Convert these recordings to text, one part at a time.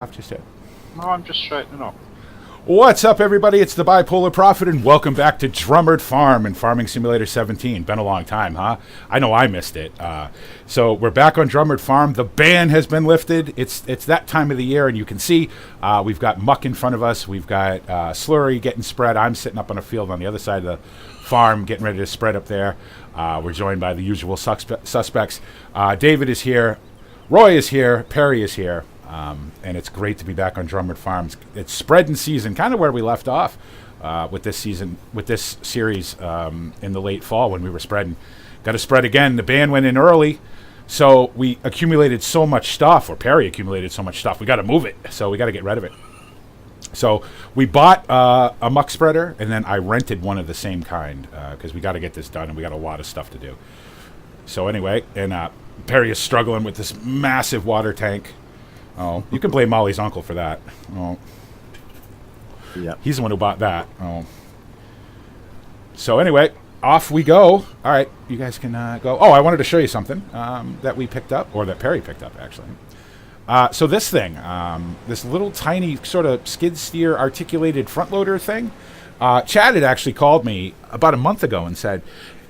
I've just said. No, I'm just straightening up. What's up, everybody? It's the Bipolar Prophet, and welcome back to Drumard Farm and Farming Simulator 17. Been a long time, huh? I know I missed it. So we're back on Drumard Farm. The ban has been lifted. It's that time of the year, and you can see we've got muck in front of us. We've got slurry getting spread. I'm sitting up on a field on the other side of the farm, getting ready to spread up there. We're joined by the usual suspects. David is here. Roy is here. Perry is here. And it's great to be back on Drumard Farms. It's spreading season, kind of where we left off with this season, with this series in the late fall when we were spreading. Got to spread again. The ban went in early, so we accumulated so much stuff, or Perry accumulated so much stuff. We got to move it, so we got to get rid of it. So we bought a muck spreader, and then I rented one of the same kind because we got to get this done, and we got a lot of stuff to do. So anyway, and Perry is struggling with this massive water tank. Oh, you can blame Molly's uncle for that. Oh, yeah, he's the one who bought that. Oh, so anyway, off we go. All right, you guys can go. Oh, I wanted to show you something that we picked up, or that Perry picked up, actually. So this thing, this little tiny sort of skid steer articulated front loader thing. Chad had actually called me about a month ago and said,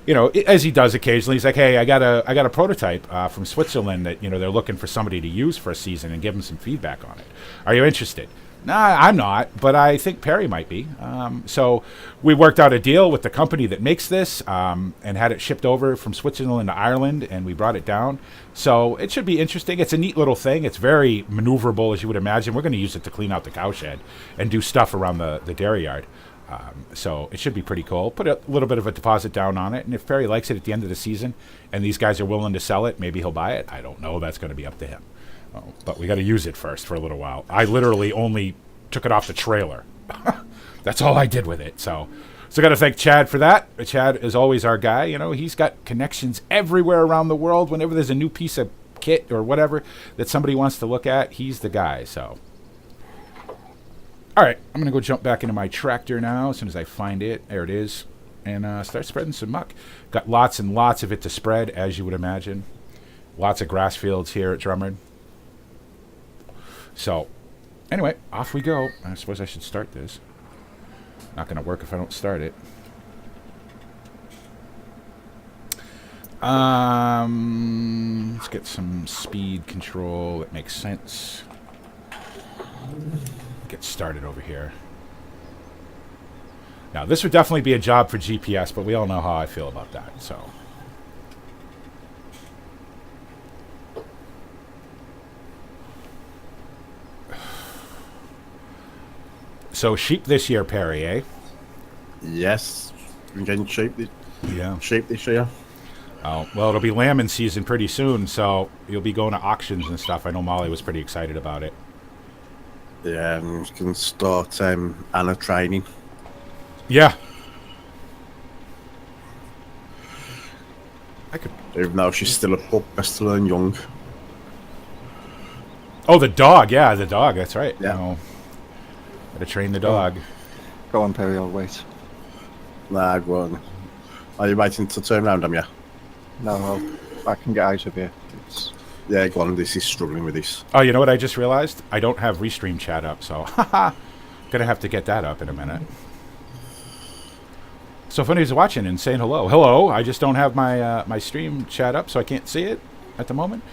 you know, as he does occasionally, he's like, "Hey, I got a prototype from Switzerland that they're looking for somebody to use for a season and give them some feedback on it. Are you interested?" Nah, I'm not, but I think Perry might be. So we worked out a deal with the company that makes this and had it shipped over from Switzerland to Ireland, and we brought it down. So it should be interesting. It's a neat little thing. It's very maneuverable, as you would imagine. We're going to use it to clean out the cow shed and do stuff around the dairy yard. So it should be pretty cool. Put a little bit of a deposit down on it, and if Perry likes it at the end of the season and these guys are willing to sell it, maybe he'll buy it. I don't know. That's going to be up to him. But we got to use it first for a little while. I literally only took it off the trailer. That's all I did with it. So got to thank Chad for that. Chad is always our guy. You know, he's got connections everywhere around the world. Whenever there's a new piece of kit or whatever that somebody wants to look at, he's the guy. So. All right, I'm going to go jump back into my tractor now as soon as I find it. There it is. And start spreading some muck. Got lots and lots of it to spread, as you would imagine. Lots of grass fields here at Drumard. So, anyway, off we go. I suppose I should start this. Not going to work if I don't start it. Let's get some speed control. That makes sense. Get started over here. Now, this would definitely be a job for GPS, but we all know how I feel about that, So sheep this year, Perry, eh? yes, we're getting sheep this year. Oh, well, it'll be lambing season pretty soon, so you'll be going to auctions and stuff. I know Molly was pretty excited about it. Yeah, and we can start Anna training. Yeah. I could. Even though she's still a pup, best to learn young. Oh, the dog. Yeah, the dog. That's right. Yeah. Gotta train the dog. Go on, Perry. I'll wait. Nah, go on. Are you waiting to turn around, am you? No, I can get out of here. Yeah, go on. This is struggling with this. Oh, you know what I just realized? I don't have Restream chat up, so gonna have to get that up in a minute. So if anybody's watching and saying hello, I just don't have my my stream chat up, so I can't see it at the moment.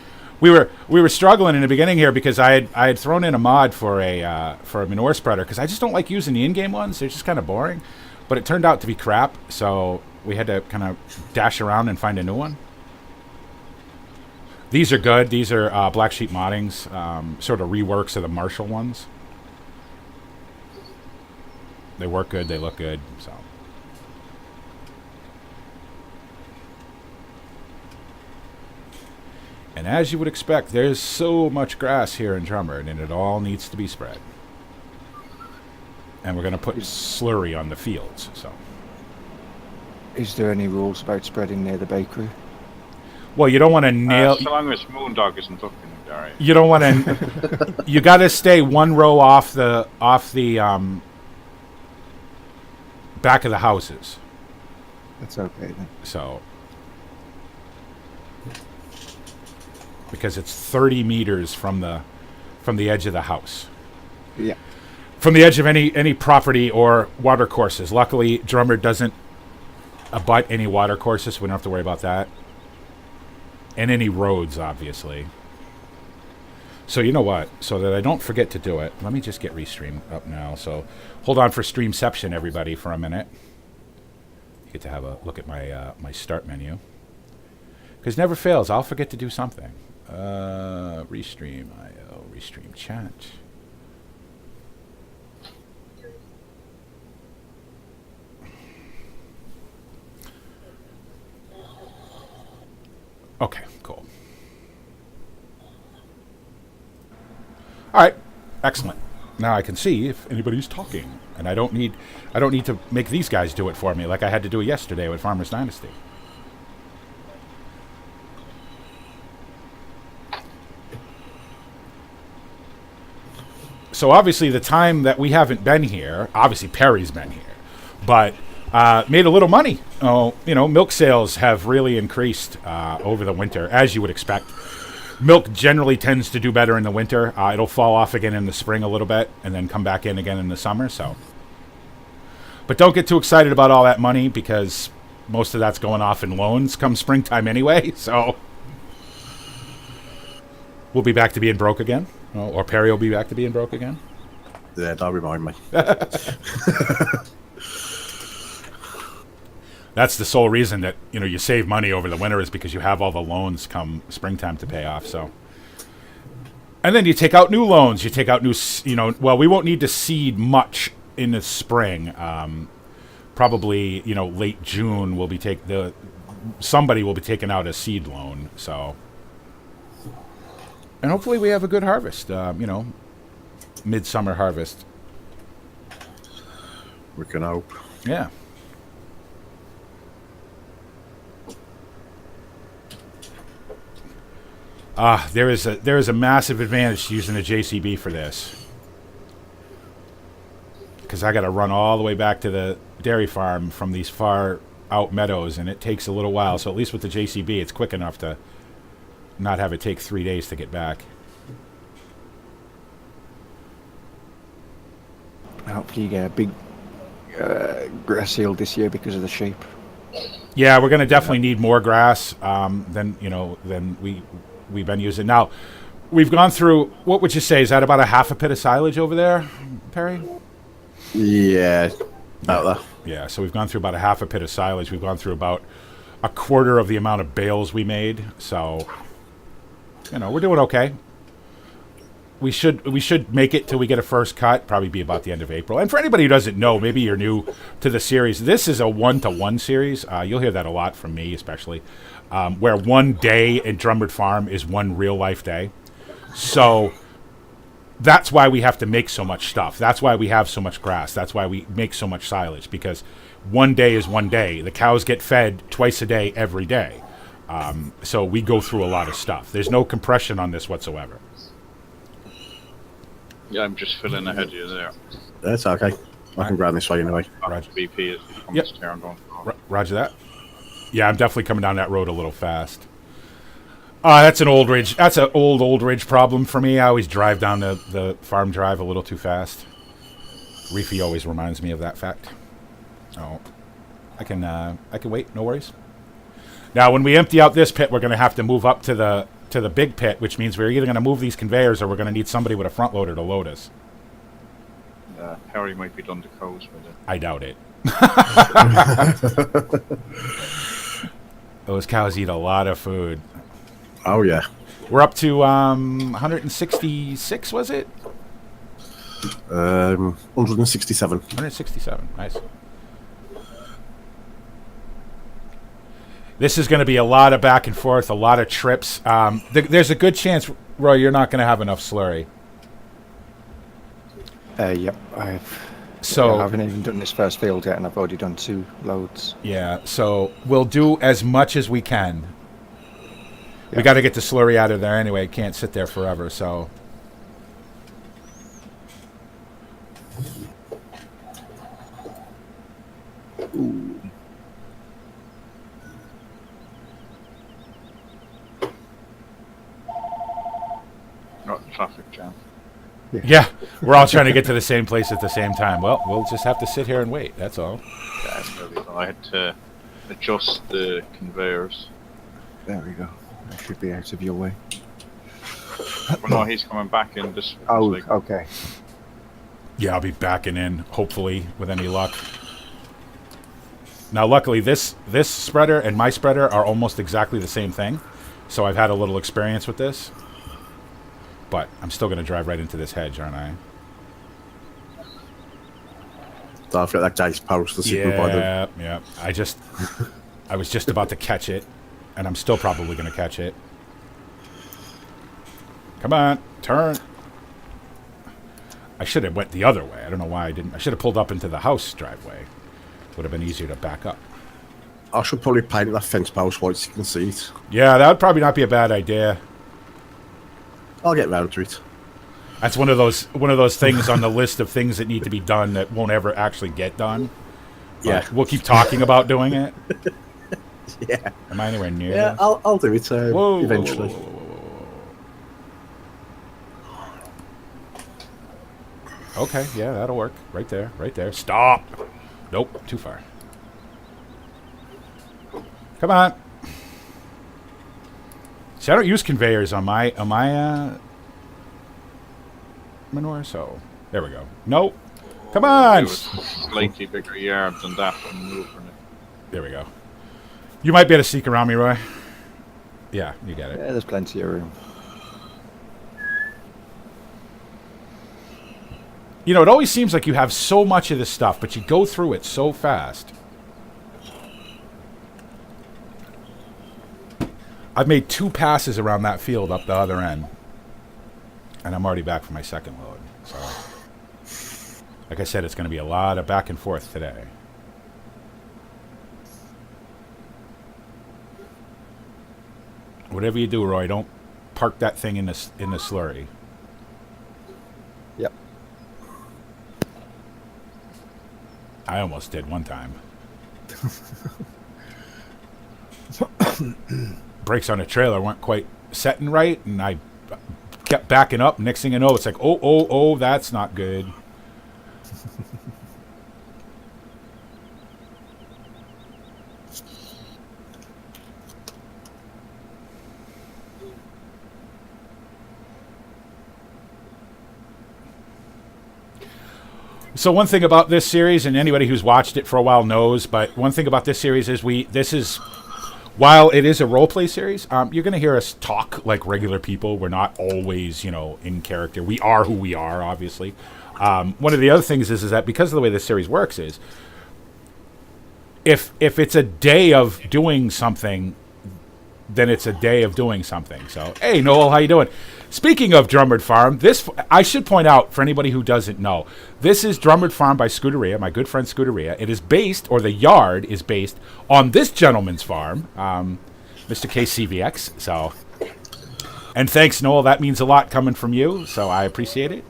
We were struggling in the beginning here because I had thrown in a mod for a manure spreader because I just don't like using the in-game ones. They're just kind of boring. But it turned out to be crap, so we had to kind of dash around and find a new one. These are good. These are Black Sheep moddings, sort of reworks of the Marshall ones. They work good. They look good. So. And as you would expect, there's so much grass here in Drumard, and it all needs to be spread. And we're going to put slurry on the fields. So. Is there any rules about spreading near the bakery? Well, you don't want to nail. So long as Moondog isn't looking, all right. You don't want to. You got to stay one row off the back of the houses. That's okay then. So because it's 30 meters from the from the edge of the house. Yeah. From the edge of any property or water courses. Luckily, Drumard doesn't abut any water courses, so we don't have to worry about that. And any roads, obviously. So you know what? So that I don't forget to do it, let me just get Restream up now. So hold on for Streamception, everybody, for a minute. You get to have a look at my my start menu. Because never fails, I'll forget to do something. Restream, Restream chat. Okay, cool. All right, excellent. Now I can see if anybody's talking, and I don't need to make these guys do it for me like I had to do it yesterday with Farmers Dynasty. So obviously the time that we haven't been here, obviously Perry's been here, but made a little money. Oh, you know, milk sales have really increased over the winter, as you would expect. Milk generally tends to do better in the winter. It'll fall off again in the spring a little bit, and then come back in again in the summer. So, but don't get too excited about all that money because most of that's going off in loans come springtime anyway. So we'll be back to being broke again, or Perry will be back to being broke again. Yeah, don't remind me. That's the sole reason that, you know, you save money over the winter is because you have all the loans come springtime to pay off. So, and then you take out new loans. You take out new, you know. Well, we won't need to seed much in the spring. Probably, you know, late June we'll be somebody will be taking out a seed loan. So, and hopefully we have a good harvest. You know, midsummer harvest. We can hope. Yeah. There is a massive advantage to using a JCB for this, because I got to run all the way back to the dairy farm from these far out meadows, and it takes a little while. So at least with the JCB, it's quick enough to not have it take 3 days to get back. Hopefully you get a big grass yield this year because of the sheep. Yeah, we're going to definitely need more grass than we've been using. Now, we've gone through, what would you say, is that about a half a pit of silage over there, Perry? Yeah, about that. Yeah, so we've gone through about a half a pit of silage. We've gone through about a quarter of the amount of bales we made. So, you know, we're doing okay. We should make it till we get a first cut, probably be about the end of April. And for anybody who doesn't know, maybe you're new to the series, this is a 1-to-1 series. You'll hear that a lot from me, especially, where one day in Drumard Farm is one real-life day. So that's why we have to make so much stuff. That's why we have so much grass. That's why we make so much silage, because one day is one day. The cows get fed twice a day, every day. So we go through a lot of stuff. There's no compression on this whatsoever. Yeah, I'm just filling ahead of you there. That's okay. I can grab this way anyway. Roger. BP is Yep. here and going. Roger that. Yeah, I'm definitely coming down that road a little fast. That's an old ridge. That's an old ridge problem for me. I always drive down the farm drive a little too fast. Reefy always reminds me of that fact. Oh, I can wait. No worries. Now, when we empty out this pit, we're going to have to move up to the big pit, which means we're either going to move these conveyors or we're going to need somebody with a front loader to load us. Harry might be done to coast with it. I doubt it. Those cows eat a lot of food. Oh yeah. We're up to 166, was it? 167. 167. Nice. This is going to be a lot of back and forth, a lot of trips. There's a good chance, Roy, you're not going to have enough slurry. Yep, I haven't even done this first field yet, and I've already done 2 loads. Yeah, so we'll do as much as we can. Yep. We got to get the slurry out of there anyway. It can't sit there forever, so... Ooh. Not traffic jam. Yeah, we're all trying to get to the same place at the same time. Well, we'll just have to sit here and wait. That's all. Yeah, there we go. I had to adjust the conveyors. There we go. I should be out of your way. Well, no, he's coming back in this. Oh, like, okay. Yeah, I'll be backing in, hopefully, with any luck. Now, luckily, this spreader and my spreader are almost exactly the same thing. So I've had a little experience with this. But I'm still going to drive right into this hedge, aren't I? Don't forget that guy's post the signal by the... Yeah. I was just about to catch it. And I'm still probably going to catch it. Come on, turn. I should have went the other way. I don't know why I didn't. I should have pulled up into the house driveway. Would have been easier to back up. I should probably paint that fence post white so you can see it. Yeah, that would probably not be a bad idea. I'll get round to it. That's one of those things on the list of things that need to be done that won't ever actually get done. Yeah. We'll keep talking about doing it. Yeah. Am I anywhere near? Yeah, this? I'll do it eventually. Whoa. Okay, yeah, that'll work. Right there, right there. Stop! Nope, too far. Come on. See, I don't use conveyors on my manure, so there we go. Nope. Come on! It was slightly bigger yard than that one moving it. There we go. You might be able to sneak around me, Roy. Yeah, you get it. Yeah, there's plenty of room. You know, it always seems like you have so much of this stuff, but you go through it so fast. I've made 2 passes around that field up the other end. And I'm already back for my second load. So, like I said, it's going to be a lot of back and forth today. Whatever you do, Roy, don't park that thing in the slurry. Yep. I almost did one time. Brakes on a trailer weren't quite setting right, and I kept backing up. Next thing I know, it's like, oh, that's not good. So one thing about this series, and anybody who's watched it for a while knows, but one thing about this series is while it is a role-play series, you're going to hear us talk like regular people. We're not always, in character. We are who we are, obviously. One of the other things is that because of the way this series works is, if it's a day of doing something, then it's a day of doing something. So, hey, Noel, how you doing? Speaking of Drumard Farm, I should point out, for anybody who doesn't know, this is Drumard Farm by Scuderia, my good friend Scuderia. It is based, or the yard is based, on this gentleman's farm, Mr. KCVX. So, and thanks, Noel. That means a lot coming from you, so I appreciate it.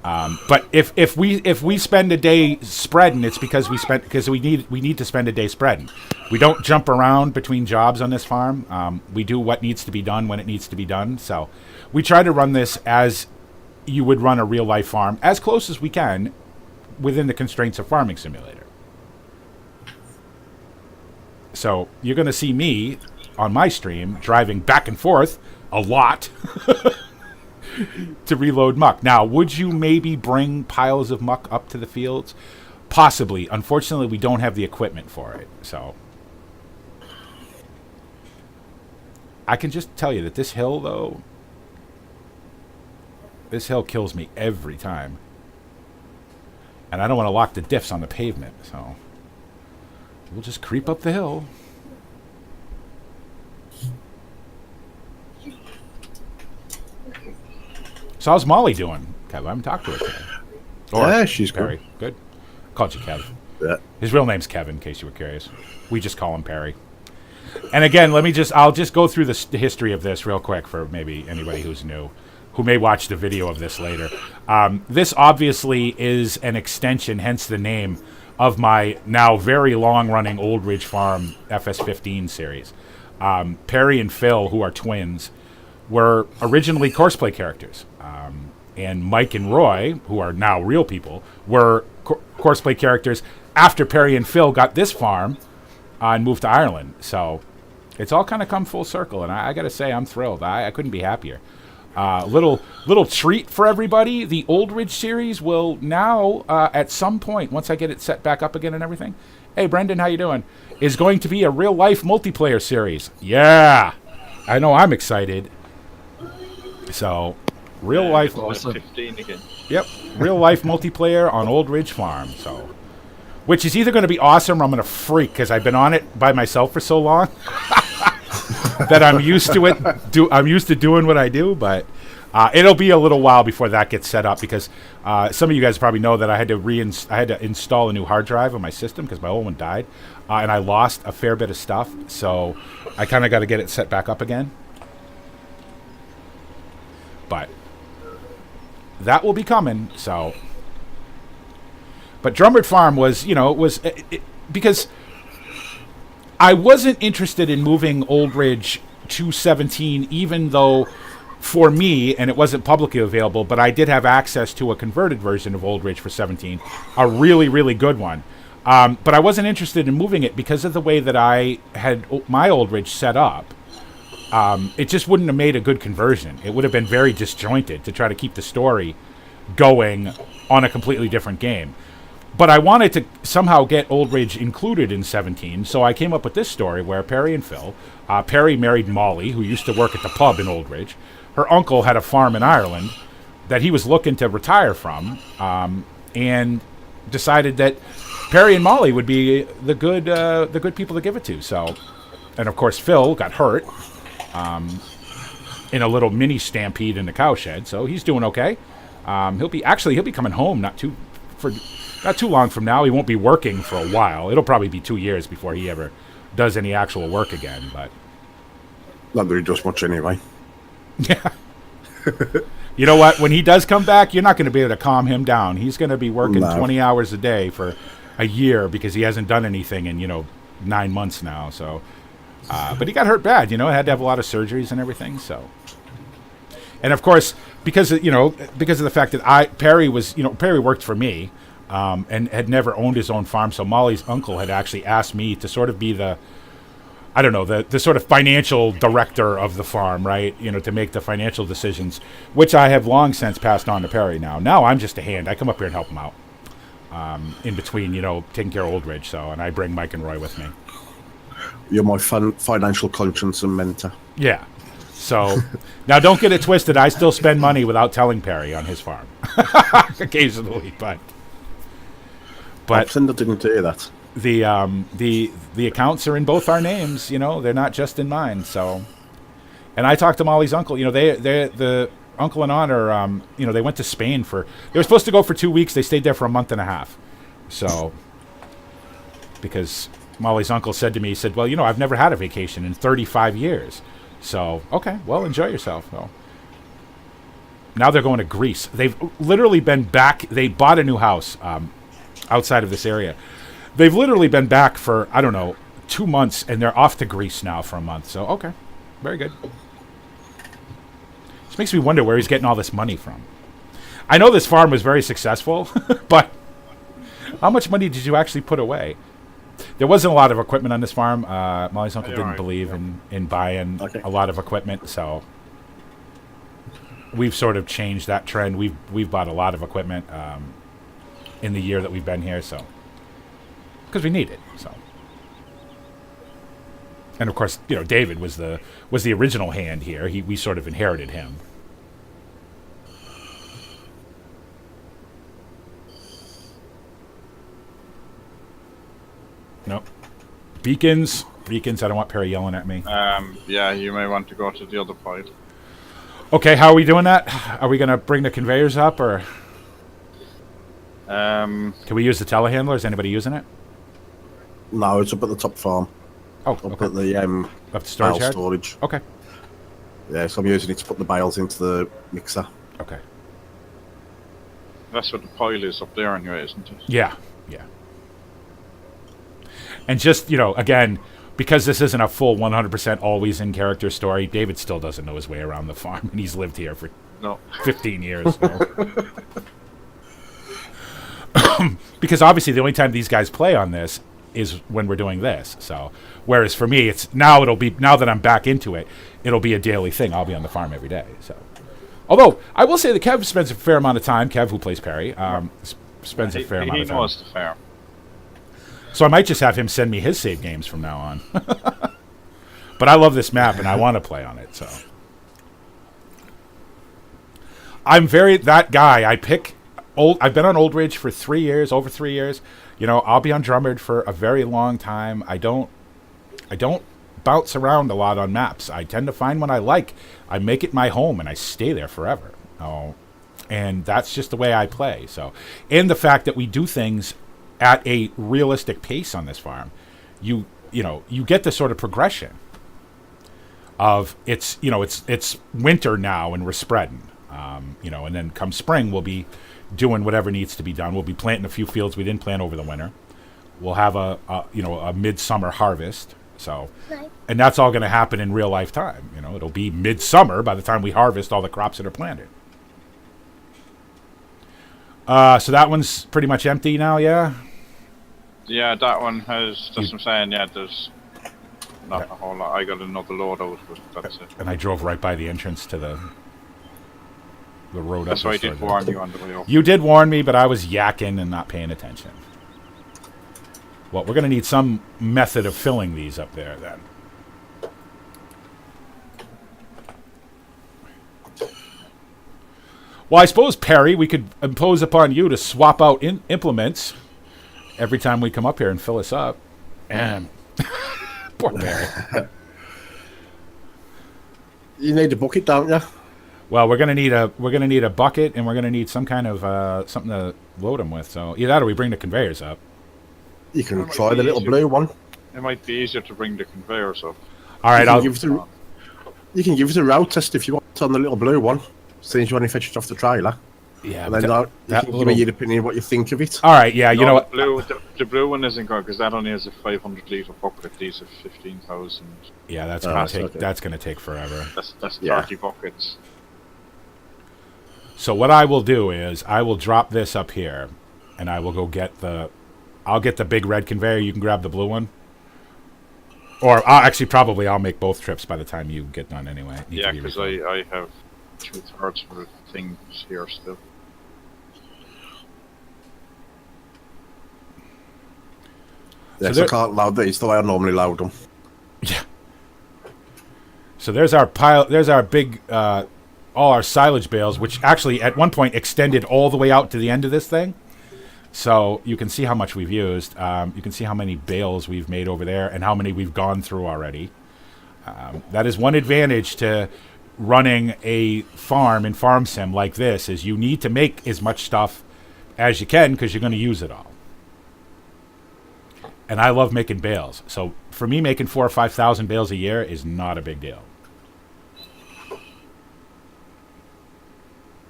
But if we spend a day spreading, it's because we need to spend a day spreading. We don't jump around between jobs on this farm. We do what needs to be done when it needs to be done. So we try to run this as you would run a real life farm, as close as we can within the constraints of Farming Simulator. So you're going to see me on my stream driving back and forth a lot. To reload muck. Now, would you maybe bring piles of muck up to the fields? Possibly. Unfortunately, we don't have the equipment for it. So I can just tell you that this hill, though, this hill kills me every time. And I don't want to lock the diffs on the pavement, so we'll just creep up the hill. So how's Molly doing, Kev? I haven't talked to her today. Yeah, she's Perry. Good. Called you Kev. Yeah. His real name's Kevin, in case you were curious. We just call him Perry. And again, I'll just go through the history of this real quick for maybe anybody who's new, who may watch the video of this later. This obviously is an extension, hence the name, of my now very long-running Old Ridge Farm FS15 series. Perry and Phil, who are twins, were originally Courseplay characters. And Mike and Roy, who are now real people, were Courseplay characters after Perry and Phil got this farm and moved to Ireland. So it's all kind of come full circle, and I got to say I'm thrilled. I couldn't be happier. Little treat for everybody. The Old Ridge series will now, at some point, once I get it set back up again and everything, hey, Brendan, how you doing? Is going to be a real-life multiplayer series. Yeah! I know I'm excited. So, real-life... Awesome. 15 again. Yep, real-life multiplayer on Old Ridge Farm. So, which is either going to be awesome or I'm going to freak, because I've been on it by myself for so long that I'm used to it. I'm used to doing what I do, but it'll be a little while before that gets set up, because some of you guys probably know that I had to install a new hard drive on my system because my old one died, and I lost a fair bit of stuff. So I kind of got to get it set back up again. But that will be coming. So, but Drumard Farm was, because I wasn't interested in moving Old Ridge to 17, even though for me, and it wasn't publicly available, but I did have access to a converted version of Old Ridge for 17, a really, really good one. But I wasn't interested in moving it because of the way that I had my Old Ridge set up. It just wouldn't have made a good conversion. It would have been very disjointed to try to keep the story going on a completely different game. But I wanted to somehow get Old Ridge included in 17, so I came up with this story where Perry and Phil, Perry married Molly, who used to work at the pub in Old Ridge. Her uncle had a farm in Ireland that he was looking to retire from, and decided that Perry and Molly would be the good people to give it to. So, and of course Phil got hurt in a little mini stampede in the cowshed, so he's doing okay. He'll be coming home not too long from now. He won't be working for a while. It'll probably be 2 years before he ever does any actual work again. But not that he does much anyway. Yeah. You know what? When he does come back, you're not going to be able to calm him down. He's going to be working 20 hours a day for a year because he hasn't done anything in 9 months now. So, but he got hurt bad. Had to have a lot of surgeries and everything. So, and of course, because of the fact that Perry worked for me. And had never owned his own farm, so Molly's uncle had actually asked me to sort of be the sort of financial director of the farm, right? To make the financial decisions, which I have long since passed on to Perry now. Now I'm just a hand. I come up here and help him out in between, taking care of Old Ridge. So, and I bring Mike and Roy with me. You're my financial conscience and mentor. Yeah. So, now don't get it twisted. I still spend money without telling Perry on his farm. Occasionally, but I didn't do that. The accounts are in both our names, they're not just in mine. So, and I talked to Molly's uncle. The uncle and aunt are, they went to Spain they were supposed to go for 2 weeks. They stayed there for a month and a half. So, because Molly's uncle said to me, he said, well, I've never had a vacation in 35 years. So, okay, well, enjoy yourself. Well, now they're going to Greece. They've literally been back. They bought a new house outside of this area. They've literally been back for, 2 months, and they're off to Greece now for a month. So, okay, very good. This makes me wonder where he's getting all this money from. I know this farm was very successful, but how much money did you actually put away? There wasn't a lot of equipment on this farm. Molly's uncle didn't believe in buying a lot of equipment, so we've sort of changed that trend. We've bought a lot of equipment in the year that we've been here, so because we need it. So, and of course, David was the original hand here. We sort of inherited him. Nope. Beacons. I don't want Perry yelling at me. Yeah, you may want to go to the other pile. Okay, how are we doing that? Are we going to bring the conveyors up, or can we use the telehandler? Is anybody using it? No, it's up at the top farm. Oh, up okay. at the Up the storage bale yard? storage. Okay. Yeah, so I'm using it to put the bales into the mixer. Okay. That's what the pile is up there anyway, isn't it? Yeah. And just, again, because this isn't a full 100% always in character story, David still doesn't know his way around the farm, and he's lived here for 15 years. Because obviously the only time these guys play on this is when we're doing this. So, whereas for me, it's now that I'm back into it, it'll be a daily thing. I'll be on the farm every day. So, although I will say that Kev spends a fair amount of time. Kev, who plays Perry, spends a fair amount of time. He knows the farm. So I might just have him send me his save games from now on. But I love this map and I want to play on it. So I'm that guy. I've been on Old Ridge for 3 years, over 3 years. You know, I'll be on Drumard for a very long time. I don't bounce around a lot on maps. I tend to find one I like. I make it my home and I stay there forever. Oh, and that's just the way I play. So, and the fact that we do things at a realistic pace on this farm, you get the sort of progression of it's winter now and we're spreading, and then come spring we'll be doing whatever needs to be done. We'll be planting a few fields we didn't plant over the winter. We'll have a midsummer harvest. So, and that's all going to happen in real life time. You know, it'll be midsummer by the time we harvest all the crops that are planted. So that one's pretty much empty now, yeah? Yeah, that one has, that's what I'm saying, yeah, there's not a whole lot. I got another load out, but that's it. And I drove right by the entrance to the road. That's why I did warn you on the way up. You did warn me, but I was yakking and not paying attention. Well, we're going to need some method of filling these up there, then. Well, I suppose, Perry, we could impose upon you to swap out implements every time we come up here and fill us up. And poor Perry. You need a bucket, don't you? Well, we're gonna need a bucket, and we're gonna need some kind of something to load them with. So either that, or we bring the conveyors up. You can try the little blue one. It might be easier to bring the conveyors up. All right, you can give us a road test if you want on the little blue one. Since you only fetch it off the trailer. Yeah, and then you can give me your opinion what you think of it. All right, yeah, you know what? The blue one isn't good because that only has a 500-litre bucket. These are 15,000. Yeah, that's gonna take forever. That's 30 buckets. So what I will do is I will drop this up here, and I will go get I'll get the big red conveyor. You can grab the blue one. Or I'll make both trips by the time you get done anyway. Yeah, because I have 2/3 of the things here still. Yeah, so I can't load these the way I normally load them. Yeah. So there's our pile. There's our big, all our silage bales, which actually at one point extended all the way out to the end of this thing. So you can see how much we've used. You can see how many bales we've made over there and how many we've gone through already. That is one advantage to running a farm in Farm Sim like this, is you need to make as much stuff as you can because you're going to use it all. And I love making bales. So for me, making 4,000 or 5,000 bales a year is not a big deal.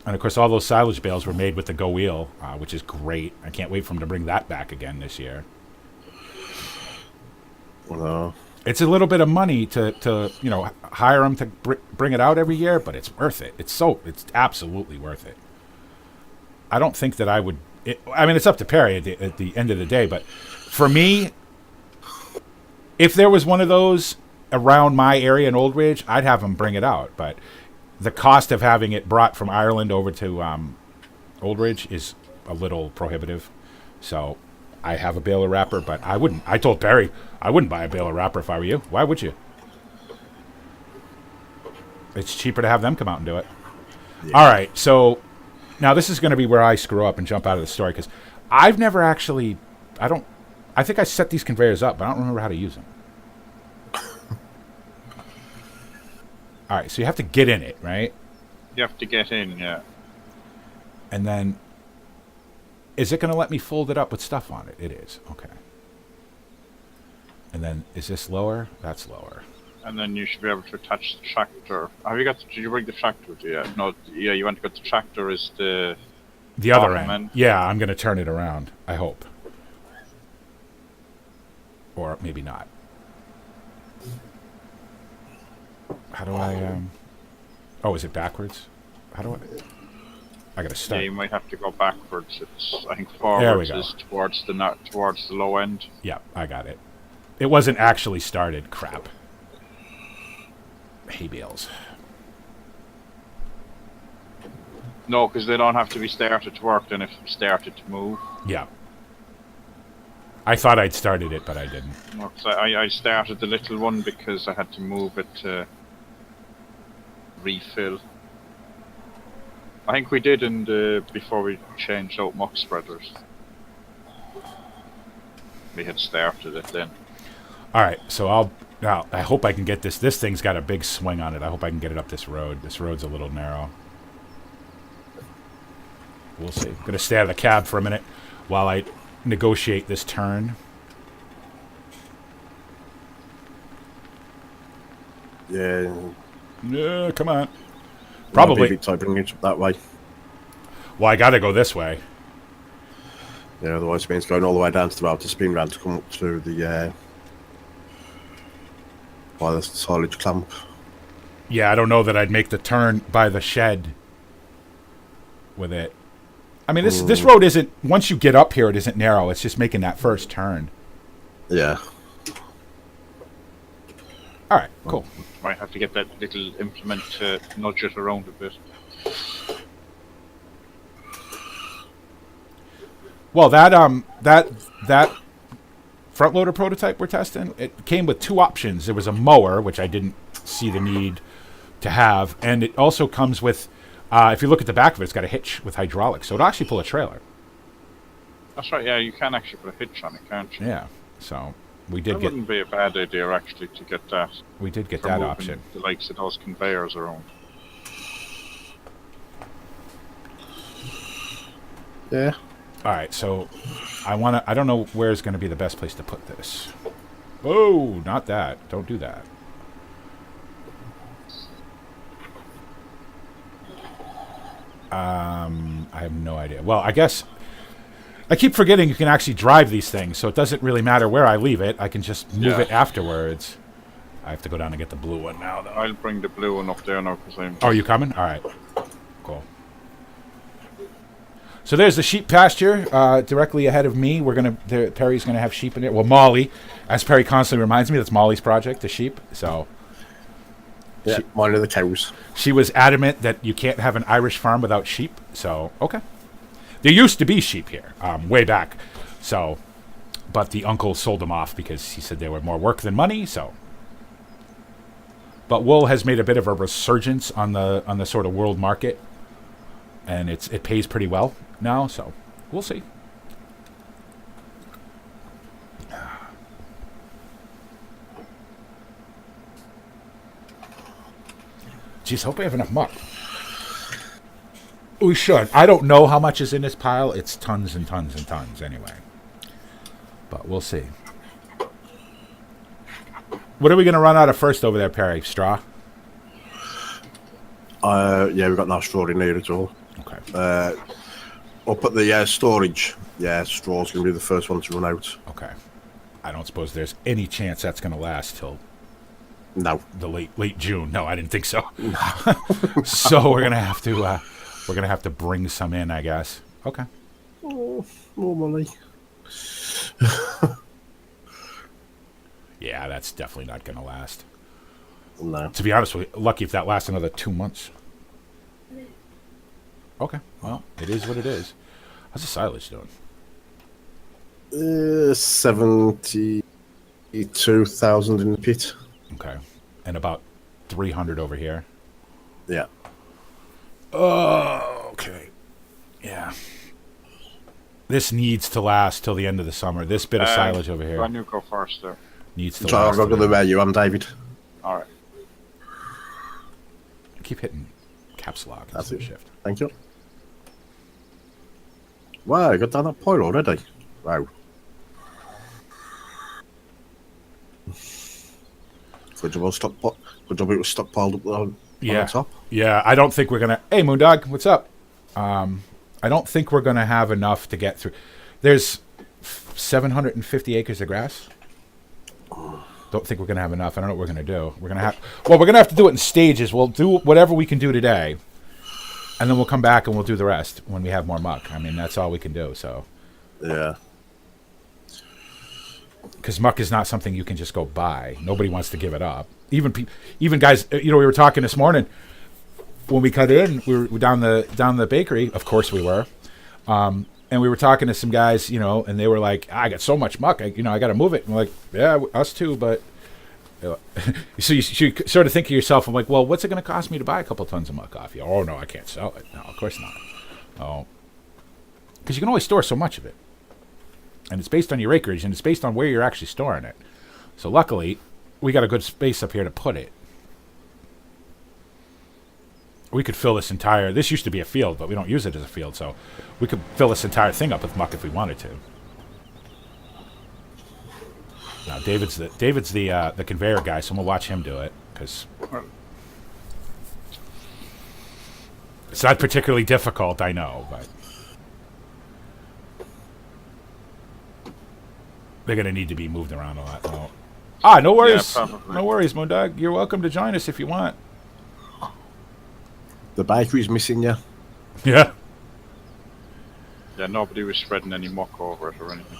And of course, all those silage bales were made with the Go Wheel, which is great. I can't wait for them to bring that back again this year. Well, it's a little bit of money to hire them to bring it out every year, but it's worth it. It's absolutely worth it. I don't think that I would. It's up to Perry at the end of the day, but for me, if there was one of those around my area in Old Ridge, I'd have them bring it out. But the cost of having it brought from Ireland over to Old Ridge is a little prohibitive. So I have a baler wrapper, but I wouldn't. I told Perry I wouldn't buy a baler wrapper if I were you. Why would you? It's cheaper to have them come out and do it. Yeah. All right, so now this is going to be where I screw up and jump out of the story, because I've never actually. I think I set these conveyors up, but I don't remember how to use them. All right, so you have to get in it, right? You have to get in, yeah. And then, is it going to let me fold it up with stuff on it? It is, okay. And then, is this lower? That's lower. And then you should be able to attach the tractor. Did you bring the tractor with you? No, yeah, you want to go. The tractor is the other end. Yeah, I'm going to turn it around, I hope. Or maybe not. How do I? Oh, is it backwards? How do I gotta start. Yeah, you might have to go backwards. It's, I think There we forwards go. is towards the low end. Yeah, I got it. It wasn't actually started. Crap. Hay bales. No, because they don't have to be started to work. Then if you started to move. Yeah. I thought I'd started it, but I didn't. No, 'cause I started the little one because I had to move it to refill. I think we did in the before we changed out muck spreaders. We had started it then. All right, so I hope I can get this. This thing's got a big swing on it. I hope I can get it up this road. This road's a little narrow. We'll see. I'm gonna stay out of the cab for a minute while I negotiate this turn. Yeah. Yeah, come on. Probably. Maybe bring it that way. Well, I gotta go this way. Yeah, otherwise it means going all the way down to the road to spin round to come up to the by the silage clamp. Yeah, I don't know that I'd make the turn by the shed with it. I mean, this road isn't. Once you get up here, it isn't narrow. It's just making that first turn. Yeah. All right, cool. Might have to get that little implement to nudge it around a bit. Well, that front loader prototype we're testing, it came with two options. There was a mower, which I didn't see the need to have, and it also comes with, if you look at the back of it, it's got a hitch with hydraulics, so it'll actually pull a trailer. That's right. Yeah, you can actually put a hitch on it, can't you? Yeah, so we That did get wouldn't be a bad idea actually to get that. we did get for that moving option. The likes of those conveyors around. Yeah. All right, so I don't know where's going to be the best place to put this. Oh, not that. Don't do that. I have no idea. Well, I guess I keep forgetting you can actually drive these things, so it doesn't really matter where I leave it. I can just move it afterwards. I have to go down and get the blue one now, though. I'll bring the blue one up there now because I'm. Oh, are you coming? All right. Cool. So there's the sheep pasture directly ahead of me. Perry's gonna have sheep in there. Well, Molly, as Perry constantly reminds me, that's Molly's project, the sheep. So Yeah, mine are the cows. she was adamant that you can't have an Irish farm without sheep. So okay, there used to be sheep here way back. So, but the uncle sold them off because he said they were more work than money. So, but wool has made a bit of a resurgence on the sort of world market, and it pays pretty well now, so we'll see. Jeez, hope I have enough muck. We should. I don't know how much is in this pile. It's tons and tons and tons anyway. But we'll see. What are we going to run out of first over there, Perry? Straw? Yeah, we've got no straw in here at all. Okay. Up at the storage, yeah, straw's going to be the first one to run out. Okay. I don't suppose there's any chance that's going to last till No. the late June. No, I didn't think so. So we're gonna have to bring some in, I guess. Okay. Oh, more money. Yeah, that's definitely not gonna last. No. To be honest with you, lucky if that lasts another 2 months. Okay. Well, it is what it is. How's the silage doing? 72,000 in the pit. Okay. And about 300 over here. Yeah. Oh, okay. Yeah. This needs to last till the end of the summer. This bit of silage over here Why don't you go first there? needs to So last. I'll go till to the- where you am, David. Alright. Keep hitting caps lock That's instead of it. shift. Thank you. Wow, you got down that pile already. Wow. Good job, good job it was stockpiled up there on the top. Yeah, I don't think we're gonna. Hey, Moondog, what's up? I don't think we're gonna have enough to get through. There's 750 acres of grass. Don't think we're going to have enough. I don't know what we're going to do. We're going to have to do it in stages. We'll do whatever we can do today, and then we'll come back and we'll do the rest when we have more muck. I mean, that's all we can do. So, Yeah. because muck is not something you can just go buy. Nobody wants to give it up. Even guys, we were talking this morning when we cut in. We were down the bakery. Of course, we were. And we were talking to some guys, and they were like, I got so much muck, I got to move it. And we're like, yeah, us too, but... so you sort of think to yourself, I'm like, well, what's it going to cost me to buy a couple tons of muck off you? Oh, no, I can't sell it. No, of course not. Oh. Because you can only store so much of it. And it's based on your acreage, and it's based on where you're actually storing it. So luckily, we got a good space up here to put it. We could fill this used to be a field, but we don't use it as a field, so we could fill this entire thing up with muck if we wanted to. Now, David's the conveyor guy, so I'm gonna watch him do it, because it's not particularly difficult, I know, but they're gonna need to be moved around a lot. Oh. No worries. Yeah, no worries, Moondog. You're welcome to join us if you want. The bakery's missing you. Yeah. Yeah, nobody was spreading any muck over it or anything.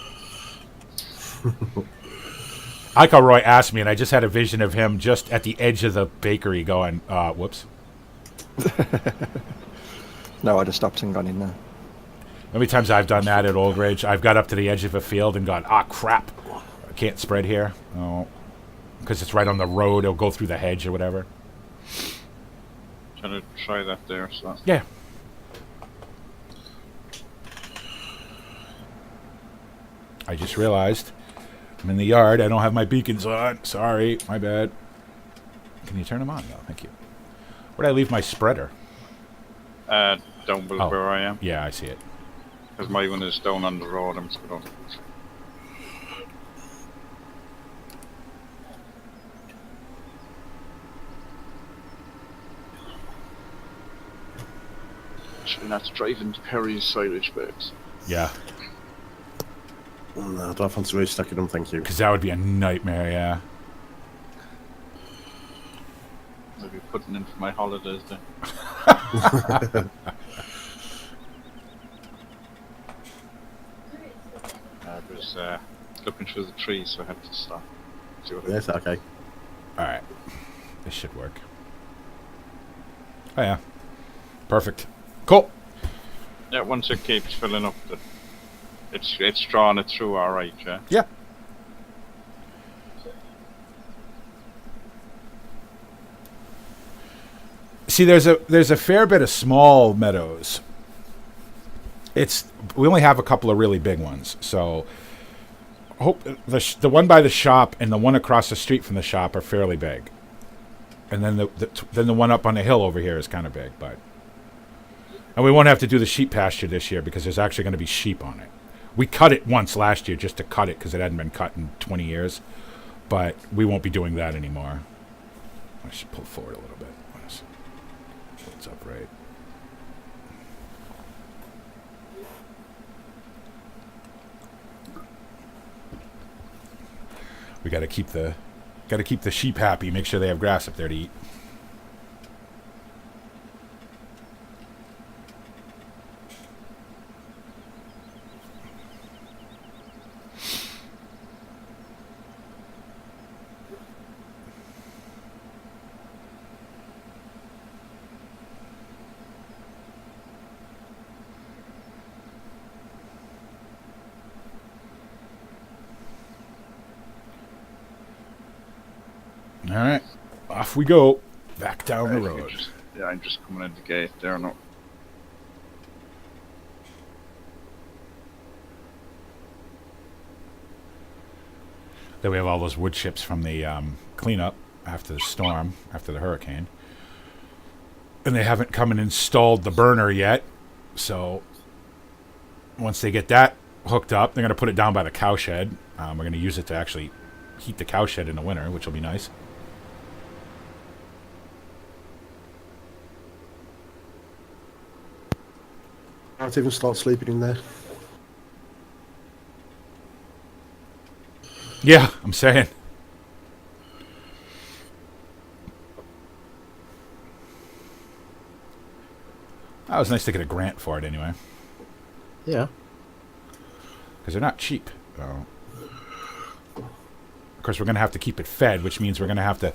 I like how Roy asked me, and I just had a vision of him just at the edge of the bakery going, whoops. No, I'd have stopped and gone in there. How many times I've done that at Old Ridge? I've got up to the edge of a field and gone, crap. I can't spread here. Oh, because it's right on the road. It'll go through the hedge or whatever. Trying to try that there, so... Yeah. I just realized I'm in the yard. I don't have my beacons on. Sorry. My bad. Can you turn them on? No, thank you. Where'd I leave my spreader? Down below where I am. Yeah, I see it. Because my one is down on the road. I'm just going to... Actually, not driving to Perry's silage bags. Yeah. No, I don't fancy restacking them, thank you. Because that would be a nightmare, yeah. I'll be putting in for my holidays then. I was looking through the trees, so I had to stop. Yes, okay. Alright. This should work. Oh, yeah. Perfect. Cool. Yeah, once it keeps filling up, it's drawing it through alright, yeah? Yeah. See, there's a fair bit of small meadows. We only have a couple of really big ones, so hope the one by the shop and the one across the street from the shop are fairly big, and then the one up on the hill over here is kind of big, and we won't have to do the sheep pasture this year because there's actually going to be sheep on it. We cut it once last year just to cut it because it hadn't been cut in 20 years, but we won't be doing that anymore. I should pull forward a little bit. What's up, right? We got to keep the sheep happy. Make sure they have grass up there to eat. All right, off we go, back down the road. I'm just coming in the gate there now. Then we have all those wood chips from the cleanup after the storm, after the hurricane. And they haven't come and installed the burner yet, so once they get that hooked up, they're going to put it down by the cowshed. We're going to use it to actually heat the cowshed in the winter, which will be nice. I can't even start sleeping in there. Yeah, I'm saying. That was nice to get a grant for it anyway. Yeah. Because they're not cheap. So. Of course, we're going to have to keep it fed, which means we're going to have to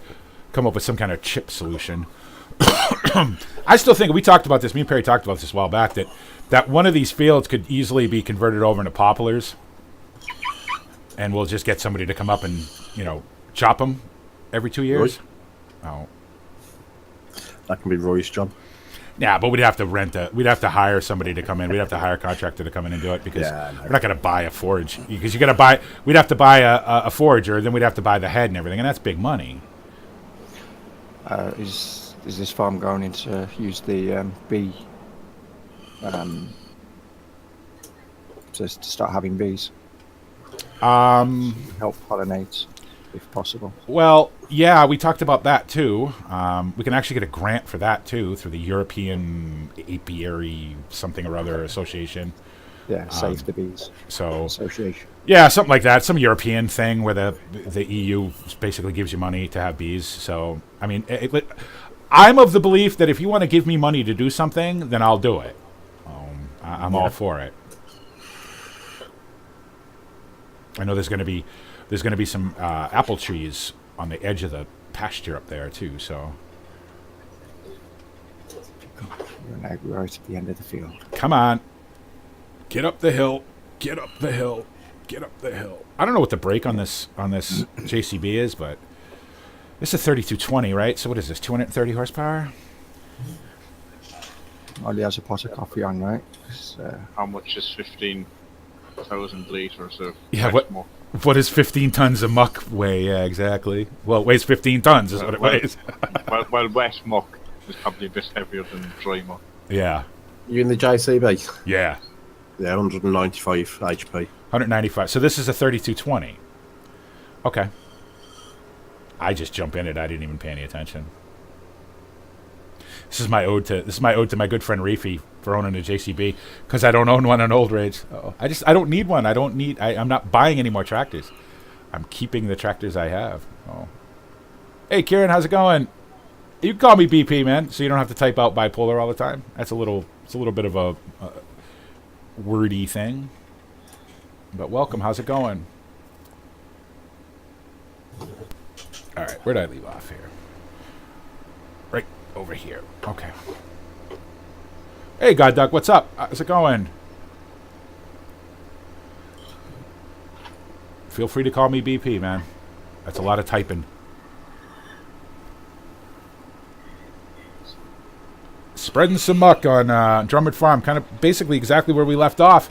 come up with some kind of chip solution. I still think, we talked about this, me and Perry talked about this a while back, that one of these fields could easily be converted over into poplars. And we'll just get somebody to come up and, chop them every 2 years. Roy? Oh. That can be Roy's job. Yeah, but we'd have to hire somebody to come in. We'd have to hire a contractor to come in and do it because we're not going to buy a forge. Because we'd have to buy a forger, then we'd have to buy the head and everything, and that's big money. Is this farm going in to use the bee to start having bees? Help pollinate, if possible. Well, yeah, we talked about that too. We can actually get a grant for that too through the European Apiary something or other association. Yeah, Save the Bees Association. Yeah, something like that. Some European thing where the EU basically gives you money to have bees. So, I mean, I'm of the belief that if you want to give me money to do something, then I'll do it. I'm all for it. I know there's going to be some apple trees on the edge of the pasture up there too. So you're now right at the end of the field. Come on, get up the hill, get up the hill, get up the hill. I don't know what the brake on this JCB is, but this is a 3220, right? So what is this? 230 horsepower. Only has a pot of coffee on, right? How much is 15,000 litres of muck? What is 15 tons of muck weigh? Yeah, exactly. Well, it weighs 15 tons is what it weighs. well, wet muck is probably a bit heavier than dry muck. Yeah. You in the JCB? Yeah. Yeah, 195 HP. 195. So this is a 3220. Okay. I just jump in it. I didn't even pay any attention. This is my ode to my good friend Reefy for owning a JCB because I don't own one on Old Rage. I don't need one. I'm not buying any more tractors. I'm keeping the tractors I have. Oh. Hey Kieran, how's it going? You can call me BP, man, so you don't have to type out bipolar all the time. It's a little bit of a wordy thing. But welcome, how's it going? All right, where did I leave off here? Right over here. Okay. Hey, God Duck, what's up? How's it going? Feel free to call me BP, man. That's a lot of typing. Spreading some muck on Drumard Farm, kind of basically exactly where we left off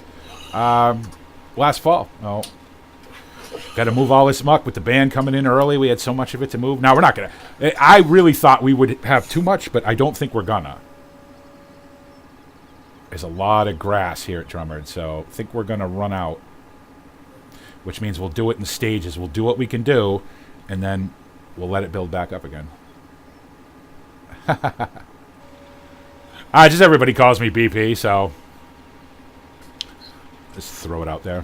last fall. Oh. Got to move all this muck with the band coming in early. We had so much of it to move. Now, we're not going to. I really thought we would have too much, but I don't think we're going to. There's a lot of grass here at Drumard, so I think we're going to run out. Which means we'll do it in stages. We'll do what we can do, and then we'll let it build back up again. Just everybody calls me BP, so just throw it out there.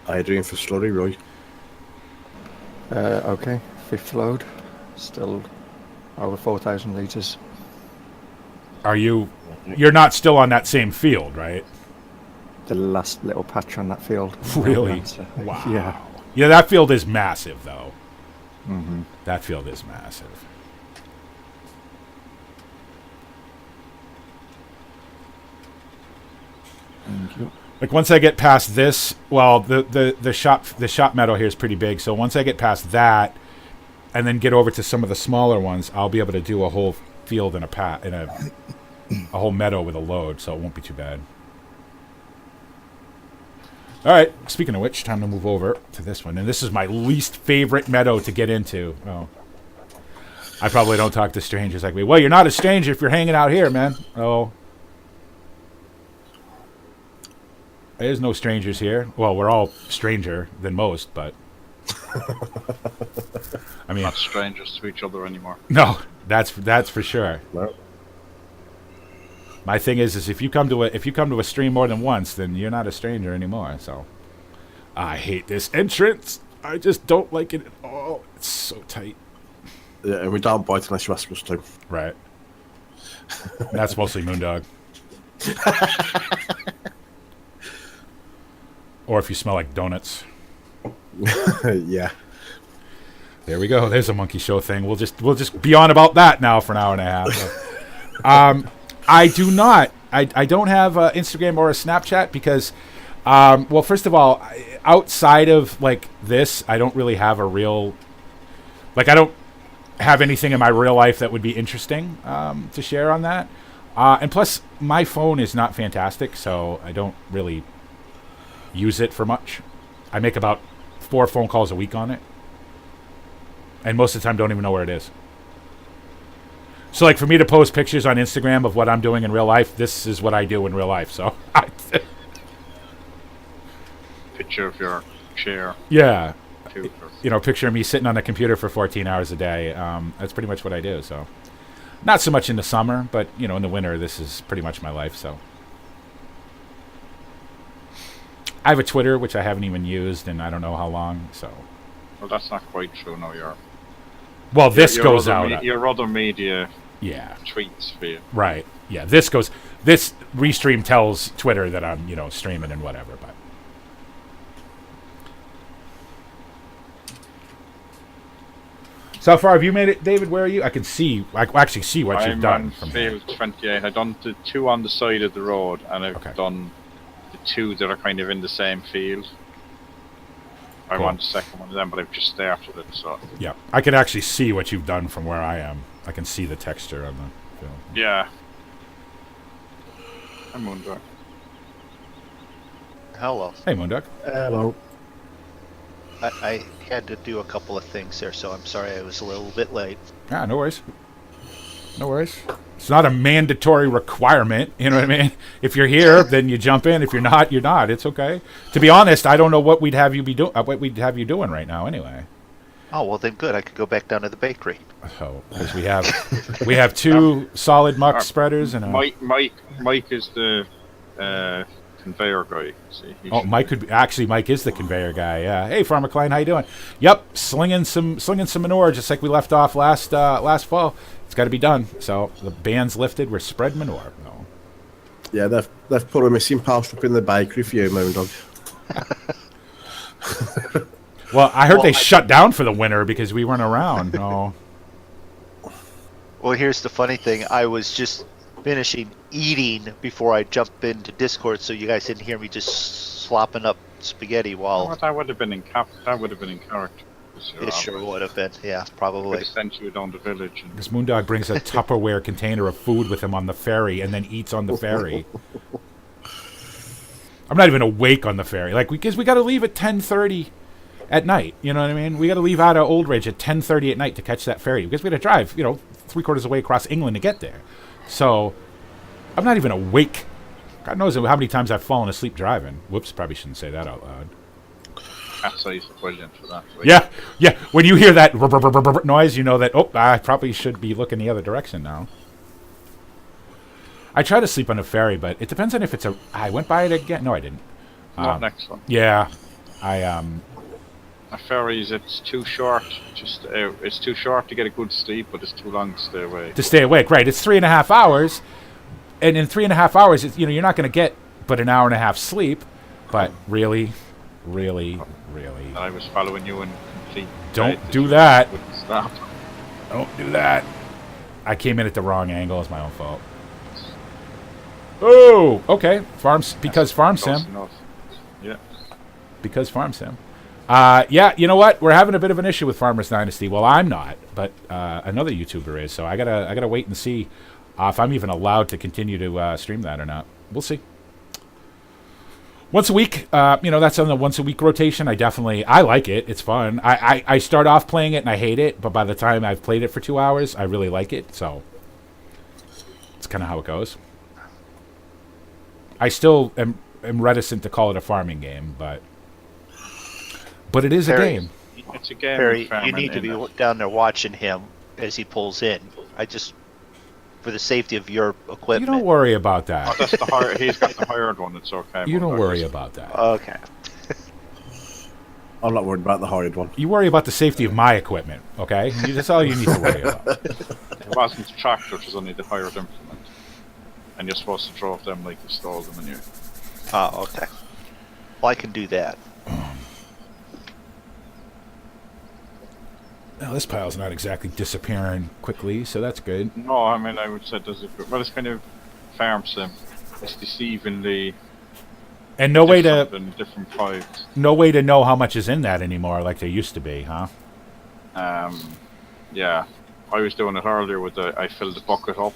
How you doing for slurry, Roy? Okay, fifth load, still over 4,000 litres. You're not still on that same field, right? The last little patch on that field. Really? Wow. Yeah. Yeah, that field is massive, though. Mm-hmm. That field is massive. Thank you. Like once I get past this, well, the shop meadow here is pretty big. So once I get past that, and then get over to some of the smaller ones, I'll be able to do a whole field in a whole meadow with a load. So it won't be too bad. All right. Speaking of which, time to move over to this one, and this is my least favorite meadow to get into. Oh, I probably don't talk to strangers like me. Well, you're not a stranger if you're hanging out here, man. Oh. There's no strangers here. Well, we're all stranger than most, but I mean, not strangers to each other anymore. No, that's for sure. No. My thing is if you come to a stream more than once, then you're not a stranger anymore. So I hate this entrance. I just don't like it at all. It's so tight. Yeah, and we don't bite unless you ask us to. Right. That's mostly Moondog. Or if you smell like donuts. Yeah. There we go. There's a monkey show thing. We'll just be on about that now for an hour and a half. I do not. I don't have Instagram or a Snapchat because, well, first of all, outside of like this, I don't really have a real, like I don't have anything in my real life that would be interesting to share on that. And plus, my phone is not fantastic, so I don't really use it for much. I make about 4 phone calls a week on it. And most of the time don't even know where it is. So like for me to post pictures on Instagram of what I'm doing in real life, this is what I do in real life. So Picture of your chair. Yeah. You know, picture of me sitting on a computer for 14 hours a day. That's pretty much what I do. So not so much in the summer, but you know, in the winter, this is pretty much my life. So I have a Twitter, which I haven't even used in I don't know how long. So well, that's not quite true. No, well, this goes out. Your other media, yeah, tweets for you. Right. Yeah, this restream tells Twitter that I'm, you know, streaming and whatever. But so far, have you made it, David? Where are you? I can actually see what you've done from field 28. I've done the 2 on the side of the road, and I've done the 2 that are kind of in the same field. I want the second one of them, but I've just started it, so... Yeah, I can actually see what you've done from where I am. I can see the texture on the film. Yeah. I'm Moondog. Hello. Hey, Moondog. Hello. I had to do a couple of things there, so I'm sorry I was a little bit late. Ah, no worries. No worries. It's not a mandatory requirement, you know what I mean? If you're here, then you jump in. If you're not, you're not. It's okay. To be honest, I don't know what we'd have you be doing. What we'd have you doing right now, anyway. Oh well, then good. I could go back down to the bakery. Oh, because we have 2 solid muck spreaders and a... Mike is the conveyor guy. See, Mike is the conveyor guy. Yeah. Hey, Farmer Klein, how you doing? Yep, slinging some manure, just like we left off last fall. It's got to be done. So the band's lifted. We're spreading manure. No. Yeah, they've put a missing post up in the bakery for you, Moondog. Well, I heard they shut down for the winter because we weren't around. No. Well, here's the funny thing. I was just finishing eating before I jumped into Discord, so you guys didn't hear me just slopping up spaghetti while... Well, that would have been in character. It sure would have been, yeah, probably. Could have sent you down the village. This Moondog brings a Tupperware container of food with him on the ferry and then eats on the ferry. I'm not even awake on the ferry, like because we got to leave at 10:30 at night. You know what I mean? We got to leave out of Old Ridge at 10:30 at night to catch that ferry because we got to drive, you know, 3/4 of the way across England to get there. So I'm not even awake. God knows how many times I've fallen asleep driving. Whoops, probably shouldn't say that out loud. Cat's eyes are brilliant for that. Yeah. When you hear that noise, you know that, I probably should be looking the other direction now. I try to sleep on a ferry, but it depends on if it's I went by it again. No, I didn't. Not next one. Yeah. Ferries, it's too short. It's too short to get a good sleep, but it's too long to stay awake. To stay awake, right. It's 3.5 hours. And in 3.5 hours, you're not going to get but an hour and a half sleep. But really... I was following you in complete... Don't do that. Wouldn't stop. Don't do that. I came in at the wrong angle. It's my own fault. Oh, okay. Farm sim. Yeah. Because Farm Sim. Yeah, you know what? We're having a bit of an issue with Farmers Dynasty. Well, I'm not, but another YouTuber is. So I gotta wait and see if I'm even allowed to continue to stream that or not. We'll see. Once a week, that's on the once a week rotation. I like it. It's fun. I start off playing it and I hate it, but by the time I've played it for 2 hours, I really like it. So it's kind of how it goes. I still am reticent to call it a farming game, but it is a game. It's a game. Perry, you need to be down there watching him as he pulls in. for the safety of your equipment. You don't worry about that. Oh, that's the hard. He's got the hired one. It's okay. You don't worry about that. Okay. I'm not worried about the hired one. You worry about the safety of my equipment, okay? That's all you need to worry about. It wasn't the tractor, it was only the hired implement. And you're supposed to drop them like you stole them and you. Oh, okay. Well, I can do that. Now, this pile's not exactly disappearing quickly, so that's good. No, I mean, I would say well, it's kind of farm sim. It's deceivingly. And no way to different pipes. no way to know how much is in that anymore, like there used to be, huh? Yeah, I was doing it earlier with I filled the bucket up,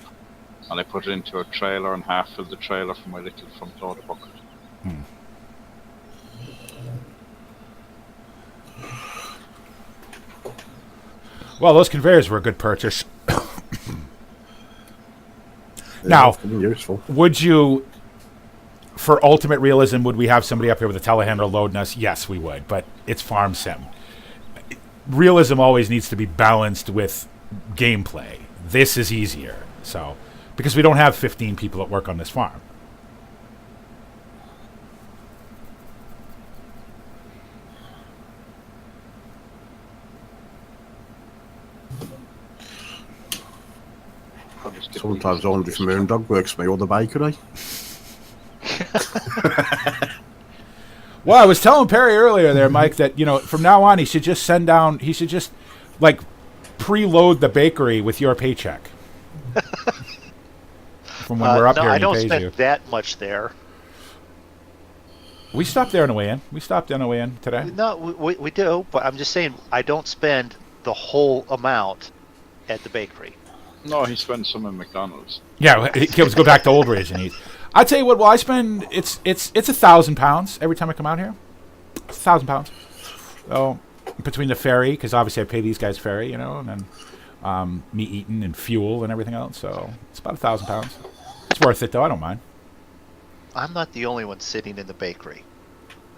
and I put it into a trailer and half filled the trailer from my little front loader bucket. Well, those conveyors were a good purchase. Now, useful. would you, for ultimate realism, would we have somebody up here with a telehandler loading us? Yes, we would, but it's farm sim. Realism always needs to be balanced with gameplay. This is easier, so because we don't have 15 people that work on this farm. Sometimes Andre from Moondog works for my other bakery. Well, I was telling Perry earlier there, Mike, that, you know, from now on he should just like preload the bakery with your paycheck. From when we're up here I and don't he pays spend you. that much there. We stopped there on the way in. We stopped on the way in today. No, we do, but I'm just saying I don't spend the whole amount at the bakery. No, he spends some in McDonald's. Yeah, let's go back to old ways and eat. I tell you what, well, I spend it's £1,000 every time I come out here. It's £1,000. So between the ferry, because obviously I pay these guys ferry, you know, and then me eating and fuel and everything else. So it's about £1,000. It's worth it though. I don't mind. I'm not the only one sitting in the bakery.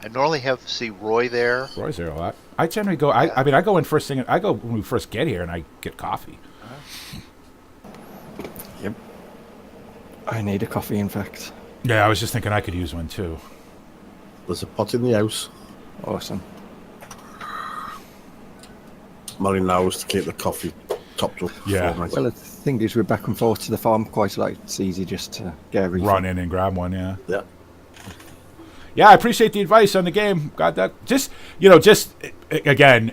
I normally see Roy there. Roy's there a lot. I generally go. I mean, I go in first thing. I go when we first get here, and I get coffee. Yep. I need a coffee, in fact. Yeah, I was just thinking I could use one too. There's a pot in the house. Awesome. Molly knows to keep the coffee topped up. Yeah. For me. Well, the thing is, we're back and forth to the farm quite a lot. It's easy just to get everything. Run in and grab one. Yeah. Yeah. Yeah, I appreciate the advice on the game. God, that just again,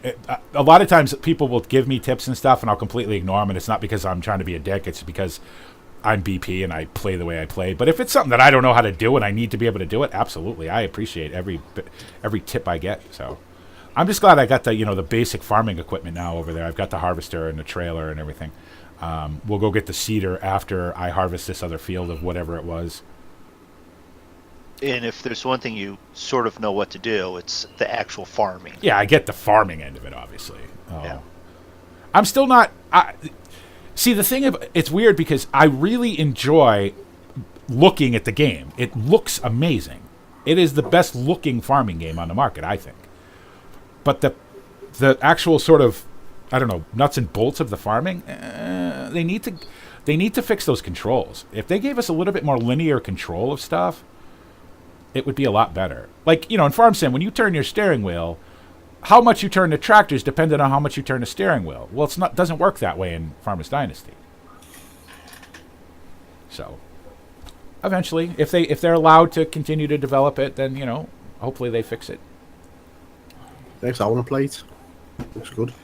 a lot of times people will give me tips and stuff, and I'll completely ignore them. And it's not because I'm trying to be a dick; it's because I'm BP and I play the way I play. But if it's something that I don't know how to do and I need to be able to do it, absolutely, I appreciate every tip I get. So I'm just glad I got the basic farming equipment now over there. I've got the harvester and the trailer and everything. We'll go get the seeder after I harvest this other field of whatever it was. And if there's one thing you sort of know what to do, it's the actual farming. Yeah, I get the farming end of it, obviously. Yeah. I'm still not... see, the thing it's weird because I really enjoy looking at the game. It looks amazing. It is the best looking farming game on the market, I think. But the actual sort of, I don't know, nuts and bolts of the farming, they need to fix those controls. If they gave us a little bit more linear control of stuff, it would be a lot better. Like, in Farm Sim, when you turn your steering wheel, how much you turn the tractors depended on how much you turn the steering wheel. Well, doesn't work that way in Farmers Dynasty. So, eventually, if they're allowed to continue to develop it, then, hopefully they fix it. Thanks, I want to play it. Looks good.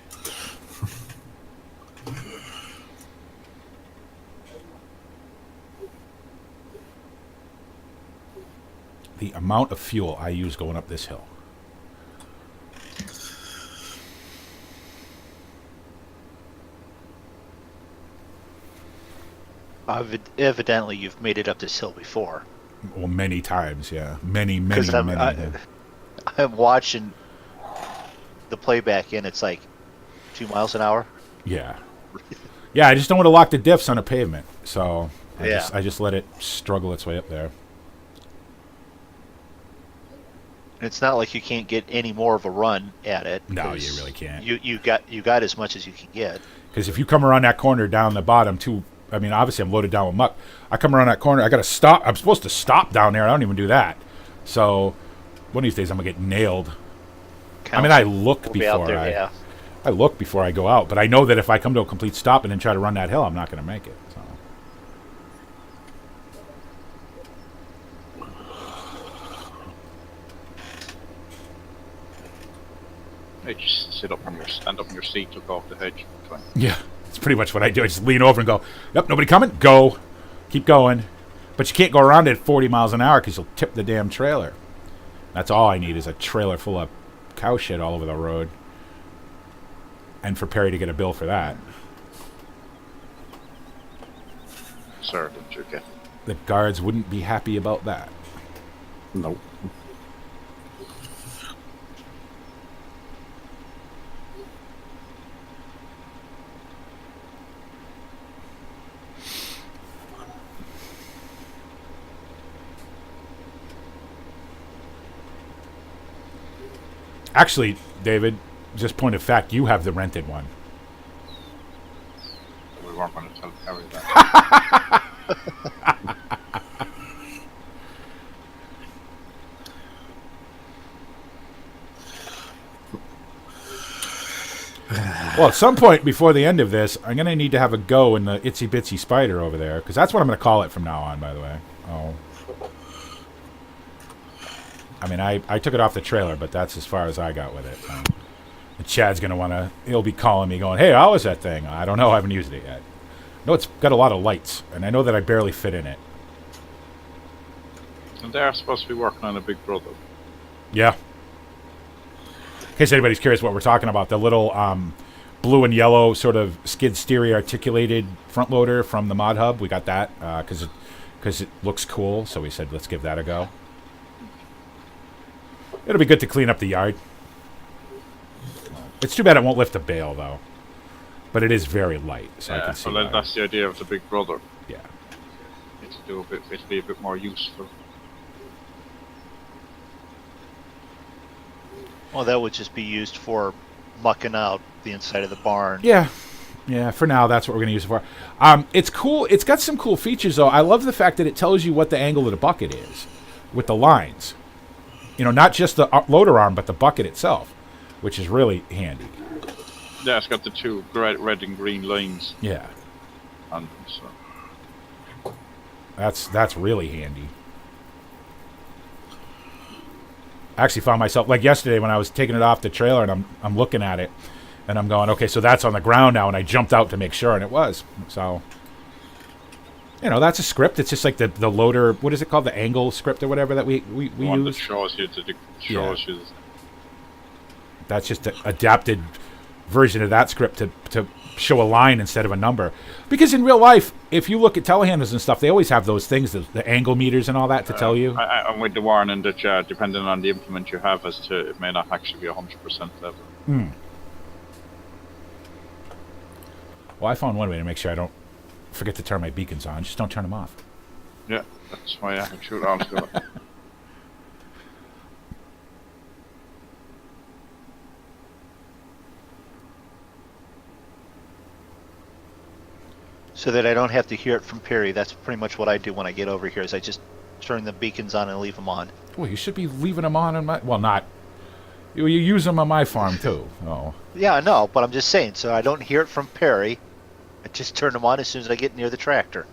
The amount of fuel I use going up this hill. Evidently, you've made it up this hill before. Well, many times, yeah. Many. I'm watching the playback, and it's like 2 miles an hour. Yeah. Yeah, I just don't want to lock the diffs on a pavement, so I just let it struggle its way up there. It's not like you can't get any more of a run at it. No, you really can't. You got as much as you can get. Because if you come around that corner down the bottom I mean, obviously I'm loaded down with muck. I come around that corner, I got to stop. I'm supposed to stop down there. I don't even do that. So one of these days I'm gonna get nailed. I mean, I look before I look before I go out, but I know that if I come to a complete stop and then try to run that hill, I'm not gonna make it. So. You just stand up on your seat, look off the hedge. Fine. Yeah, it's pretty much what I do. I just lean over and go, "Yep, nobody coming. Go, keep going." But you can't go around it at 40 miles an hour because you'll tip the damn trailer. That's all I need is a trailer full of cow shit all over the road, and for Perry to get a bill for that. Sir, didn't you get? The guards wouldn't be happy about that. No. Actually, David, just point of fact, you have the rented one. We weren't going to tell Harry that. Well, at some point before the end of this, I'm going to need to have a go in the itsy bitsy spider over there, because that's what I'm going to call it from now on, by the way. Oh. I mean, I took it off the trailer, but that's as far as I got with it. And Chad's going to want to, he'll be calling me going, "Hey, how was that thing?" I don't know, I haven't used it yet. No, it's got a lot of lights, and I know that I barely fit in it. And they're supposed to be working on a Big Brother. Yeah. In case anybody's curious what we're talking about, the little blue and yellow sort of skid steer articulated front loader from the Mod Hub, we got that because it looks cool, so we said let's give that a go. It'll be good to clean up the yard. It's too bad it won't lift a bale, though. But it is very light, so I can see well, that's the idea of the Big Brother. Yeah. It'll be a bit more useful. Well, that would just be used for mucking out the inside of the barn. Yeah. Yeah, for now, that's what we're going to use it for. It's cool. It's got some cool features, though. I love the fact that it tells you what the angle of the bucket is with the lines. You know, not just the loader arm, but the bucket itself, which is really handy. Yeah, it's got the two red and green lines. Yeah. On them, so. That's really handy. I actually found myself, like yesterday when I was taking it off the trailer and I'm looking at it, and I'm going, okay, so that's on the ground now, and I jumped out to make sure, and it was. So, you know, that's a script. It's just like the loader, what is it called? The angle script or whatever that we one use. That shows you you. That's just an adapted version of that script to show a line instead of a number. Because in real life, if you look at telehandlers and stuff, they always have those things, the angle meters and all that to tell you. I'm with the warning that depending on the implement you have, as to it may not actually be 100% level. Well, I found one way to make sure I don't forget to turn my beacons on. Just don't turn them off. Yeah, that's why I can shoot all together. So that I don't have to hear it from Perry. That's pretty much what I do when I get over here, is I just turn the beacons on and leave them on. Well, you should be leaving them on my... Well, not... You use them on my farm, too. Oh. Yeah, I know, but I'm just saying, so I don't hear it from Perry. I just turn them on as soon as I get near the tractor.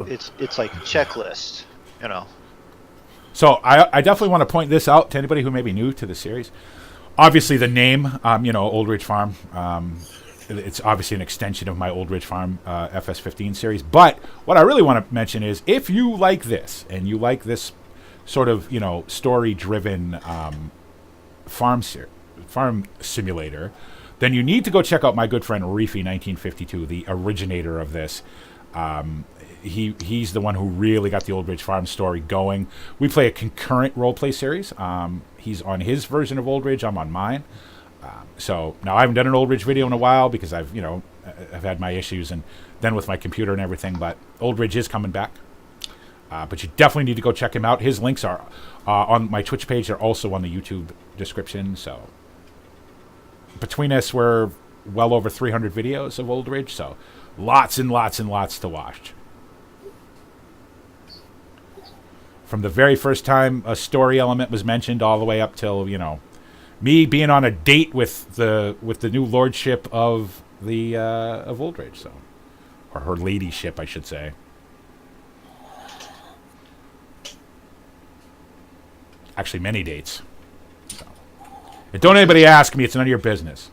It's like a checklist, you know. So I definitely want to point this out to anybody who may be new to the series. Obviously, the name, Old Ridge Farm... it's obviously an extension of my Old Ridge Farm FS15 series. But what I really want to mention is, if you like this, and you like this sort of, story-driven farm simulator, then you need to go check out my good friend Reefy1952, the originator of this. He's the one who really got the Old Ridge Farm story going. We play a concurrent roleplay series. He's on his version of Old Ridge. I'm on mine. So now I haven't done an Old Ridge video in a while because I've had my issues, and then with my computer and everything. But Old Ridge is coming back. But you definitely need to go check him out. His links are on my Twitch page. They're also on the YouTube description. So between us, we're well over 300 videos of Old Ridge, so lots and lots and lots to watch. From the very first time a story element was mentioned all the way up till, me being on a date with the new lordship of the of Old Ridge, so, or her ladyship, I should say. Actually, many dates. So. And don't anybody ask me; it's none of your business.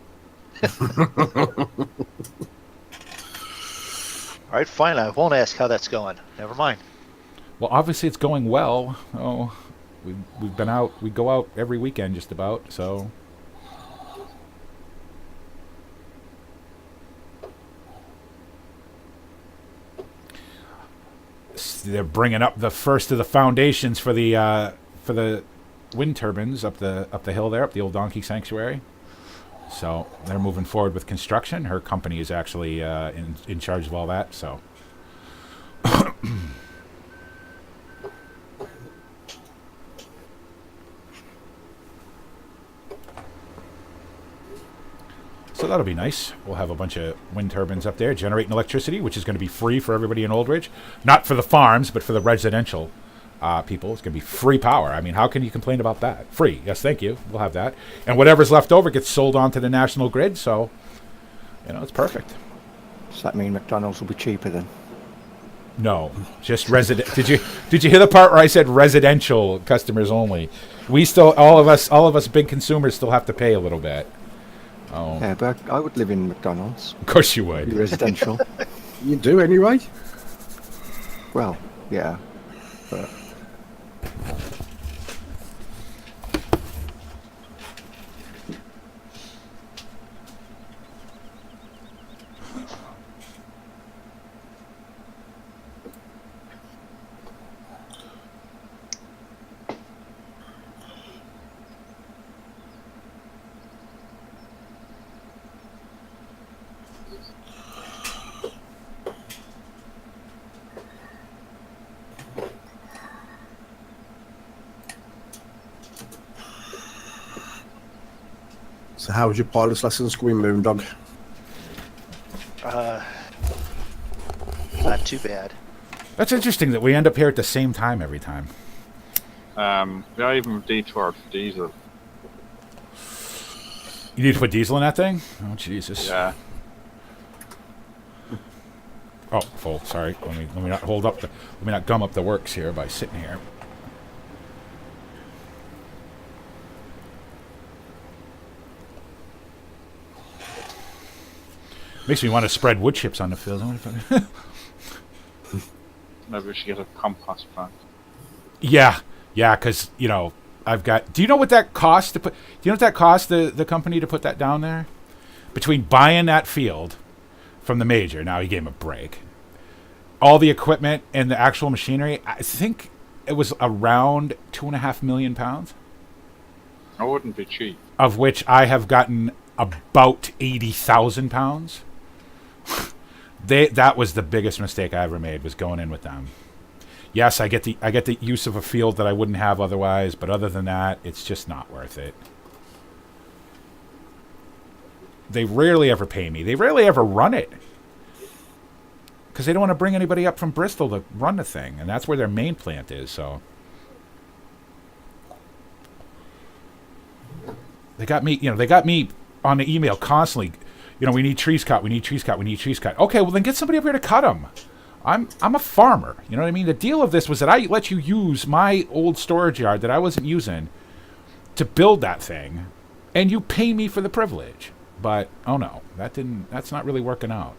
All right, fine. I won't ask how that's going. Never mind. Well, obviously it's going well. Oh, we've been out. We go out every weekend, just about. So. They're bringing up the first of the foundations for the wind turbines up the hill there, up the old Donkey Sanctuary. So they're moving forward with construction. Her company is actually in charge of all that. So. So that'll be nice. We'll have a bunch of wind turbines up there generating electricity, which is going to be free for everybody in Old Ridge. Not for the farms, but for the residential people. It's going to be free power. I mean, how can you complain about that? Free. Yes, thank you. We'll have that. And whatever's left over gets sold on to the national grid, so, it's perfect. Does that mean McDonald's will be cheaper then? No, just resident. Did you hear the part where I said residential customers only? We still, all of us big consumers still have to pay a little bit. Oh. Yeah, but I would live in McDonald's. Of course you would. Residential. You do anyway. Well, yeah, but So how was your pilot's lessons going, Moondog? Not too bad. That's interesting that we end up here at the same time every time. Yeah, I even detoured for diesel. You need to put diesel in that thing? Oh, Jesus. Yeah. Oh, full. Sorry. Let me not let me not gum up the works here by sitting here. Makes me want to spread wood chips on the field. Maybe we should get a compost plant. Yeah, because I've got. Do you know what that costs to put? Do you know what that costs the company to put that down there? Between buying that field from the major, now he gave him a break. All the equipment and the actual machinery, I think it was around £2.5 million. That wouldn't be cheap. Of which I have gotten about £80,000. That was the biggest mistake I ever made, was going in with them. Yes, I get the use of a field that I wouldn't have otherwise, but other than that, it's just not worth it. They rarely ever pay me. They rarely ever run it. Because they don't want to bring anybody up from Bristol to run the thing, and that's where their main plant is, so. They got me on the email constantly. We need trees cut, we need trees cut, we need trees cut. Okay, well then get somebody up here to cut them. I'm a farmer. You know what I mean? The deal of this was that I let you use my old storage yard that I wasn't using to build that thing, and you pay me for the privilege. But oh no, that's not really working out.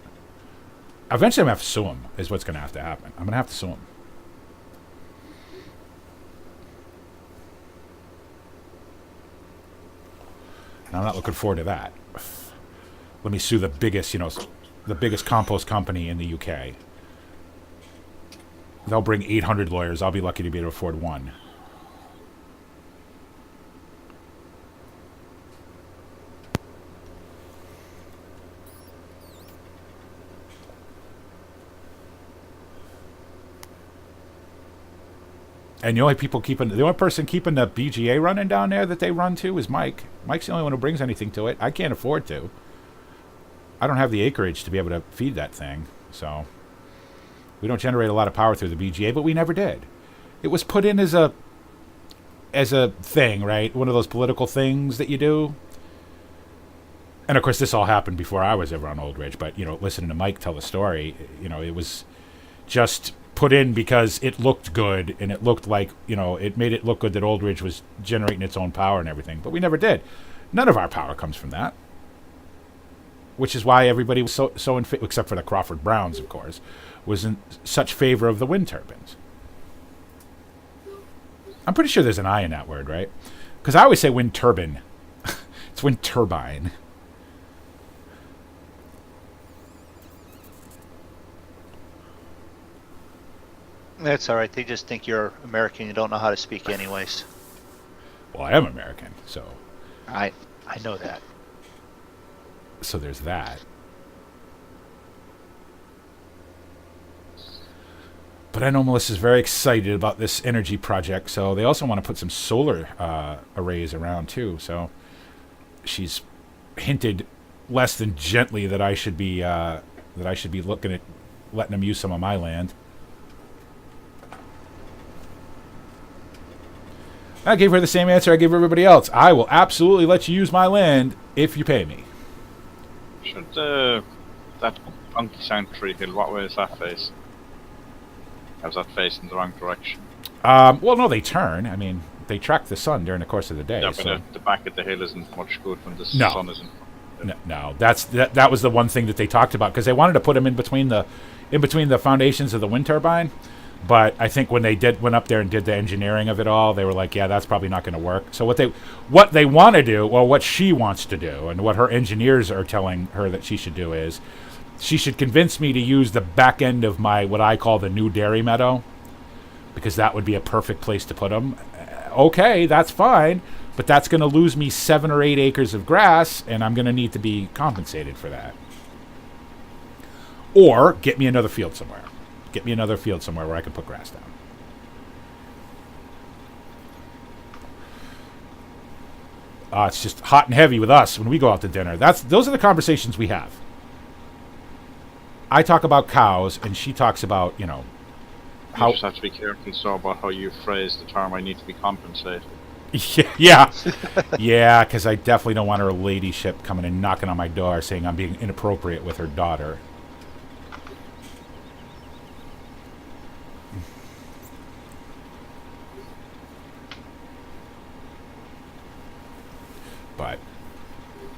Eventually I'm gonna have to sue him, is what's gonna have to happen. I'm gonna have to sue him. And I'm not looking forward to that. Let me sue the biggest compost company in the UK. They'll bring 800 lawyers. I'll be lucky to be able to afford one. And the only person keeping the BGA running down there that they run to is Mike. Mike's the only one who brings anything to it. I can't afford to. I don't have the acreage to be able to feed that thing, so we don't generate a lot of power through the VGA, but we never did. It was put in as a thing, right? One of those political things that you do. And of course, this all happened before I was ever on Old Ridge, but listening to Mike tell the story, it was just put in because it looked good, and it looked like, it made it look good that Old Ridge was generating its own power and everything, but we never did. None of our power comes from that. Which is why everybody was so in except for the Crawford Browns, of course, was in such favor of the wind turbines. I'm pretty sure there's an I in that word, right? Because I always say wind turbine. It's wind turbine. That's all right. They just think you're American. You don't know how to speak, anyways. Well, I am American, so. I know that. So there's that. But I know Melissa's very excited about this energy project, so they also want to put some solar arrays around too. So she's hinted less than gently that I should be looking at letting them use some of my land. I gave her the same answer I gave everybody else. I will absolutely let you use my land if you pay me. Should that funky sanctuary hill, what way is that face? How's that face in the wrong direction? Well, no, they turn. I mean, they track the sun during the course of the day. Yeah, so. but the back of the hill isn't much good when the No. sun isn't. No, that was the one thing that they talked about, because they wanted to put them in between the foundations of the wind turbine. But I think when they went up there and did the engineering of it all, they were like, yeah, that's probably not going to work. So what they want to do, or what she wants to do, and what her engineers are telling her that she should do is, she should convince me to use the back end of what I call the new dairy meadow, because that would be a perfect place to put them. Okay, that's fine, but that's going to lose me 7 or 8 acres of grass, and I'm going to need to be compensated for that. Or get me another field somewhere. Get me another field somewhere where I can put grass down. It's just hot and heavy with us when we go out to dinner. Those are the conversations we have. I talk about cows, and she talks about, how. You just have to be careful about how you phrase the term, I need to be compensated. Yeah. Yeah, because I definitely don't want her ladyship coming and knocking on my door saying I'm being inappropriate with her daughter. But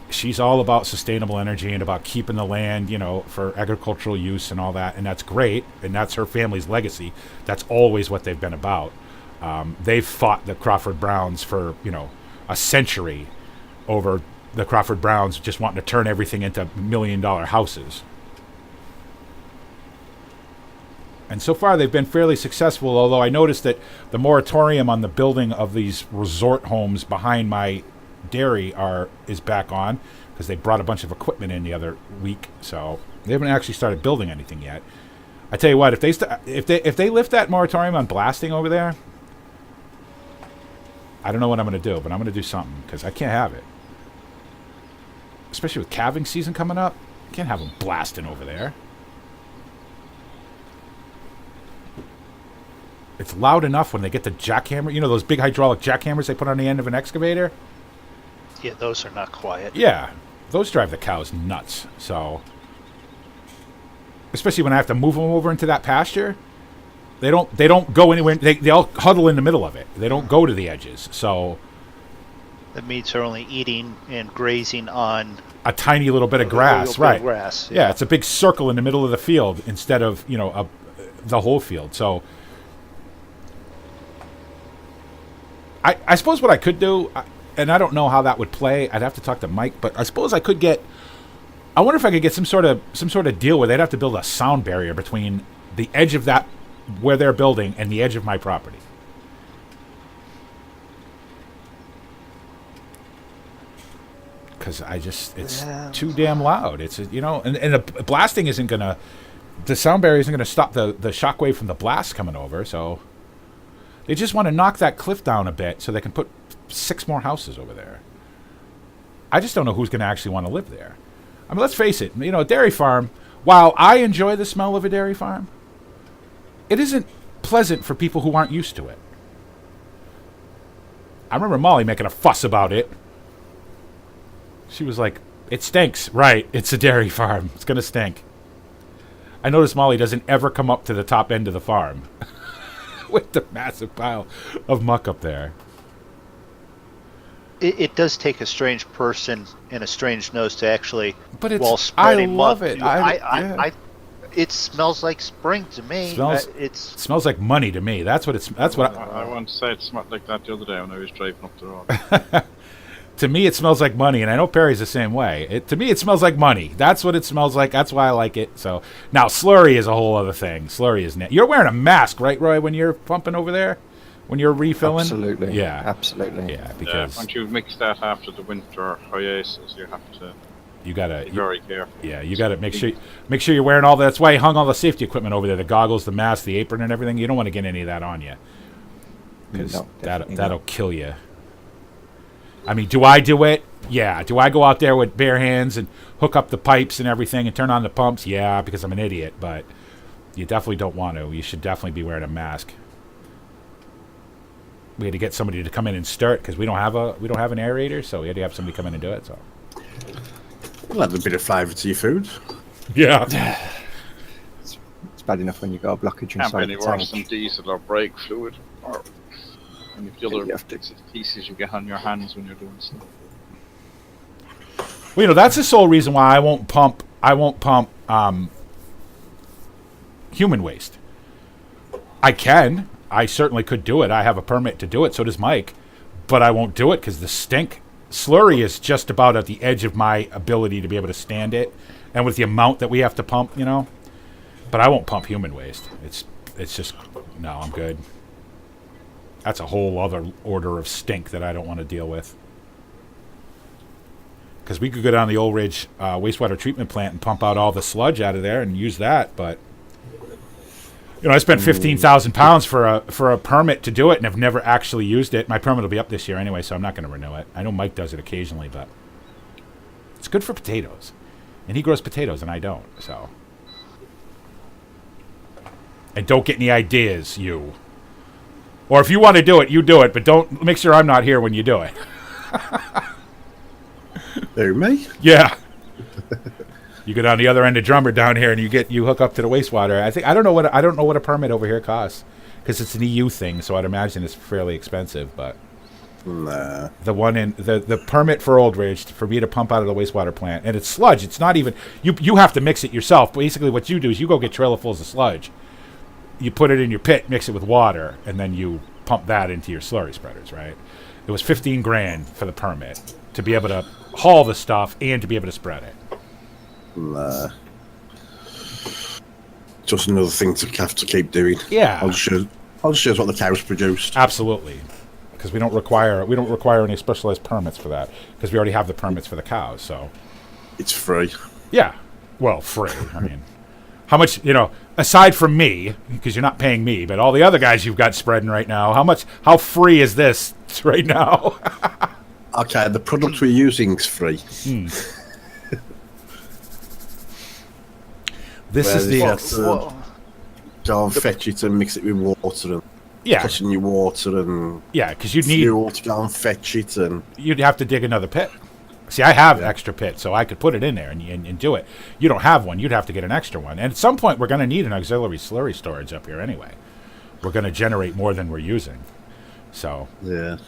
she's all about sustainable energy and about keeping the land, for agricultural use and all that, and that's great, and that's her family's legacy. That's always what they've been about. They've fought the Crawford Browns for, a century over the Crawford Browns just wanting to turn everything into $1 million houses. And so far they've been fairly successful, although I noticed that the moratorium on the building of these resort homes behind my dairy is back on, because they brought a bunch of equipment in the other week, so they haven't actually started building anything yet. I tell you what, if they lift that moratorium on blasting over there, I don't know what I'm going to do, but I'm going to do something, because I can't have it, especially with calving season coming up. I can't have them blasting over there. It's loud enough when they get the jackhammer, those big hydraulic jackhammers they put on the end of an excavator. Yeah, those are not quiet. Yeah, those drive the cows nuts. So, especially when I have to move them over into that pasture, they don't go anywhere. They all huddle in the middle of it. They don't go to the edges. So, the meats are only eating and grazing on a tiny little bit of grass, right? Grass. Yeah, it's a big circle in the middle of the field instead of the whole field. So, I suppose what I could do. And I don't know how that would play. I'd have to talk to Mike, but I suppose I could I wonder if I could get some sort of deal where they'd have to build a sound barrier between the edge of that where they're building and the edge of my property. Because it's too damn loud. It's and the blasting the sound barrier isn't gonna stop the shockwave from the blast coming over. So they just want to knock that cliff down a bit so they can put 6 more houses over there. I just don't know who's going to actually want to live there. I mean, let's face it. You know, a dairy farm, while I enjoy the smell of a dairy farm, it isn't pleasant for people who aren't used to it. I remember Molly making a fuss about it. She was like, it stinks. Right, it's a dairy farm. It's going to stink. I noticed Molly doesn't ever come up to the top end of the farm with the massive pile of muck up there. It does take a strange person and a strange nose to actually, But it's, while spreading I love muck, it. it smells like spring to me. It smells like money to me. That's what it's. That's what I want to say it smelled like that the other day when I was driving up the road. To me, it smells like money, and I know Perry's the same way. To me, it smells like money. That's what it smells like. That's why I like it. So now, slurry is a whole other thing. Slurry is you're wearing a mask, right, Roy? When you're pumping over there, when you're refilling. Absolutely. Yeah. Absolutely. Yeah, because once you mix that after the winter hiatus, you have to. You gotta be very careful. Yeah, you gotta make sure you're wearing all that. That's why you hung all the safety equipment over there: the goggles, the mask, the apron, and everything. You don't want to get any of that on you, because that'll kill you. I mean, do I do it? Yeah. Do I go out there with bare hands and hook up the pipes and everything and turn on the pumps? Yeah, because I'm an idiot. But you definitely don't want to. You should definitely be wearing a mask. We had to get somebody to come in and stir it because we don't have an aerator, so we had to have somebody come in and do it. So. Well, add a bit of flavour to your food. Yeah. It's bad enough when you got a blockage Can't inside be any the tank. worse than diesel or brake fluid or any of the other You have to- bits and pieces you get on your hands when you're doing stuff. Well, you know, that's the sole reason why I won't pump human waste. I can. I certainly could do it. I have a permit to do it. So does Mike. But I won't do it because the stink. Slurry is just about at the edge of my ability to be able to stand it. And with the amount that we have to pump, you know. But I won't pump human waste. It's just, no, I'm good. That's a whole other order of stink that I don't want to deal with. Because we could go down the Old Ridge wastewater treatment plant and pump out all the sludge out of there and use that, but you know, I spent £15,000 for a permit to do it, and I've never actually used it. My permit will be up this year anyway, so I'm not going to renew it. I know Mike does it occasionally, but it's good for potatoes, and he grows potatoes, and I don't. So, and don't get any ideas, you. Or if you want to do it, you do it, but don't make sure I'm not here when you do it. Who, me? Yeah. You go down the other end of Drumard down here, and you hook up to the wastewater. I don't know what a permit over here costs, because it's an EU thing, so I'd imagine it's fairly expensive. But Nah. the one in the permit for Old Ridge for me to pump out of the wastewater plant, and it's sludge. It's not even you have to mix it yourself. Basically, what you do is you go get trailerfuls of sludge, you put it in your pit, mix it with water, and then you pump that into your slurry spreaders. Right? It was $15,000 for the permit to be able to haul the stuff and to be able to spread it. Nah. Just another thing to have to keep doing. Yeah. I'll just show us what the cows produced. Absolutely, because we don't require any specialized permits for that, because we already have the permits for the cows. So It's free. yeah, well, free. I mean, how much, you know, aside from me, because you're not paying me, but all the other guys you've got spreading right now, how free is this right now? Okay, the product we're using is free. This is the Go and fetch it and mix it with water and put in your water and because you'd need fuel to go and fetch it, and you'd have to dig another pit. See, I have extra pit, so I could put it in there and do it. You don't have one; you'd have to get an extra one. And at some point, we're going to need an auxiliary slurry storage up here anyway. We're going to generate more than we're using, so yeah.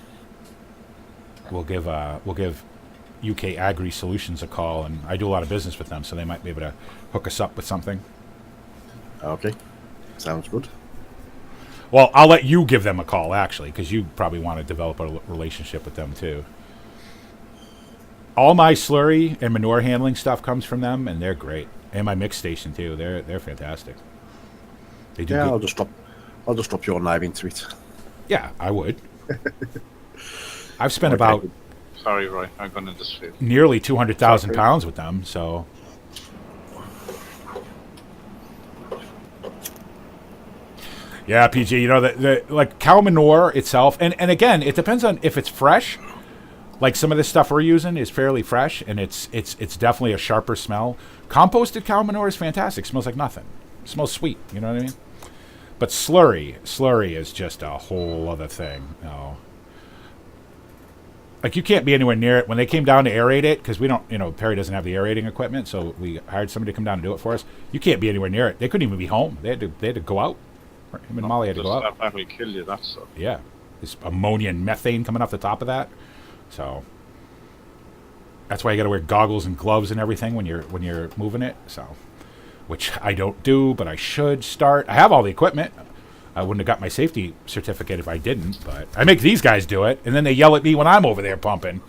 we'll give UK Agri Solutions a call, and I do a lot of business with them, so they might be able to hook us up with something. Okay, sounds good. Well, I'll let you give them a call, actually, because you probably want to develop a relationship with them, too. All my slurry and manure handling stuff comes from them, and they're great. And my mix station, too. They're fantastic. They do Yeah, good. I'll just drop your name into it. Yeah, I would. I've spent about Sorry, Roy, I'm going to this field. nearly 200,000 pounds with them, so... Yeah, PG, you know, like cow manure itself, and again, it depends on if it's fresh Like some of this stuff we're using is fairly fresh, and it's definitely a sharper smell. Composted cow manure is fantastic. Smells like nothing. Smells sweet. You know what I mean? But slurry is just a whole other thing. No. Like, you can't be anywhere near it. When they came down to aerate it, because we don't, Perry doesn't have the aerating equipment, so we hired somebody to come down and do it for us. You can't be anywhere near it. They couldn't even be home. They had to go out. Him and Molly had to go out. That will kill you, that stuff. Yeah. There's ammonia and methane coming off the top of that. So that's why you got to wear goggles and gloves and everything when you're moving it. So, which I don't do, but I should start. I have all the equipment. I wouldn't have got my safety certificate if I didn't, but I make these guys do it, and then they yell at me when I'm over there pumping.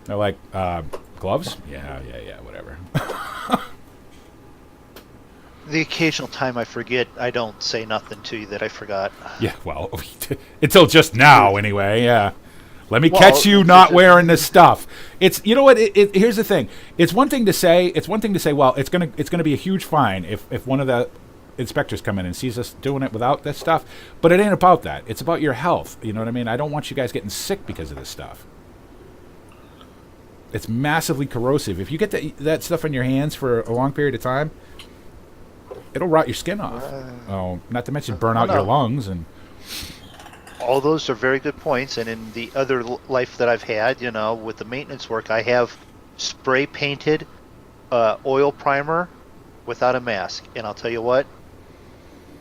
They're like, gloves? Yeah, whatever. The occasional time I forget, I don't say nothing to you that I forgot. Yeah, well, until just now, anyway, yeah. Let me catch you not wearing this stuff. It's, you know what? Here's the thing. It's one thing to say. Well, it's gonna be a huge fine if one of the inspectors come in and sees us doing it without this stuff. But it ain't about that. It's about your health. You know what I mean? I don't want you guys getting sick because of this stuff. It's massively corrosive. If you get that stuff in your hands for a long period of time, it'll rot your skin off. Not to mention burn out your lungs and. All those are very good points, and in the other life that I've had, with the maintenance work, I have spray painted oil primer without a mask, and I'll tell you what,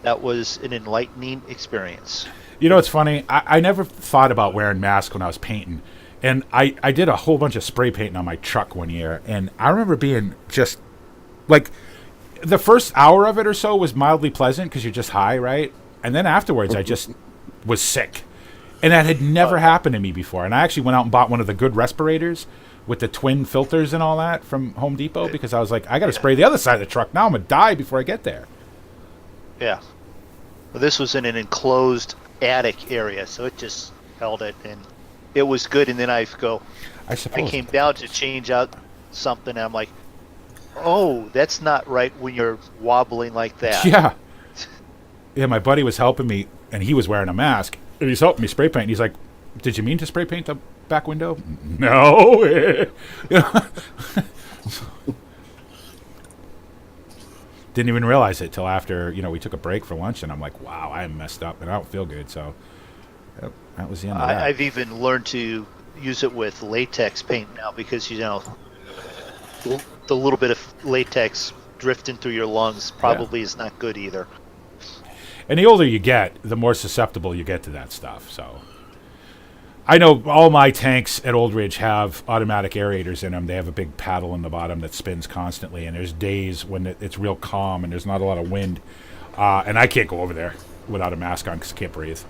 that was an enlightening experience. You know, it's funny, I never thought about wearing masks when I was painting, and I did a whole bunch of spray painting on my truck one year, and I remember being just, like, the first hour of it or so was mildly pleasant because you're just high, right? And then afterwards, I just was sick. And that had never happened to me before. And I actually went out and bought one of the good respirators with the twin filters and all that from Home Depot because I was like, I got to spray the other side of the truck. Now I'm going to die before I get there. Yeah. Well, this was in an enclosed attic area, so it just held it, and it was good. And then I came down to change out something, and I'm like, oh, that's not right when you're wobbling like that. Yeah. Yeah, my buddy was helping me, and he was wearing a mask. And he's helping me spray paint. He's like, did you mean to spray paint the back window? No. Didn't even realize it till after, we took a break for lunch, and I'm like, wow, I am messed up, and I don't feel good. So that was the end of that. I've even learned to use it with latex paint now because, the little bit of latex drifting through your lungs probably is not good either. And the older you get, the more susceptible you get to that stuff. So I know all my tanks at Old Ridge have automatic aerators in them. They have a big paddle in the bottom that spins constantly, and there's days when it's real calm and there's not a lot of wind. And I can't go over there without a mask on because I can't breathe.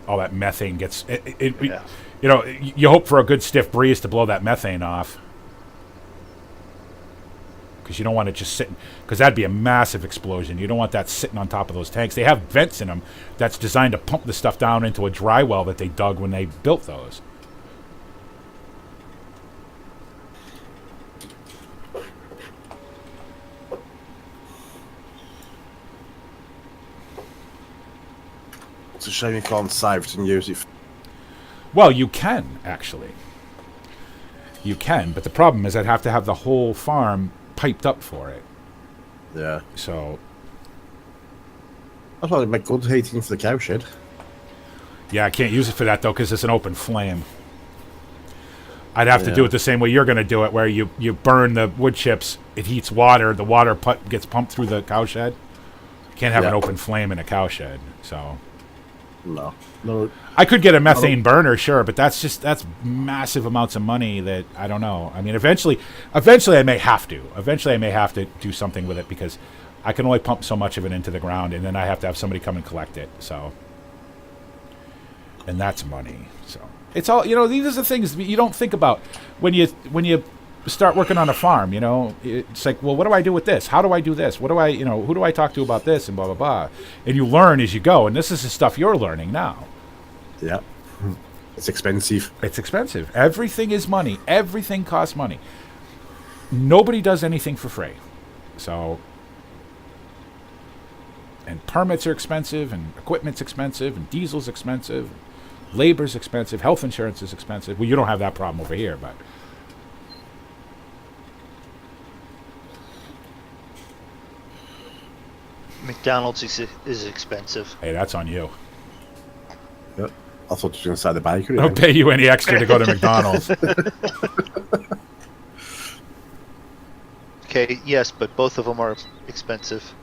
All that methane gets... You hope for a good stiff breeze to blow that methane off. Because you don't want it just sitting, because that'd be a massive explosion. You don't want that sitting on top of those tanks. They have vents in them that's designed to pump the stuff down into a dry well that they dug when they built those. It's a shame you can't save it and use it. Well, you can, actually. You can, but the problem is I'd have to have the whole farm piped up for it. Yeah. So I thought it'd make good heating for the cow shed. Yeah, I can't use it for that though because it's an open flame. I'd have to do it the same way you're going to do it, where you burn the wood chips, it heats water, the water gets pumped through the cow shed. You can't have an open flame in a cow shed. So no. I could get a methane burner, sure, but that's massive amounts of money that I don't know. I mean, eventually I may have to. Eventually I may have to do something with it because I can only pump so much of it into the ground, and then I have to have somebody come and collect it. So, and that's money. So it's all, these are the things you don't think about when you start working on a farm. It's like, well, what do I do with this? How do I do this? What do I, who do I talk to about this? And blah blah blah. And you learn as you go. And this is the stuff you're learning now. Yeah. It's expensive. It's expensive. Everything is money. Everything costs money. Nobody does anything for free. So, and permits are expensive, and equipment's expensive, and diesel's expensive. Labor's expensive. Health insurance is expensive. Well, you don't have that problem over here, but McDonald's is expensive. hey, that's on you. Yep. I thought you were going to say the bakery. Don't pay you any extra to go to McDonald's. Okay, yes, but both of them are expensive.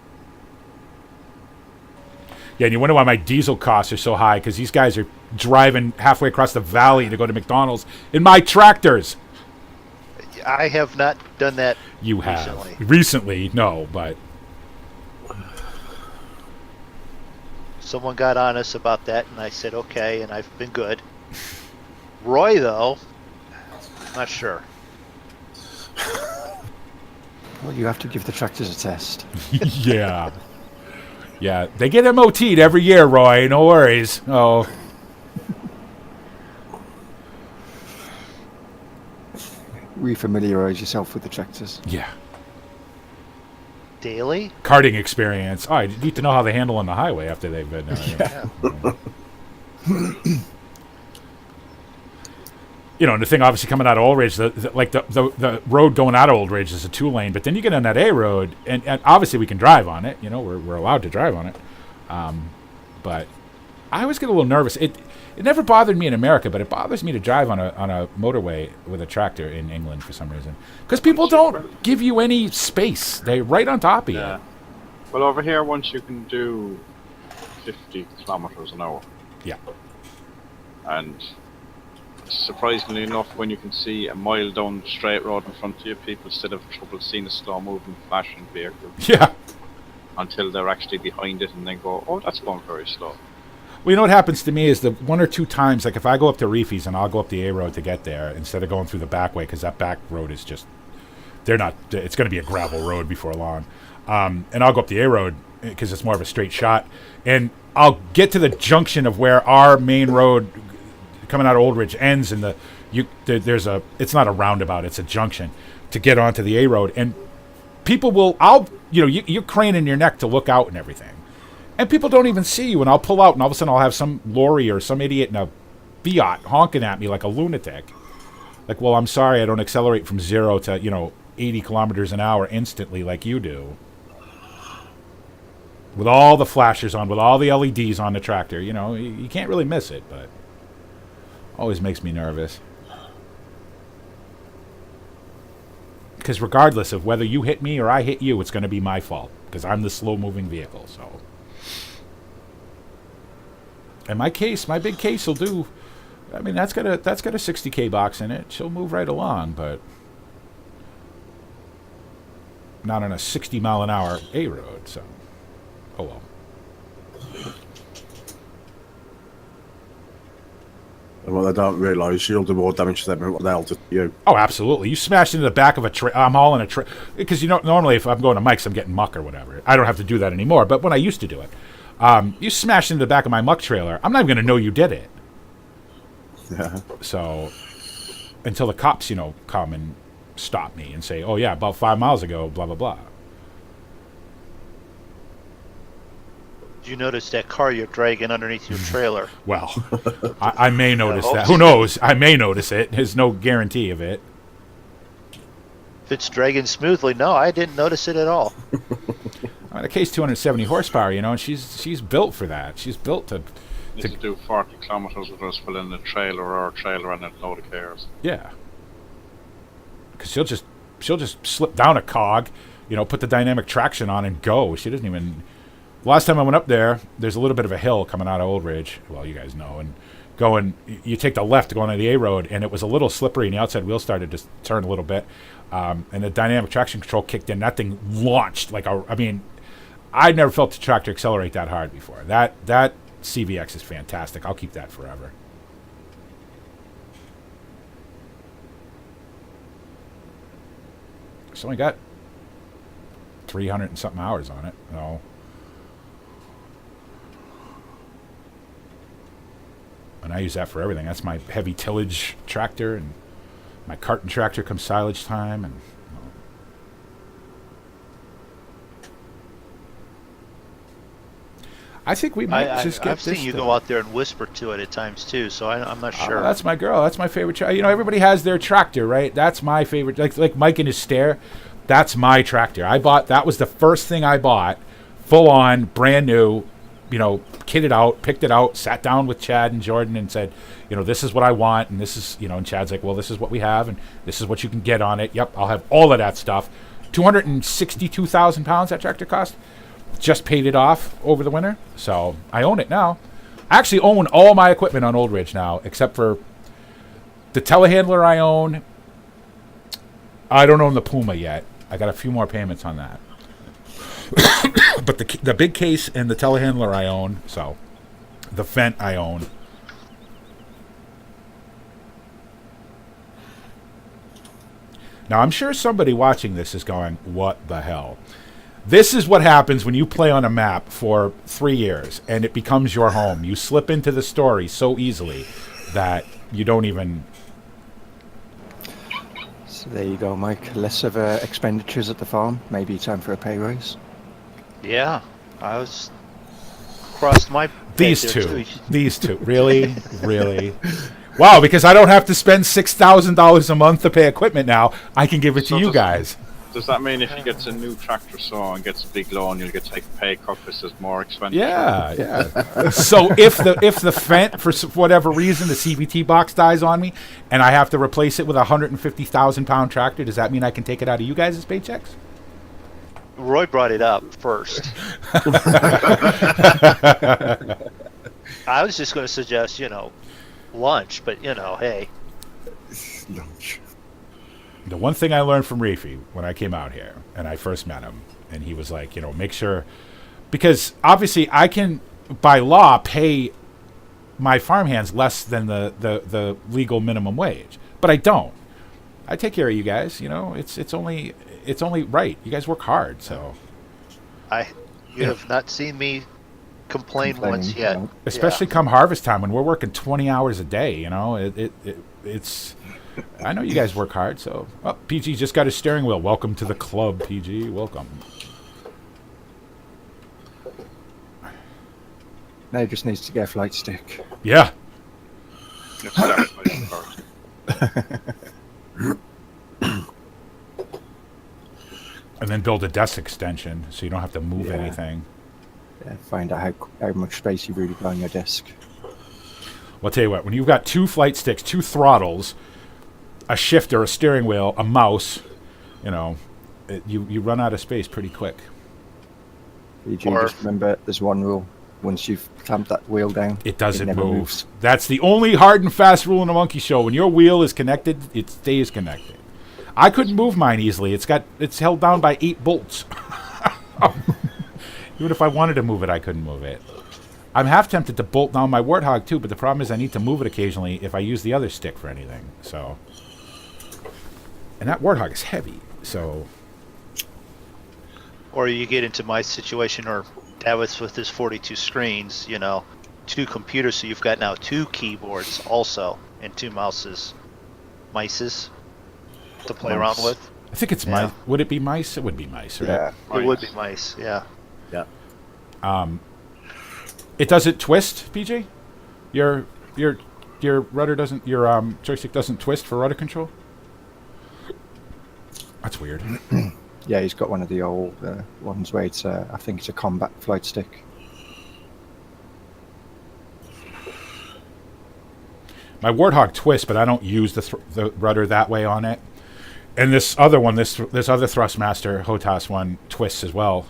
Yeah, and you wonder why my diesel costs are so high, because these guys are driving halfway across the valley to go to McDonald's in my tractors. I have not done that. You have. Recently. Recently, no, but Someone got on us about that, and I said okay, and I've been good. Roy, though, not sure. Well, you have to give the tractors a test. yeah. Yeah, they get MOT'd every year, Roy. No worries. Oh. Refamiliarize yourself with the tractors. Yeah. Daily? Karting experience. Oh, you need to know how they handle on the highway after they've been... You know, and the thing obviously coming out of Old Ridge, the road going out of Old Ridge is a 2-lane, but then you get on that A road, and obviously we can drive on it. You know, we're allowed to drive on it. But I always get a little nervous. It never bothered me in America, but it bothers me to drive on a motorway with a tractor in England for some reason, because people don't give you any space. They're right on top of you. Yeah. Well, over here, once you can do 50 kilometers an hour. Yeah. And surprisingly enough, when you can see a mile down the straight road in front of you, people still have trouble seeing a slow-moving, flashing vehicle. Yeah. Until they're actually behind it and then go, oh, that's going very slow. Well, you know what happens to me is the 1 or 2 times, like if I go up to Reefy's and I'll go up the A road to get there instead of going through the back way, because that back road is just, it's going to be a gravel road before long. And I'll go up the A road because it's more of a straight shot. And I'll get to the junction of where our main road coming out of Old Ridge ends, and it's not a roundabout, it's a junction to get onto the A road. And people will, you're craning your neck to look out and everything. And people don't even see you, and I'll pull out, and all of a sudden I'll have some lorry or some idiot in a Fiat honking at me like a lunatic. Like, well, I'm sorry, I don't accelerate from 0 to, 80 kilometers an hour instantly like you do. With all the flashers on, with all the LEDs on the tractor, you can't really miss it, but always makes me nervous. Because regardless of whether you hit me or I hit you, it's going to be my fault, because I'm the slow-moving vehicle, so... And my big case will do... I mean, that's got a 60K box in it. She'll move right along, but... not on a 60-mile-an-hour A road, so... Oh, well. And what they don't realise, you'll do more damage to them than what they'll do to you. Oh, absolutely. You smash into the back of a trailer. I'm hauling a trailer. Because, normally if I'm going to Mike's, I'm getting muck or whatever. I don't have to do that anymore, but when I used to do it. You smash into the back of my muck trailer, I'm not even going to know you did it. Yeah. So, until the cops, come and stop me and say, oh, yeah, about 5 miles ago, blah, blah, blah. You notice that car you're dragging underneath your trailer. Well, I may notice that. Who knows? I may notice it. There's no guarantee of it. If it's dragging smoothly, no, I didn't notice it at all. I mean, a case 270 horsepower, and she's built for that. She's built to do 40 kilometers with us filling a trailer or a trailer and a load of cars. Yeah. Because she'll just slip down a cog, put the dynamic traction on and go. She doesn't even... Last time I went up there, there's a little bit of a hill coming out of Old Ridge. Well, you guys know. And you take the left going on the A road, and it was a little slippery, and the outside wheel started to turn a little bit. And the dynamic traction control kicked in. That thing launched I'd never felt the tractor accelerate that hard before. That CVX is fantastic. I'll keep that forever. It's only got 300 and something hours on it. And I use that for everything. That's my heavy tillage tractor, and my carton tractor comes silage time, and I think we might just get I've seen you go out there and whisper to it at times too, so I'm not sure. That's my girl. That's my favorite. You know, everybody has their tractor, right? That's my favorite. Like Mike and his stair. That's my tractor. That was the first thing I bought, full on, brand new. You know, kitted out, picked it out, sat down with Chad and Jordan and said, you know, this is what I want, and this is, you know, and Chad's like, well, this is what we have, and this is what you can get on it. Yep, I'll have all of that stuff. 262,000 pounds that tractor cost. Just paid it off over the winter, so I own it now. I actually own all my equipment on Old Ridge now, except for the telehandler I own. I don't own the Puma yet. I got a few more payments on that. But the big case and the telehandler I own, so the Fent I own. Now, I'm sure somebody watching this is going, what the hell? This is what happens when you play on a map for 3 years and it becomes your home. You slip into the story so easily that you don't even... So there you go, Mike. Less of expenditures at the farm. Maybe time for a pay raise. Yeah, I was crossed my... These two. Really? Really? Wow, because I don't have to spend $6,000 a month to pay equipment now. I can give it to you guys. Does that mean if he gets a new tractor saw and gets a big loan, you'll get to take a pay cut because there's more expensive? Yeah. So if the Fent, for whatever reason, the CVT box dies on me, and I have to replace it with a 150,000 pound tractor, does that mean I can take it out of you guys' paychecks? Roy brought it up first. I was just going to suggest, you know, lunch, but you know, hey. Lunch. The one thing I learned from Reefy when I came out here and I first met him, and he was like, you know, make sure, because obviously I can, by law, pay my farmhands less than the legal minimum wage, but I don't. I take care of you guys, you know. It's only right. You guys work hard, so. You have not seen me complain once yet. Especially come harvest time when we're working 20 hours a day, you know. It's. I know you guys work hard, so. Oh, PG just got his steering wheel. Welcome to the club, PG. Welcome. Now he just needs to get a flight stick. Yeah. And then build a desk extension so you don't have to move anything. Yeah, find out how much space you really got on your desk. Well, I'll tell you what, when you've got 2 flight sticks, 2 throttles, a shifter, a steering wheel, a mouse, you know, you run out of space pretty quick. You just remember there's one rule. Once you've clamped that wheel down, it doesn't never move. moves. That's the only hard and fast rule in a monkey show. When your wheel is connected, it stays connected. I couldn't move mine easily. It's held down by 8 bolts. Even if I wanted to move it, I couldn't move it. I'm half tempted to bolt down my Warthog too, but the problem is I need to move it occasionally if I use the other stick for anything. So, and that Warthog is heavy, so. Or you get into my situation, or Davis with his 42 screens, you know, 2 computers, so you've got now 2 keyboards also, and 2 mices to play around with. I think it's mice. Would it be mice? It would be mice, right? Yeah, it would be mice. Yeah. Yeah. It doesn't twist, PJ? Your rudder doesn't. Your joystick doesn't twist for rudder control. That's weird. Yeah, he's got one of the old ones where it's I think it's a combat flight stick. My Warthog twists, but I don't use the rudder that way on it. And this other one, this other Thrustmaster Hotas one, twists as well.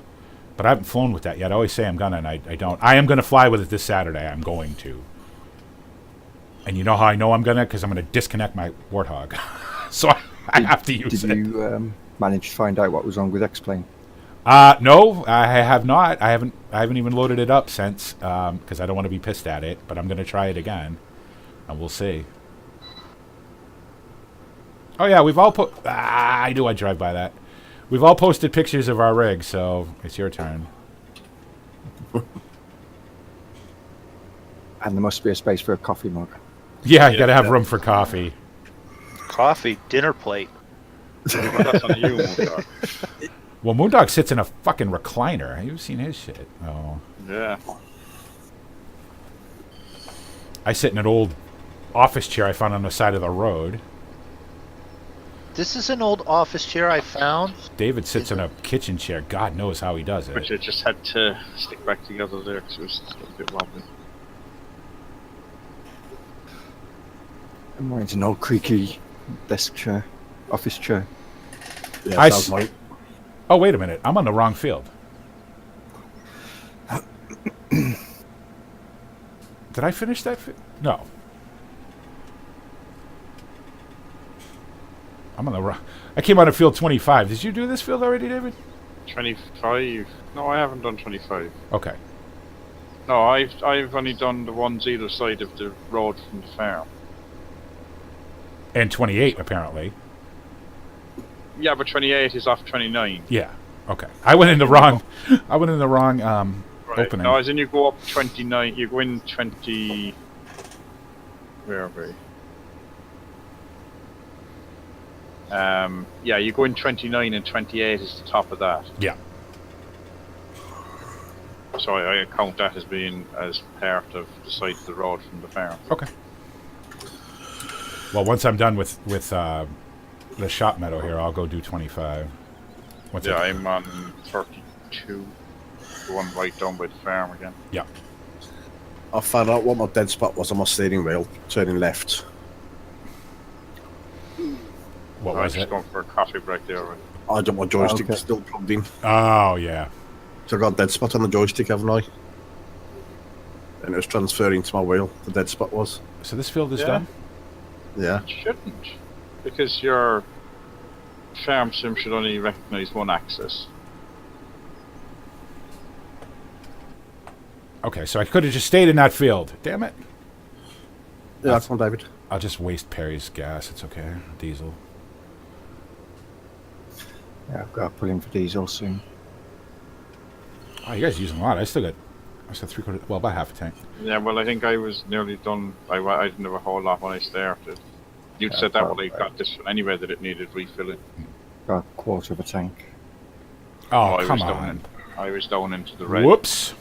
But I haven't flown with that yet. I always say I'm gonna, and I don't. I am gonna fly with it this Saturday. I'm going to. And you know how I know I'm gonna? Because I'm gonna disconnect my Warthog. So I have to use it. Did you manage to find out what was wrong with X-Plane? No, I have not. I haven't even loaded it up since, because I don't want to be pissed at it. But I'm gonna try it again, and we'll see. Oh yeah, we've all put. I knew I'd drive by that. We've all posted pictures of our rig, so it's your turn. And there must be a space for a coffee mug. Yeah, you gotta have room for coffee. Coffee, dinner plate. That's on you, Moondog. Well, Moondog sits in a fucking recliner. You've seen his shit. Oh. Yeah. I sit in an old office chair I found on the side of the road. This is an old office chair I found. David sits in a kitchen chair. God knows how he does it. Which I just had to stick back together there because it was a bit wobbly. Mine's an old creaky desk chair, office chair. Yeah, sounds mine. Oh, wait a minute. I'm on the wrong field. Did I finish that? No. I'm on the wrong. I came out of field 25. Did you do this field already, David? 25? No, I haven't done 25. Okay. No, I've only done the ones either side of the road from the farm. And 28, apparently. Yeah, but 28 is off 29. Yeah. Okay. I went in the wrong. I went in the wrong Right. opening. No, as in you go up 29. You go in 20. Where are we? Yeah, you go in 29 and 28 is the top of that. Yeah. So I count that as being as part of the side of the road from the farm. Okay. Well, once I'm done with the shop meadow here, I'll go do 25. Yeah, I'm on 32. The one right down by the farm again. Yeah. I found out what my dead spot was on my steering wheel, turning left. What I'm was just it? going for a coffee break there. Right? I don't want joystick Okay. still plugged in. Oh, yeah. So I got a dead spot on the joystick, haven't I? And it was transferring to my wheel, the dead spot was. So this field is Yeah. done? Yeah. It shouldn't. Because your farm sim should only recognise one axis. Okay, so I could have just stayed in that field. Damn it. Yeah, that's on David. I'll just waste Perry's gas. It's okay. Diesel. Yeah, I've got to pull in for diesel soon. Oh, you guys are using a lot. I still got 3/4. Well, about half a tank. Yeah, well, I think I was nearly done. I didn't have a whole lot when I started. You'd Yeah, said that when I probably. got this one anyway, that it needed refilling. Got a quarter of a tank. Oh, I come was on. I was down into the red. Whoops.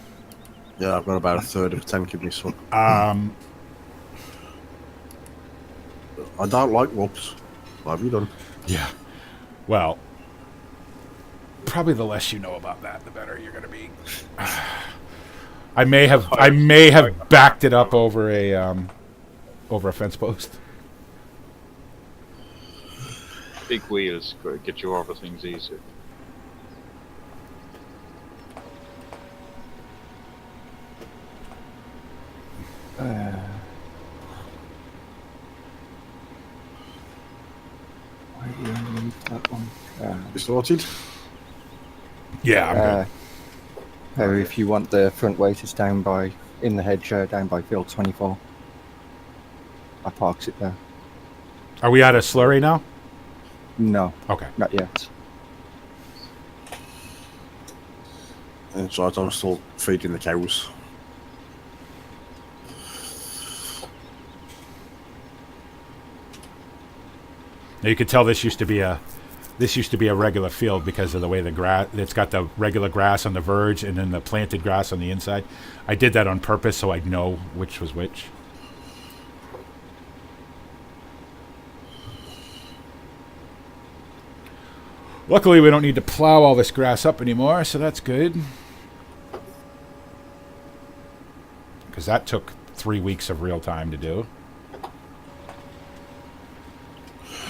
Yeah, I've got about a third of a tank in this one. Um, I don't like whoops. What have you done? yeah. Well, probably the less you know about that, the better you're going to be. I may have backed it up over a fence post. Big wheels could get you over things easier. Why do you need that one? You sorted? Yeah, I'm good. Harry, if you want the front weight, it's down by, in the hedge, down by field 24. I parks it there. Are we out of slurry now? No, Okay. not yet. And so I'm still feeding the cows. Now you could tell this used to be a regular field because of the way the grass. It's got the regular grass on the verge and then the planted grass on the inside. I did that on purpose so I'd know which was which. Luckily, we don't need to plow all this grass up anymore, so that's good. Because that took 3 weeks of real time to do.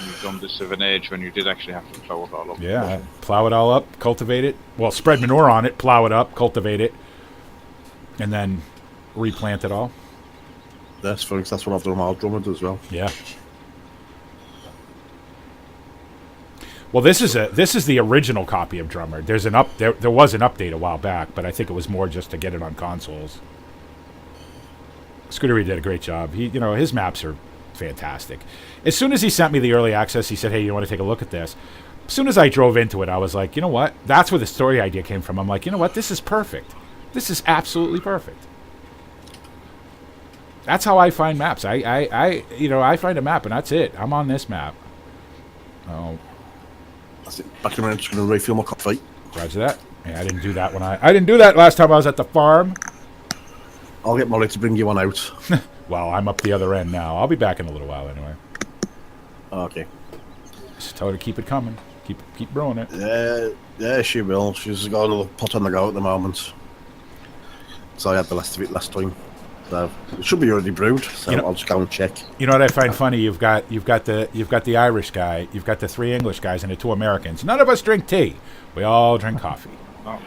You've done this of an age when you did actually have to plow it all up. Yeah, plow it all up, cultivate it. Well, spread manure on it, plow it up, cultivate it, and then replant it all. That's folks. That's what I've done with my Drumard as well. Yeah. Well, this is the original copy of Drumard. There was an update a while back, but I think it was more just to get it on consoles. Scootery did a great job. His maps are fantastic. As soon as he sent me the early access, he said, "Hey, you want to take a look at this?" As soon as I drove into it, I was like, "You know what? That's where the story idea came from." I'm like, "You know what? This is perfect. This is absolutely perfect." That's how I find maps. I find a map and that's it. I'm on this map. Oh, That's it. Back in a minute, just going to refill my coffee. roger that. Yeah, I didn't do that I didn't do that last time I was at the farm. I'll get Molly to bring you one out. Well, I'm up the other end now. I'll be back in a little while anyway. Okay. Just tell her to keep it coming. Keep brewing it. Yeah, she will. She's got another pot on the go at the moment. So I had the last of it last time. So it should be already brewed. So I'll just go and check. You know what I find funny? You've got the Irish guy, you've got the 3 English guys, and the 2 Americans. None of us drink tea. We all drink coffee. Oh.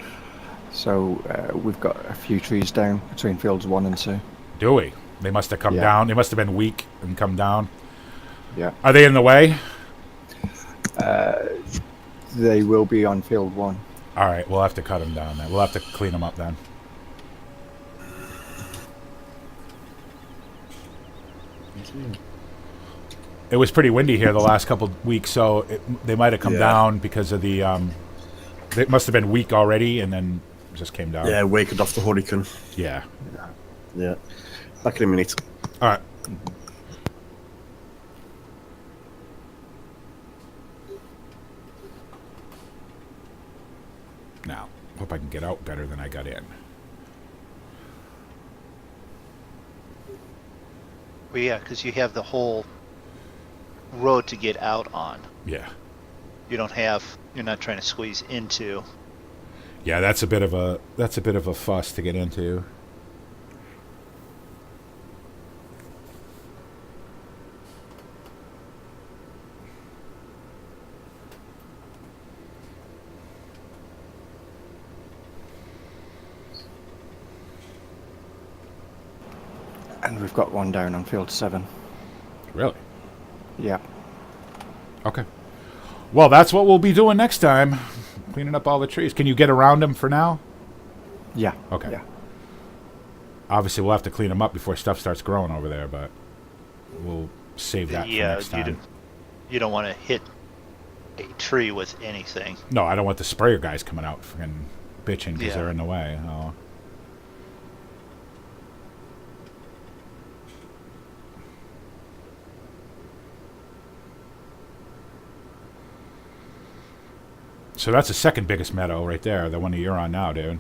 So we've got a few trees down between fields 1 and 2. Do we? They must have come down. They must have been weak and come down. Yeah. Are they in the way? They will be on field 1. All right, we'll have to cut them down then. We'll have to clean them up then. It was pretty windy here the last couple of weeks, so they might have come down because of the. It must have been weak already, and then just came down. Yeah, wakened off the hurricane. Yeah. Yeah. Back in a minute. All right. Now, hope I can get out better than I got in. Well, yeah, because you have the whole road to get out on. Yeah. You're not trying to squeeze into. Yeah, that's a bit of a fuss to get into. And we've got one down on field 7. Really? Yeah. Okay. Well, that's what we'll be doing next time. Cleaning up all the trees. Can you get around them for now? Yeah. Okay. Yeah. Obviously, we'll have to clean them up before stuff starts growing over there, but we'll save that for next time. You don't want to hit a tree with anything. No, I don't want the sprayer guys coming out and bitching because Yeah. they're in the way. Oh. So that's the second biggest meadow right there, the one that you're on now, dude.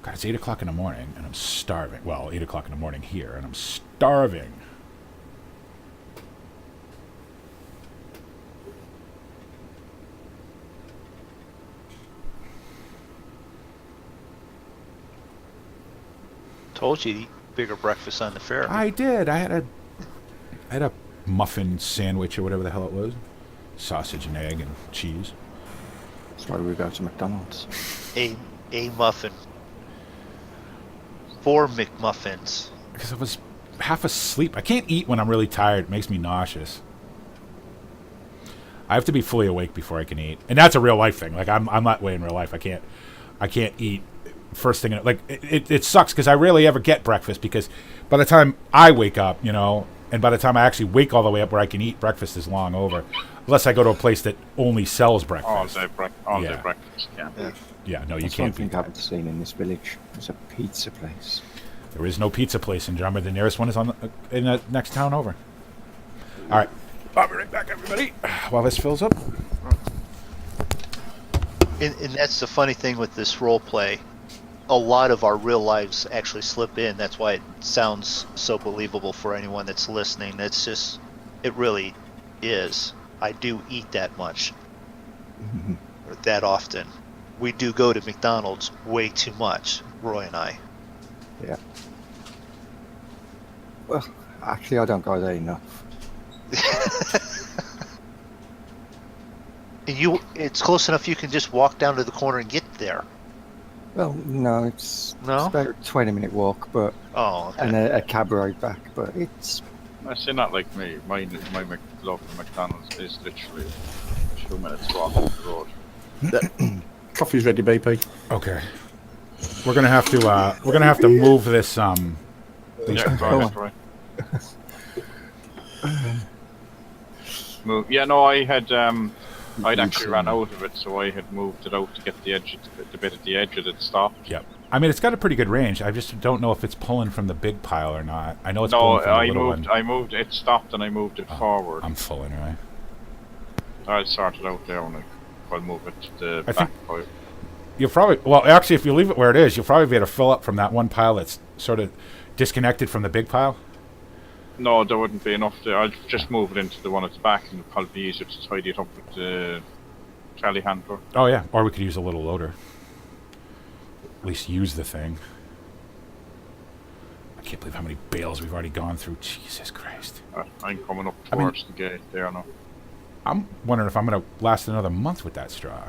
God, it's 8 o'clock in the morning, and I'm starving. Well, 8 o'clock in the morning here, and I'm starving. Told you to eat bigger breakfast on the ferry. I did. I had a muffin sandwich or whatever the hell it was. Sausage and egg and cheese. That's why we go to McDonald's. A muffin. 4 McMuffins. Because I was half asleep. I can't eat when I'm really tired. It makes me nauseous. I have to be fully awake before I can eat. And that's a real life thing. Like I'm that way in real life. I can't eat first thing. Like it sucks because I rarely ever get breakfast because by the time I wake up, and by the time I actually wake all the way up where I can eat, breakfast is long over. Unless I go to a place that only sells breakfast. All day breakfast, yeah. Yeah, no, you That's can't. one thing I haven't seen in this village. It's a pizza place. There is no pizza place in Drumard. The nearest one is in the next town over. All right. I'll be right back, everybody, while this fills up. And that's the funny thing with this role play. A lot of our real lives actually slip in. That's why it sounds so believable for anyone that's listening. It's just, it really is. I do eat that much. Or that often. We do go to McDonald's way too much, Roy and I. Yeah. Well, actually, I don't go there enough. And it's close enough you can just walk down to the corner and get there. Well, no, it's about a 20-minute walk, but okay. and a cab ride back. But it's. I say not like me. My local McDonald's is literally 2 minutes walk up the road. Coffee's ready, BP. Okay. We're gonna have to move this Yeah, go ahead, Roy. Move. Yeah, no, I'd actually ran out of it, so I had moved it out to get the edge, the bit at the edge that it stopped. Yep. I mean, it's got a pretty good range. I just don't know if it's pulling from the big pile or not. I know it's No, pulling from the little one. I moved. It stopped and I moved it forward. I'm full anyway. I'll sort it out there when I'll move it to the I back think- pile. You'll probably, well, actually, if you leave it where it is, you'll probably be able to fill up from that one pile that's sort of disconnected from the big pile. No, there wouldn't be enough there. I'll just move it into the one at the back and it'll probably be easier to tidy it up with the telehandler. Oh, yeah. Or we could use a little loader. At least use the thing. I can't believe how many bales we've already gone through. Jesus Christ. I'm coming up I mean- towards the gate there now. I'm wondering if I'm going to last another month with that straw.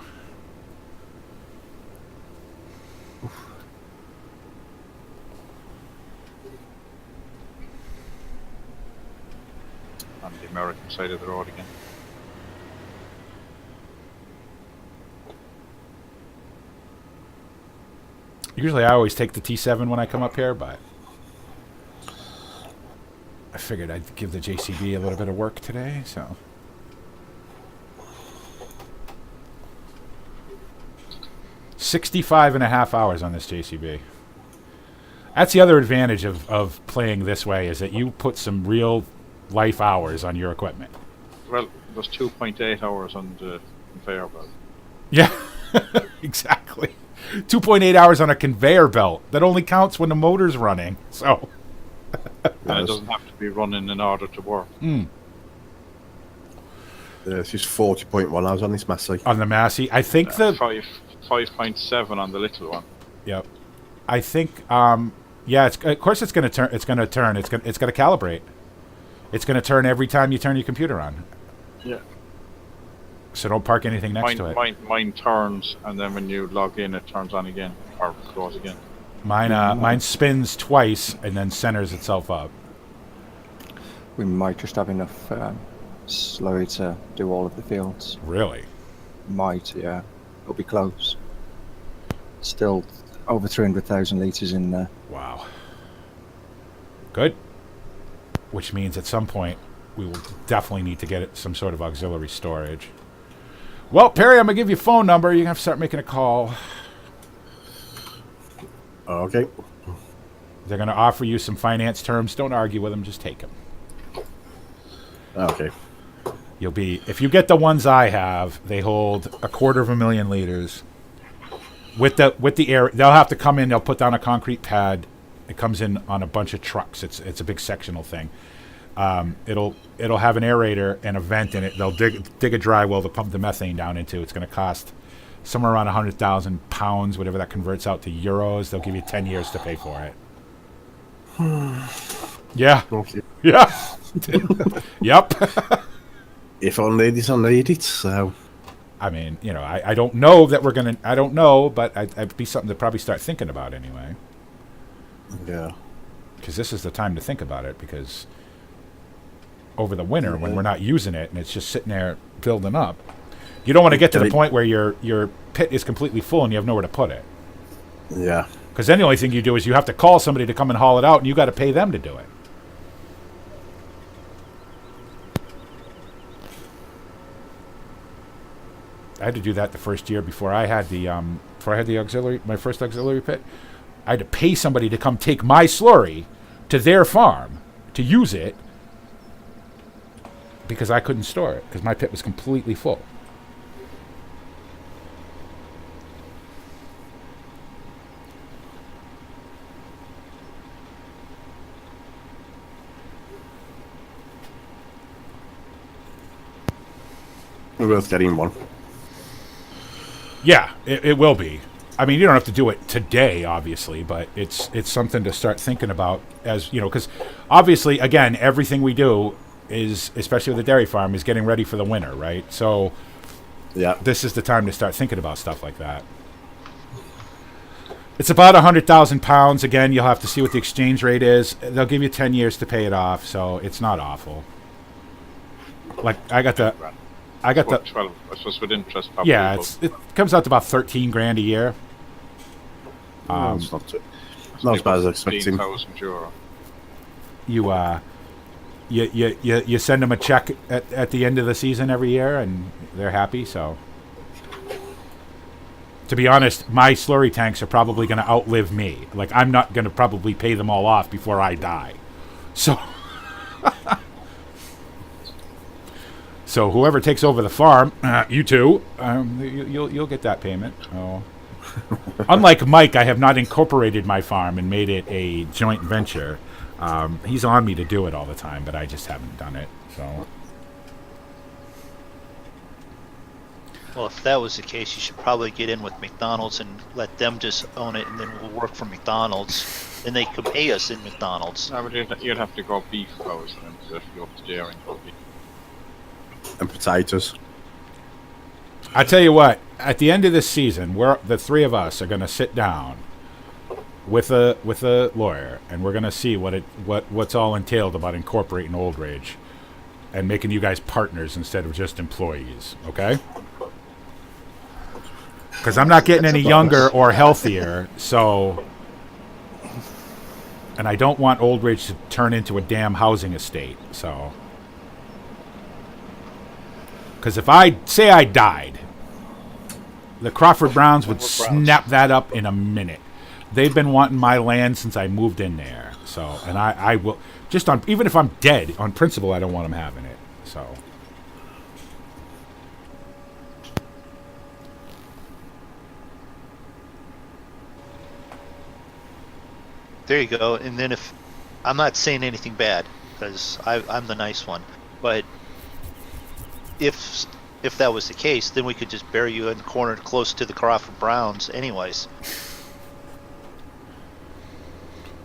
On the American side of the road again. Usually I always take the T7 when I come up here, but I figured I'd give the JCB a little bit of work today, so. $65.5 hours on this JCB. That's the other advantage of playing this way, is that you put some real life hours on your equipment. Well, there's 2.8 hours on the conveyor belt. Yeah, exactly. 2.8 hours on a conveyor belt. That only counts when the motor's running, so. And it doesn't have to be running in order to work. It's just 40.1 hours on this Massey. On the Massey, I think the 5.7 on the little one. Yep. I think yeah, of course it's going to turn. It's going to calibrate. It's going to turn every time you turn your computer on. Yeah. So don't park anything next to it. Mine turns, and then when you log in, it turns on again or goes again. Mine spins twice and then centers itself up. We might just have enough slurry to do all of the fields. Really? Might, yeah. It'll be close. Still over 300,000 litres in there. Wow. Good. Which means at some point we will definitely need to get some sort of auxiliary storage. Well, Perry, I'm going to give you a phone number. You're going to have to start making a call. Okay. They're going to offer you some finance terms. Don't argue with them. Just take them. Okay. You'll be, if you get the ones I have, they hold 250,000 liters. With the air, they'll have to come in. They'll put down a concrete pad. It comes in on a bunch of trucks. It's a big sectional thing. It'll have an aerator and a vent in it. They'll dig a dry well to pump the methane down into. It's going to cost somewhere around 100,000 pounds, whatever that converts out to euros. They'll give you 10 years to pay for it. Yeah. Okay. Yeah. Yep. If only this on it, so. I mean, you know, I don't know that we're going to... I don't know, but it'd be something to probably start thinking about anyway. Yeah. Because this is the time to think about it, because over the winter, when we're not using it and it's just sitting there building up, you don't want to get to the point where your pit is completely full and you have nowhere to put it. Yeah. Because then the only thing you do is you have to call somebody to come and haul it out, and you got to pay them to do it. I had to do that the first year before I had the auxiliary, my first auxiliary pit. I had to pay somebody to come take my slurry to their farm to use it because I couldn't store it because my pit was completely full. We're both getting one. Yeah, it will be. I mean, you don't have to do it today, obviously, but it's something to start thinking about, as you know, because obviously, again, everything we do is, especially with the dairy farm, is getting ready for the winter, right? So, yeah, this is the time to start thinking about stuff like that. It's about 100,000 pounds. Again, you'll have to see what the exchange rate is. They'll give you 10 years to pay it off, so it's not awful. Like I got the 12, I suppose, with interest. Probably, yeah, it comes out to about 13 grand a year. It's not as bad as I expected. You send them a check at the end of the season every year, and they're happy. So to be honest, my slurry tanks are probably going to outlive me. Like, I'm not going to probably pay them all off before I die. So, so whoever takes over the farm, you two, you'll get that payment. Oh. Unlike Mike, I have not incorporated my farm and made it a joint venture. He's on me to do it all the time, but I just haven't done it. So. Well, if that was the case, you should probably get in with McDonald's and let them just own it, and then we'll work for McDonald's. And they could pay us in McDonald's. No, but you'd have to go beef cows and if you're steering. And potatoes. I tell you what, at the end of this season, the three of us are going to sit down with a lawyer, and we're going to see what's all entailed about incorporating Old Rage and making you guys partners instead of just employees. Okay? Because I'm not getting any younger or healthier, so... And I don't want Old Ridge to turn into a damn housing estate, so... Because if I say I died, the Crawford Browns would snap that up in a minute. They've been wanting my land since I moved in there, so... And I will... Just on... Even if I'm dead, on principle, I don't want them having it, so... There you go. And then if I'm not saying anything bad, because I'm the nice one, but if that was the case, then we could just bury you in the corner close to the Crawford Browns, anyways.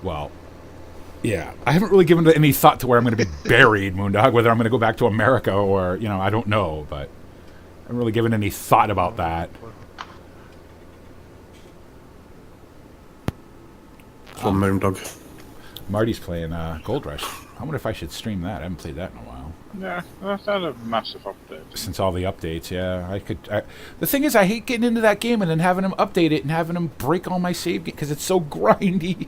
Well, yeah, I haven't really given any thought to where I'm going to be buried, Moondog. Whether I'm going to go back to America or I don't know, but I haven't really given any thought about that. From Moondog. Marty's playing Gold Rush. I wonder if I should stream that. I haven't played that in a while. Yeah, that's not a massive update. Since all the updates, yeah. I could. The thing is, I hate getting into that game and then having them update it and having them break all my save because it's so grindy.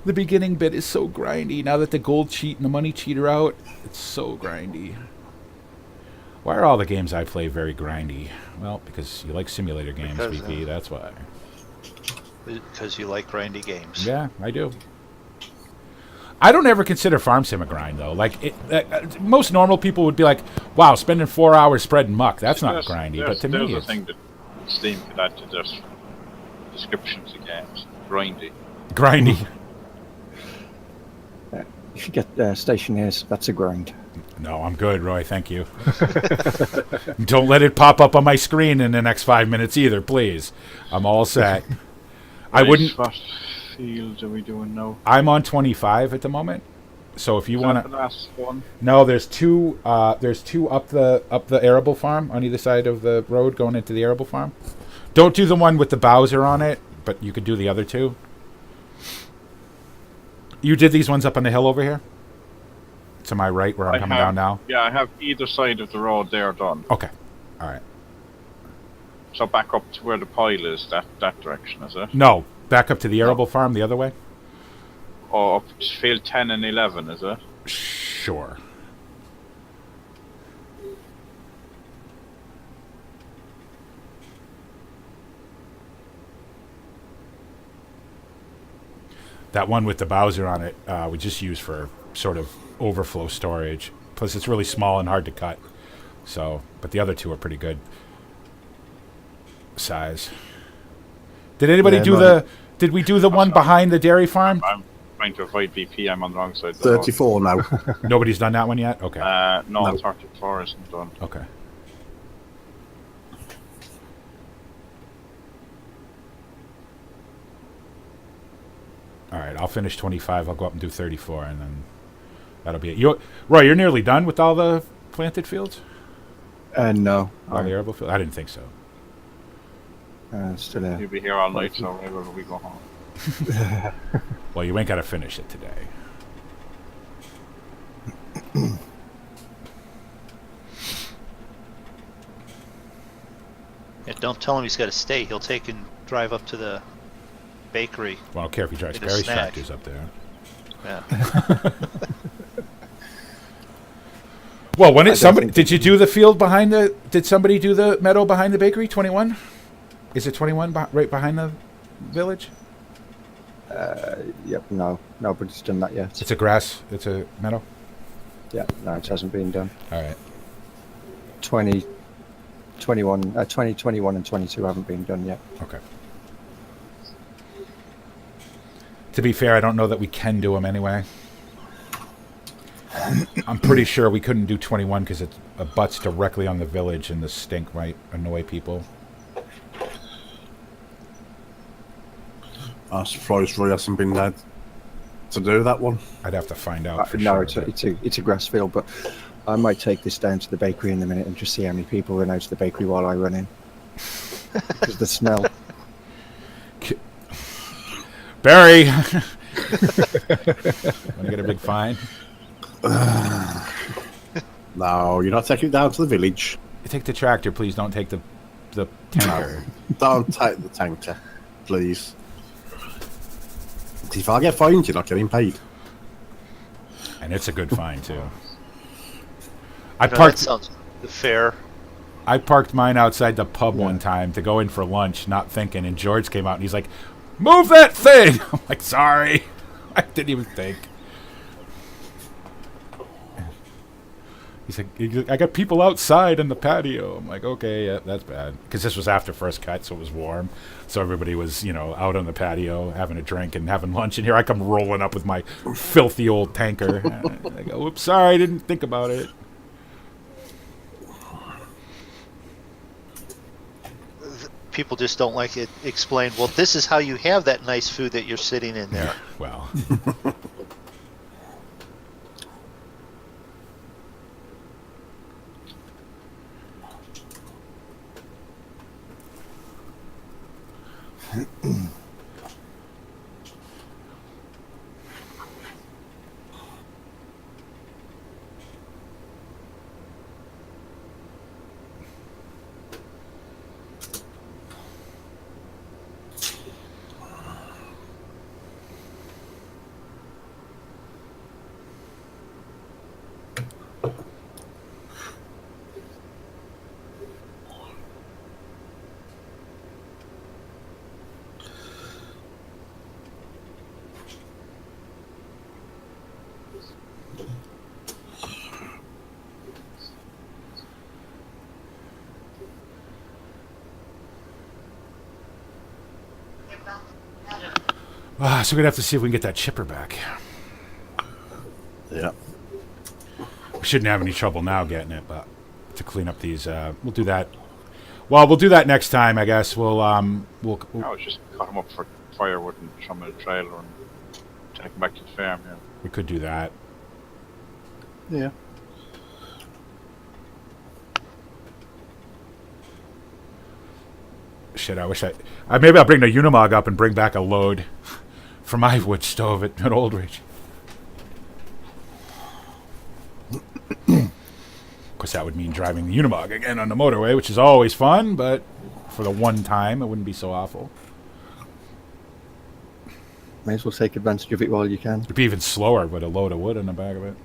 The beginning bit is so grindy. Now that the gold cheat and the money cheat are out, it's so grindy. Why are all the games I play very grindy? Well, because you like simulator games, VP, that's why. Because you like grindy games. Yeah, I do. I don't ever consider Farm Sim a grind, though. Like, most normal people would be like, wow, spending 4 hours spreading muck, that's not grindy. But to me, there's it's... a thing that Steam could add to their descriptions of games. Grindy. Grindy. If you get Stationeers, that's a grind. No, I'm good, Roy, thank you. Don't let it pop up on my screen in the next 5 minutes either, please. I'm all set. I wouldn't... What fields are we doing now? I'm on 25 at the moment. So if you want the to... last one? No, there's two up the arable farm on either side of the road going into the arable farm. Don't do the one with the Bowser on it, but you could do the other two. You did these ones up on the hill over here? To my right where I'm coming down now? Yeah, I have either side of the road there done. Okay. All right. So back up to where the pile is, that direction, is it? No, back up to the arable farm the other way? Oh, up to field 10 and 11, is it? Sure. That one with the Bowser on it, we just use for sort of overflow storage. Plus, it's really small and hard to cut. So, but the other two are pretty good size. Did anybody do the? Did we do the one behind the dairy farm? I'm trying to avoid VP. I'm on the wrong side. 34 now. Nobody's done that one yet. Okay. No, 34 isn't done. Okay. All right, I'll finish 25. I'll go up and do 34, and then that'll be it. Roy, you're nearly done with all the planted fields? No. All the arable fields? I didn't think so. Still there. You'll be here all night, so whenever we go home. Well, you ain't got to finish it today. Yeah, don't tell him he's got to stay. He'll take and drive up to the bakery. Well, I don't care if he drives Get a Barry's snack. tractors up there. Yeah. Well, did you do the field behind the? Did somebody do the meadow behind the bakery? 21. Is it 21 right behind the village? Yep, no. Nobody's done that yet. It's a grass. It's a meadow. Yeah, no, it hasn't been done. All right. 2021 and 22 haven't been done yet. Okay. To be fair, I don't know that we can do them anyway. I'm pretty sure we couldn't do 21 because it abuts directly on the village and the stink might annoy people. I'm surprised Roy hasn't been there to do that one. I'd have to find out for no, sure. it's a grass field, but I might take this down to the bakery in a minute and just see how many people run out to the bakery while I run in. Because the smell. Barry! Want to get a big fine? No, you're not taking it down to the village. You take the tractor, please. Don't take the tanker. Don't take the tanker, please. If I get fined, you're not getting paid. And it's a good fine, too. That sounds fair. I parked mine outside the pub one time to go in for lunch, not thinking, and George came out and he's like, "Move that thing!" I'm like, "Sorry." I didn't even think. He's like, "I got people outside in the patio." I'm like, "Okay, yeah, that's bad." Because this was after first cut, so it was warm. So everybody was, out on the patio having a drink and having lunch. And here I come rolling up with my filthy old tanker. And I go, "Oops, sorry, I didn't think about it." People just don't like it explained. Well, this is how you have that nice food that you're sitting in there. Well. So we're going to have to see if we can get that chipper back. Yeah. We shouldn't have any trouble now getting it, but to clean up these, we'll do that. Well, we'll do that next time, I guess. We'll I was just cut them up for firewood and throw them in a trailer and take them back to the farm, yeah. We could do that. Yeah. Shit, I wish maybe I'll bring the Unimog up and bring back a load for my wood stove at Old Ridge. Of course, that would mean driving the Unimog again on the motorway, which is always fun, but for the one time, it wouldn't be so awful. May as well take advantage of it while you can. It'd be even slower with a load of wood in the back of it.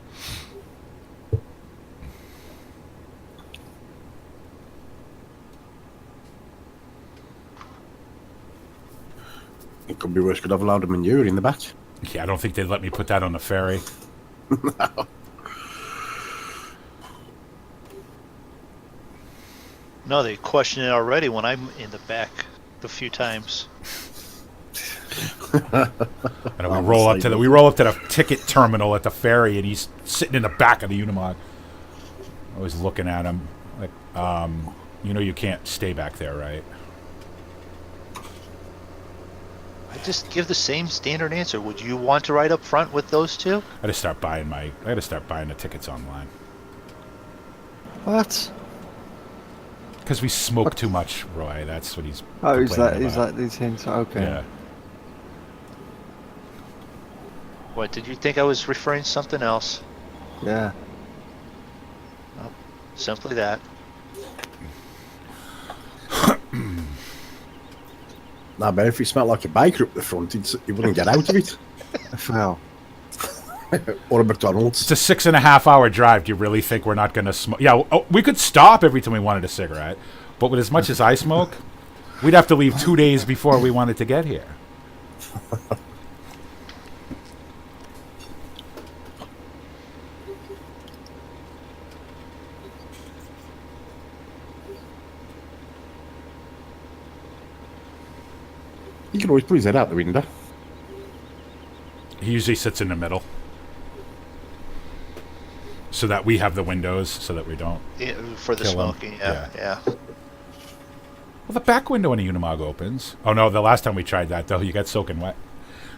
It could be worse. Could have allowed a manure in the back. Yeah, I don't think they'd let me put that on the ferry. No, they question it already when I'm in the back a few times. And we roll up to the ticket terminal at the ferry, and he's sitting in the back of the Unimog. Always looking at him like, you can't stay back there, right? I just give the same standard answer. Would you want to ride up front with those two? I gotta start buying the tickets online. What? Because we smoke too much, Roy. That's what he's. Oh, is complaining about. that these hints? Okay. Yeah. What, did you think I was referring to something else? Yeah. Well, simply that. Nah, but if it smelled like a biker up the front, you wouldn't get out of it. Well. Or a McDonald's. It's a 6.5 hour drive. Do you really think we're not going to smoke? Yeah, we could stop every time we wanted a cigarette, but with as much as I smoke, We'd have to leave 2 days before we wanted to get here. You can always put his head out the window. He usually sits in the middle. So that we have the windows, so that we don't... Yeah, for the kill 'em. smoking, yeah. Well, the back window in a Unimog opens. Oh no, the last time we tried that, though, you got soaking wet.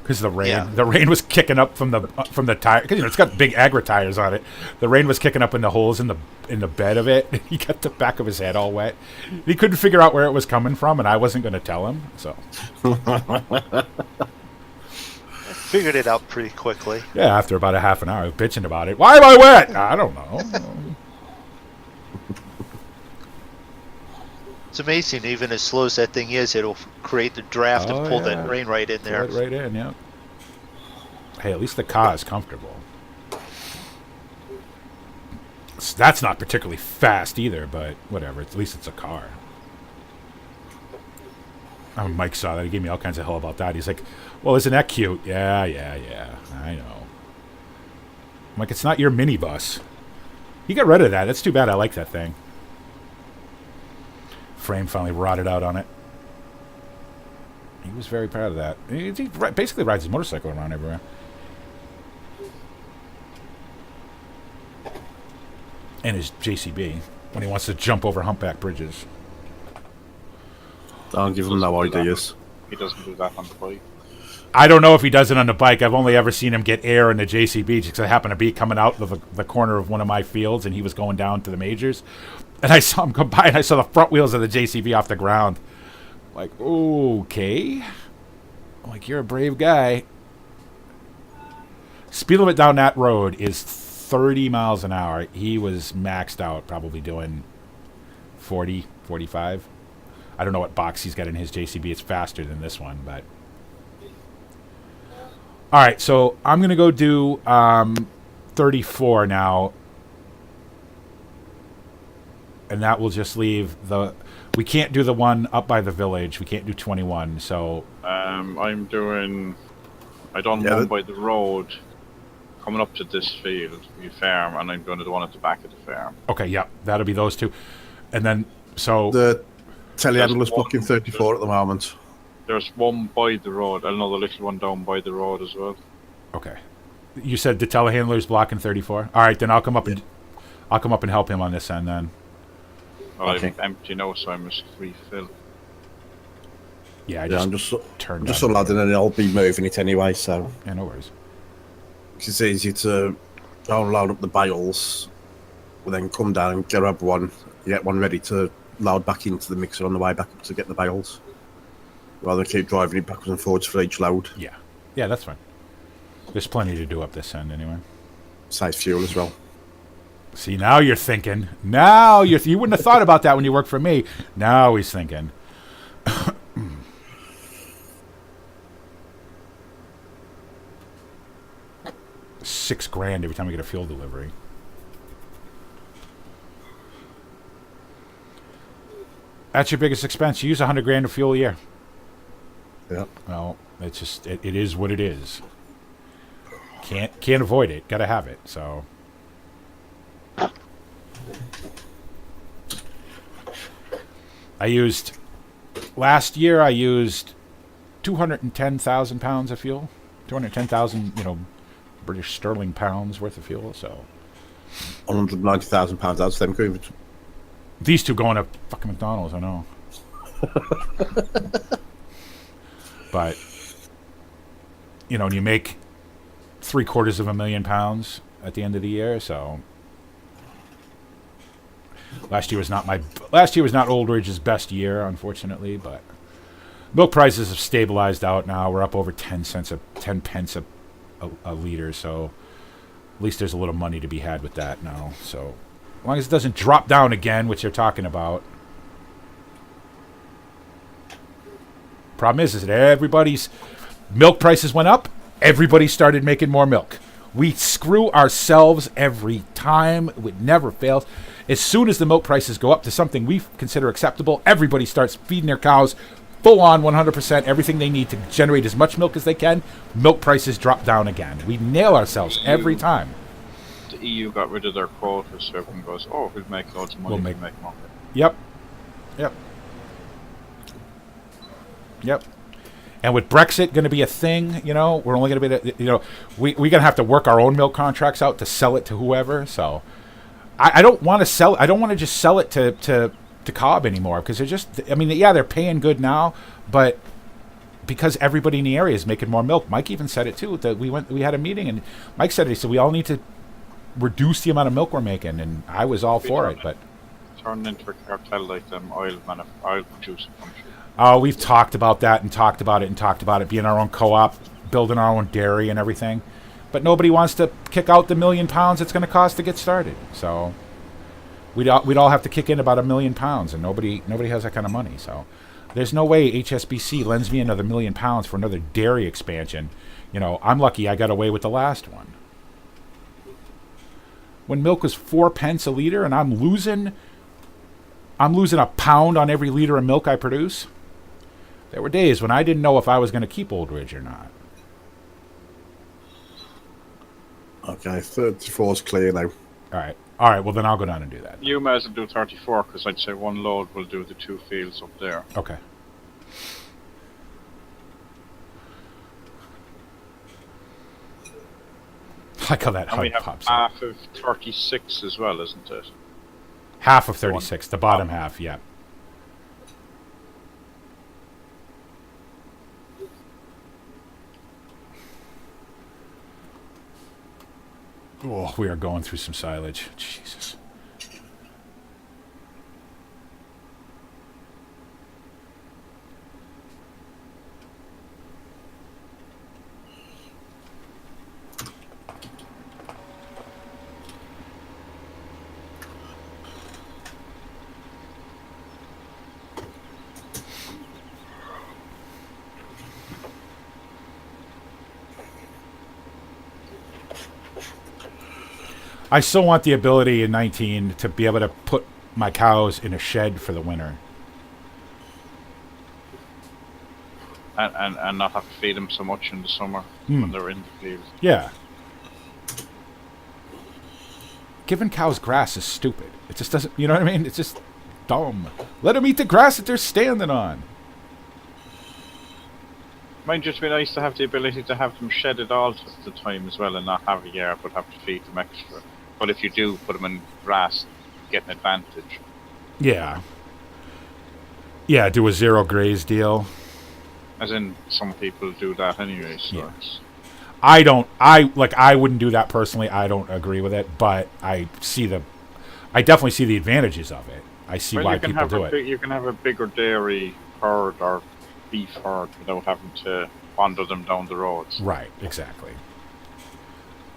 Because the rain, Yeah. the rain was kicking up from the tire. Because it's got big Agra tires on it. The rain was kicking up in the holes in the bed of it. He got the back of his head all wet. He couldn't figure out where it was coming from, and I wasn't going to tell him. So Figured it out pretty quickly. yeah, after about a half an hour, I was bitching about it. Why am I wet? I don't know. It's amazing, even as slow as that thing is, it'll create the draft and pull that rain right in there. Pull it right in, yeah. Hey, at least the car is comfortable. That's not particularly fast either, but whatever. At least it's a car. Oh, Mike saw that. He gave me all kinds of hell about that. He's like, well, isn't that cute? Yeah. I know. I'm like, it's not your minibus. You got rid of that. That's too bad. I like that thing. Frame finally rotted out on it. He was very proud of that. He basically rides his motorcycle around everywhere. And his JCB when he wants to jump over humpback bridges. Don't give him no ideas. He doesn't do that on the bike. I don't know if he does it on the bike. I've only ever seen him get air in the JCB because I happened to be coming out of the corner of one of my fields and he was going down to the majors. And I saw him come by and I saw the front wheels of the JCB off the ground. Like, okay. I'm like, you're a brave guy. Speed limit down that road is 30 miles an hour. He was maxed out, probably doing 40, 45. I don't know what box he's got in his JCB. It's faster than this one, but... All right, so I'm going to go do 34 now. And that will just leave the... We can't do the one up by the village. We can't do 21, so... I'm doing... I done one by the road, coming up to this field, the farm, and I'm going to do one at the back of the farm. Okay, yeah, that'll be those two. And then, so... The telehandler's blocking 34 at the moment. There's one by the road, another little one down by the road as well. Okay. You said the telehandler's blocking 34? All right, then I'll come up and help him on this end then. Well, Okay. I'm empty now, so I must refill. Yeah, I'm just turned on. unloading and I'll be moving it anyway, so... Yeah, no worries. It's easy to load up the bales, and then come down and grab one, get one ready to load back into the mixer on the way back up to get the bales. Rather than keep driving it backwards and forwards for each load. Yeah. Yeah, that's fine. There's plenty to do up this end anyway. Saves fuel as well. See, now you're thinking. Now you wouldn't have thought about that when you worked for me. Now he's thinking. $6,000 every time we get a fuel delivery. That's your biggest expense. You use $100,000 of fuel a year. Yeah. Well, it's just it is what it is. Can't avoid it. Gotta have it. So. Last year I used 210,000 pounds of fuel. 210,000, British sterling pounds worth of fuel. So. 190,000 pounds out of them going. These two going to fucking McDonald's, I know. But, and you make £750,000 pounds at the end of the year, so... Last year was not Old Ridge's best year, unfortunately, but... Milk prices have stabilized out now. We're up over 10 pence a liter, so... At least there's a little money to be had with that now, so... As long as it doesn't drop down again, which they're talking about... Problem is that everybody's milk prices went up. Everybody started making more milk. We screw ourselves every time. It never fails. As soon as the milk prices go up to something we consider acceptable, everybody starts feeding their cows full on 100%, everything they need to generate as much milk as they can. Milk prices drop down again. We nail ourselves every time. The EU got rid of their quotas, so everyone goes, oh, we'll make loads of money, we'll make more. Yep. And with Brexit going to be a thing, you know, we're only going to be, you know, we're going to have to work our own milk contracts out to sell it to whoever. So I don't want to sell. I don't want to just sell it to Cobb anymore, because they're just, I mean, yeah, they're paying good now, but because everybody in the area is making more milk. Mike even said it too. That we had a meeting, and Mike said it. He said we all need to reduce the amount of milk we're making, and I was all for it. But turn into a cartel like them oil producing country. Oh, we've talked about that and talked about it, being our own co-op, building our own dairy and everything. But nobody wants to kick out the £1 million it's going to cost to get started. So we'd all have to kick in about £1 million, and nobody has that kind of money. So there's no way HSBC lends me another £1 million for another dairy expansion. You know, I'm lucky I got away with the last one. When milk was 4 pence a liter, and I'm losing a pound on every liter of milk I produce. There were days when I didn't know if I was going to keep Old Ridge or not. Okay, 34 is clear now. All right. Well, then I'll go down and do that. You may as well do 34, because I'd say one load will do the 2 fields up there. Okay. I like how that HUD pops up. Half of 36 as well, isn't it? Half of 36, the bottom half, yeah. Oh, we are going through some silage. Jesus. I still want the ability in 19 to be able to put my cows in a shed for the winter. And not have to feed them so much in the summer when they're in the field. Yeah. Giving cows grass is stupid. It just doesn't, you know what I mean? It's just dumb. Let them eat the grass that they're standing on. Might just be nice to have the ability to have them shedded all the time as well, and not have a yard, but have to feed them extra. But if you do put them in grass, get an advantage. Yeah. Yeah, do a zero graze deal. As in, some people do that anyway, so yeah. I wouldn't do that personally. I don't agree with it, but I definitely see the advantages of it. I see why people do it. You can have a bigger dairy herd or beef herd without having to wander them down the roads. Right, exactly.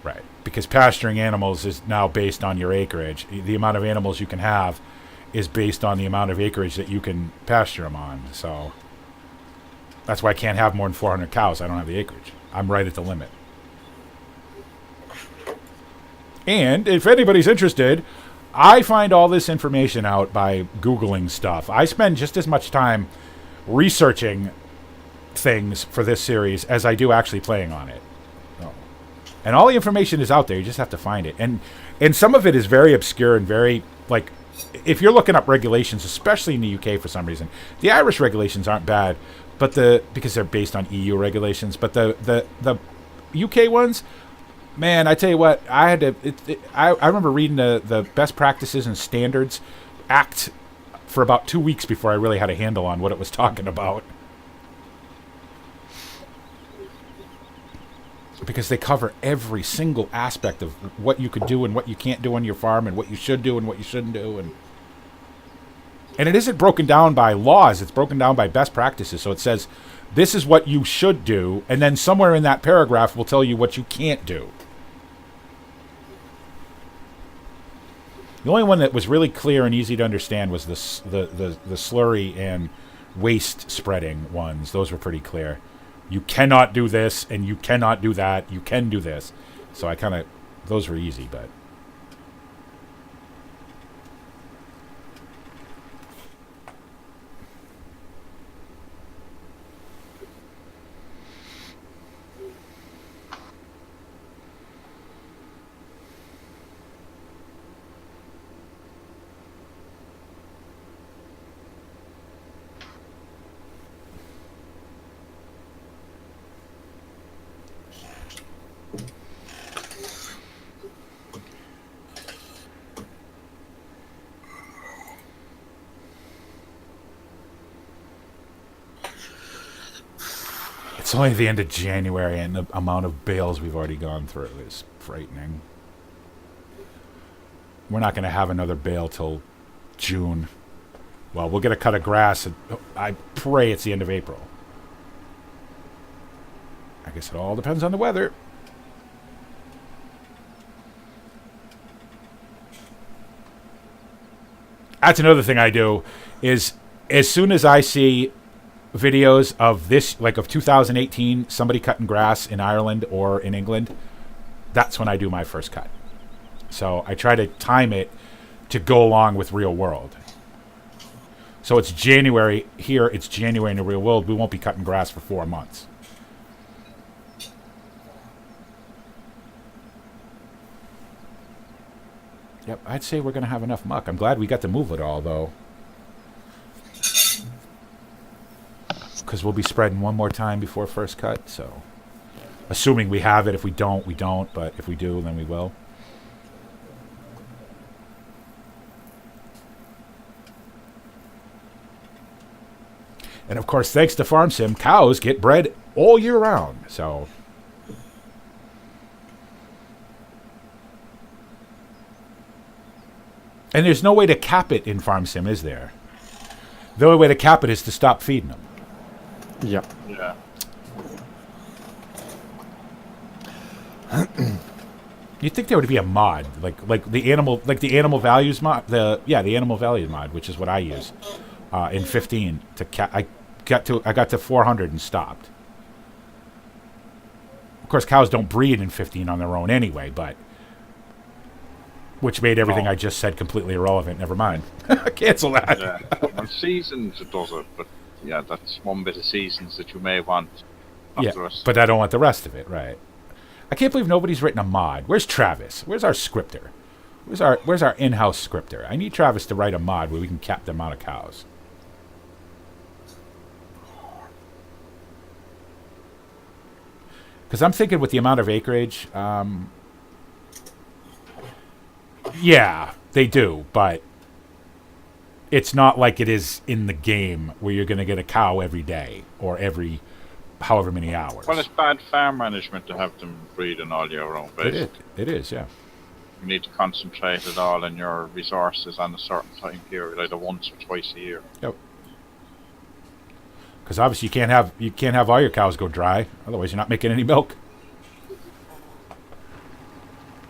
Right, because pasturing animals is now based on your acreage. The amount of animals you can have is based on the amount of acreage that you can pasture them on. So that's why I can't have more than 400 cows. I don't have the acreage. I'm right at the limit. And if anybody's interested, I find all this information out by Googling stuff. I spend just as much time researching things for this series as I do actually playing on it. And all the information is out there. You just have to find it. And some of it is very obscure and very, like, if you're looking up regulations, especially in the UK for some reason, the Irish regulations aren't bad, but because they're based on EU regulations, but the UK ones, man, I tell you what, I remember reading the Best Practices and Standards Act for about 2 weeks before I really had a handle on what it was talking about. Because they cover every single aspect of what you could do and what you can't do on your farm, and what you should do and what you shouldn't do. And it isn't broken down by laws, it's broken down by best practices. So it says, this is what you should do, and then somewhere in that paragraph will tell you what you can't do. The only one that was really clear and easy to understand was the slurry and waste spreading ones. Those were pretty clear. You cannot do this, and you cannot do that. You can do this. So those were easy, but It's only the end of January, and the amount of bales we've already gone through is frightening. We're not going to have another bale till June. Well, we'll get a cut of grass. I pray it's the end of April. I guess it all depends on the weather. That's another thing I do, is as soon as I see videos of this, like of 2018, somebody cutting grass in Ireland or in England, that's when I do my first cut. So I try to time it to go along with real world. So it's January here, it's January in the real world. We won't be cutting grass for 4 months. Yep, I'd say we're going to have enough muck. I'm glad we got to move it all, though. Because we'll be spreading one more time before first cut, so... Assuming we have it. If we don't, we don't. But if we do, then we will. And of course, thanks to Farm Sim, cows get bred all year round. So... And there's no way to cap it in Farm Sim, is there? The only way to cap it is to stop feeding them. Yep. Yeah. You'd think there would be a mod, like the animal values mod, the animal value mod, which is what I use in 15 to I got to 400 and stopped. Of course, cows don't breed in 15 on their own anyway, but which made everything I just said completely irrelevant. Never mind. Cancel that. Yeah. On seasons it does it, but yeah, that's one bit of seasons that you may want. Yeah, but I don't want the rest of it, right? I can't believe nobody's written a mod. Where's Travis? Where's our scripter? Where's our in-house scripter? I need Travis to write a mod where we can cap the amount of cows. Because I'm thinking with the amount of acreage, yeah, they do, but it's not like it is in the game where you're going to get a cow every day or every however many hours. Well, it's bad farm management to have them breeding all year round, basically. It is, yeah. You need to concentrate it all in your resources on a certain time period, either once or twice a year. Yep. Because obviously you can't have all your cows go dry, otherwise you're not making any milk.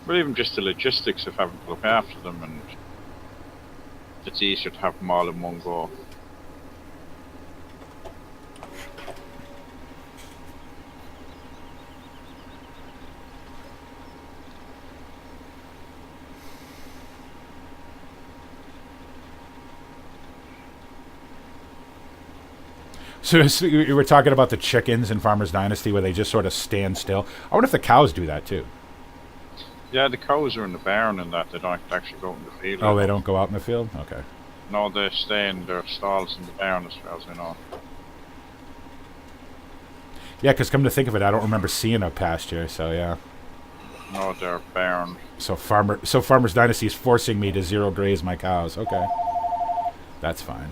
But even just the logistics of having to look after them, and it's easier to have them all in one go. So we were talking about the chickens in Farmer's Dynasty where they just sort of stand still. I wonder if the cows do that too. Yeah, the cows are in the barn and that. They don't actually go out in the field. Oh, they don't go out in the field? Okay. No, they stay in their stalls in the barn as far as I know. Yeah, because come to think of it, I don't remember seeing a pasture, so yeah. No, they're barn. So Farmer's Dynasty is forcing me to zero graze my cows. Okay. That's fine.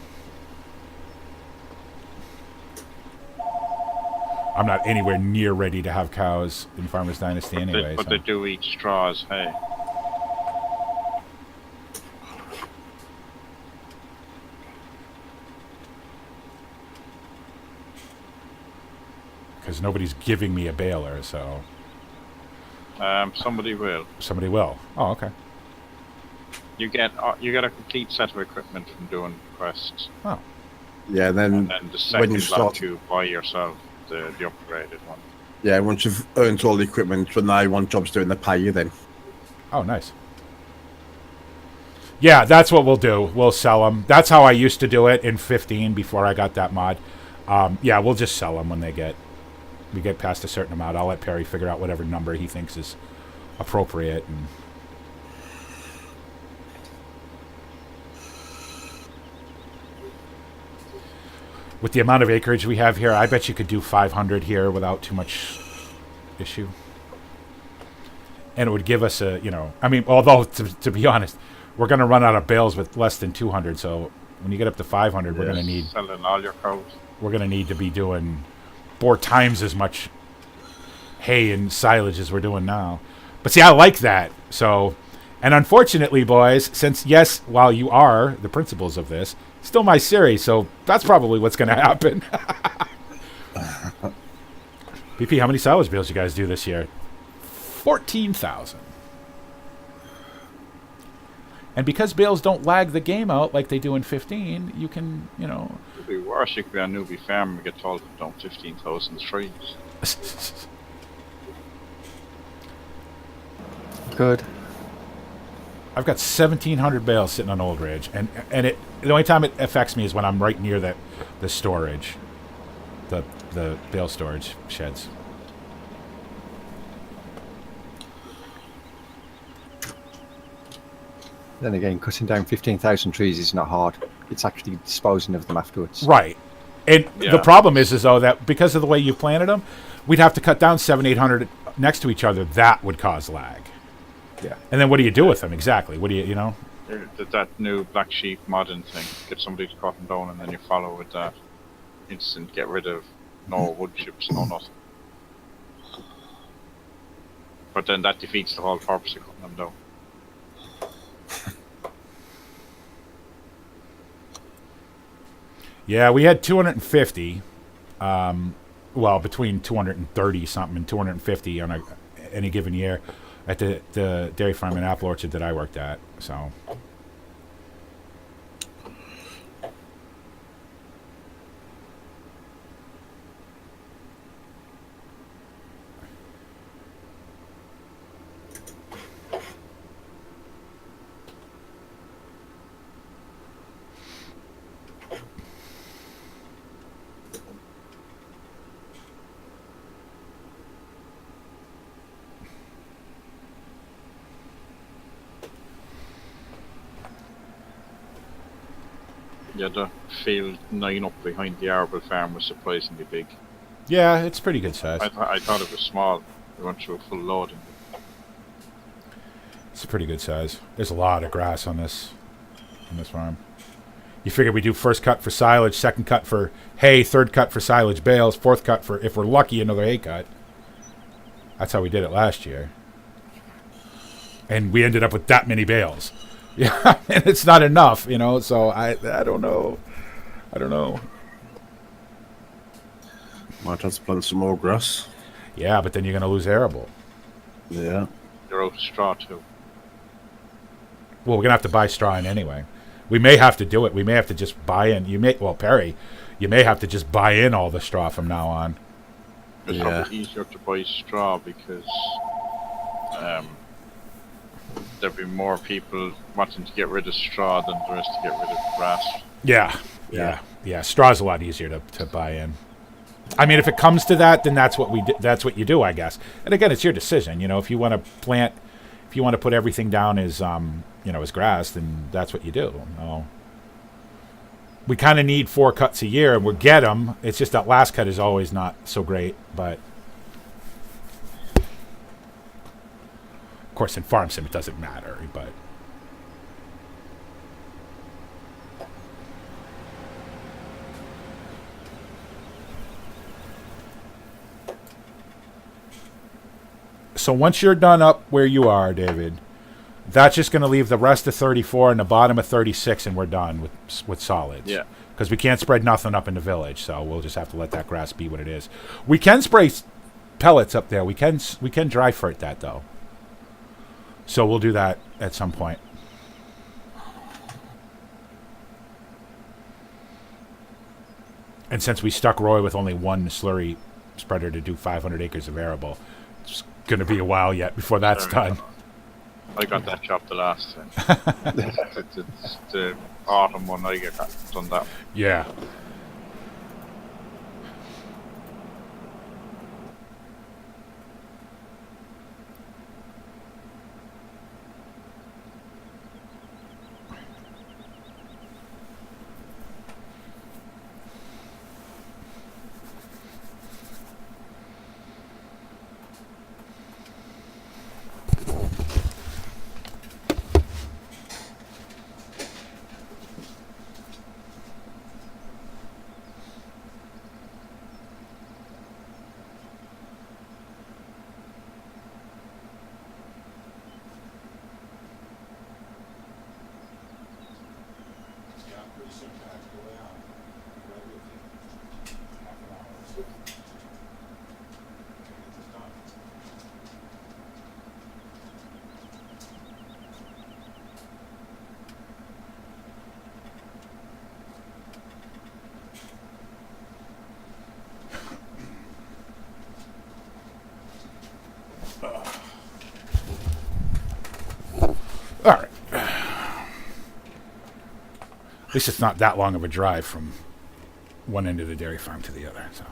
I'm not anywhere near ready to have cows in Farmer's Dynasty anyway. But they do eat straw as hay. Because nobody's giving me a baler, so... Somebody will. Somebody will. Oh, okay. You get a complete set of equipment from doing quests. Oh. Yeah, and then the second when you start, you buy yourself the upgraded one. Yeah, once you've earned all the equipment, when I want jobs doing, they pay you then. Oh, nice. Yeah, that's what we'll do. We'll sell them. That's how I used to do it in 15 before I got that mod. Yeah, we'll just sell them when we get past a certain amount. I'll let Perry figure out whatever number he thinks is appropriate. And with the amount of acreage we have here, I bet you could do 500 here without too much issue. And it would give us a, I mean, although, to be honest, we're going to run out of bales with less than 200, so when you get up to 500, we're going to need... Selling all your cows. We're going to need to be doing bore times as much hay and silage as we're doing now. But see, I like that. So, and unfortunately, boys, since yes, while you are the principals of this, still my series, so that's probably what's going to happen. BP, how many silage bales you guys do this year? 14,000. And because bales don't lag the game out like they do in 15, you can, you know... It'd be worse. You could be on Newbie Farm and get told to dump 15,000 trees. Good. I've got 1,700 bales sitting on Old Ridge, and it the only time it affects me is when I'm right near the storage, the bale storage sheds. Then again, cutting down 15,000 trees is not hard. It's actually disposing of them afterwards. Right. And Yeah. the problem is though that because of the way you planted them, we'd have to cut down 700-800 next to each other. That would cause lag. Yeah. And then what do you do with them exactly? What do you know? That new black sheep modding thing. Get somebody to cut them down and then you follow with that. Instant get rid of no wood chips, no nothing. But then that defeats the whole purpose of cutting them down. Yeah, we had 250. Well, between 230 something and 250 on any given year at the dairy farm and apple orchard that I worked at. So. Yeah, the field 9 up behind the arable farm was surprisingly big. Yeah, it's pretty good size. I thought it was small. We went through a full loading. It's a pretty good size. There's a lot of grass on this farm. You figure we do first cut for silage, second cut for hay, third cut for silage bales, fourth cut for, if we're lucky, another hay cut. That's how we did it last year. And we ended up with that many bales. Yeah, and it's not enough, you know, so I don't know. Might have to plant some more grass. Yeah, but then you're going to lose arable. Yeah. You're out of straw too. Well, we're going to have to buy straw in anyway. We may have to do it. We may have to just buy in. Perry, you may have to just buy in all the straw from now on. It's Yeah. probably easier to buy straw because there'll be more people wanting to get rid of straw than there is to get rid of grass. Yeah. Straw's a lot easier to buy in. I mean, if it comes to that, then that's what that's what you do, I guess. And again, it's your decision. You know, if you want to plant, if you want to put everything down as as grass, then that's what you do. We kind of need 4 cuts a year, and we'll get them. It's just that last cut is always not so great, but of course, in farm sim, it doesn't matter, but. So once you're done up where you are, David, that's just going to leave the rest of 34 and the bottom of 36, and we're done with solids. Yeah. Because we can't spread nothing up in the village, so we'll just have to let that grass be what it is. We can spray pellets up there. We can dry fert that, though. So we'll do that at some point. And since we stuck Roy with only one slurry spreader to do 500 acres of arable, it's going to be a while yet before that's done. I got that job the last time. It's the autumn one I got done that. Yeah. All right. At least it's not that long of a drive from one end of the dairy farm to the other. So.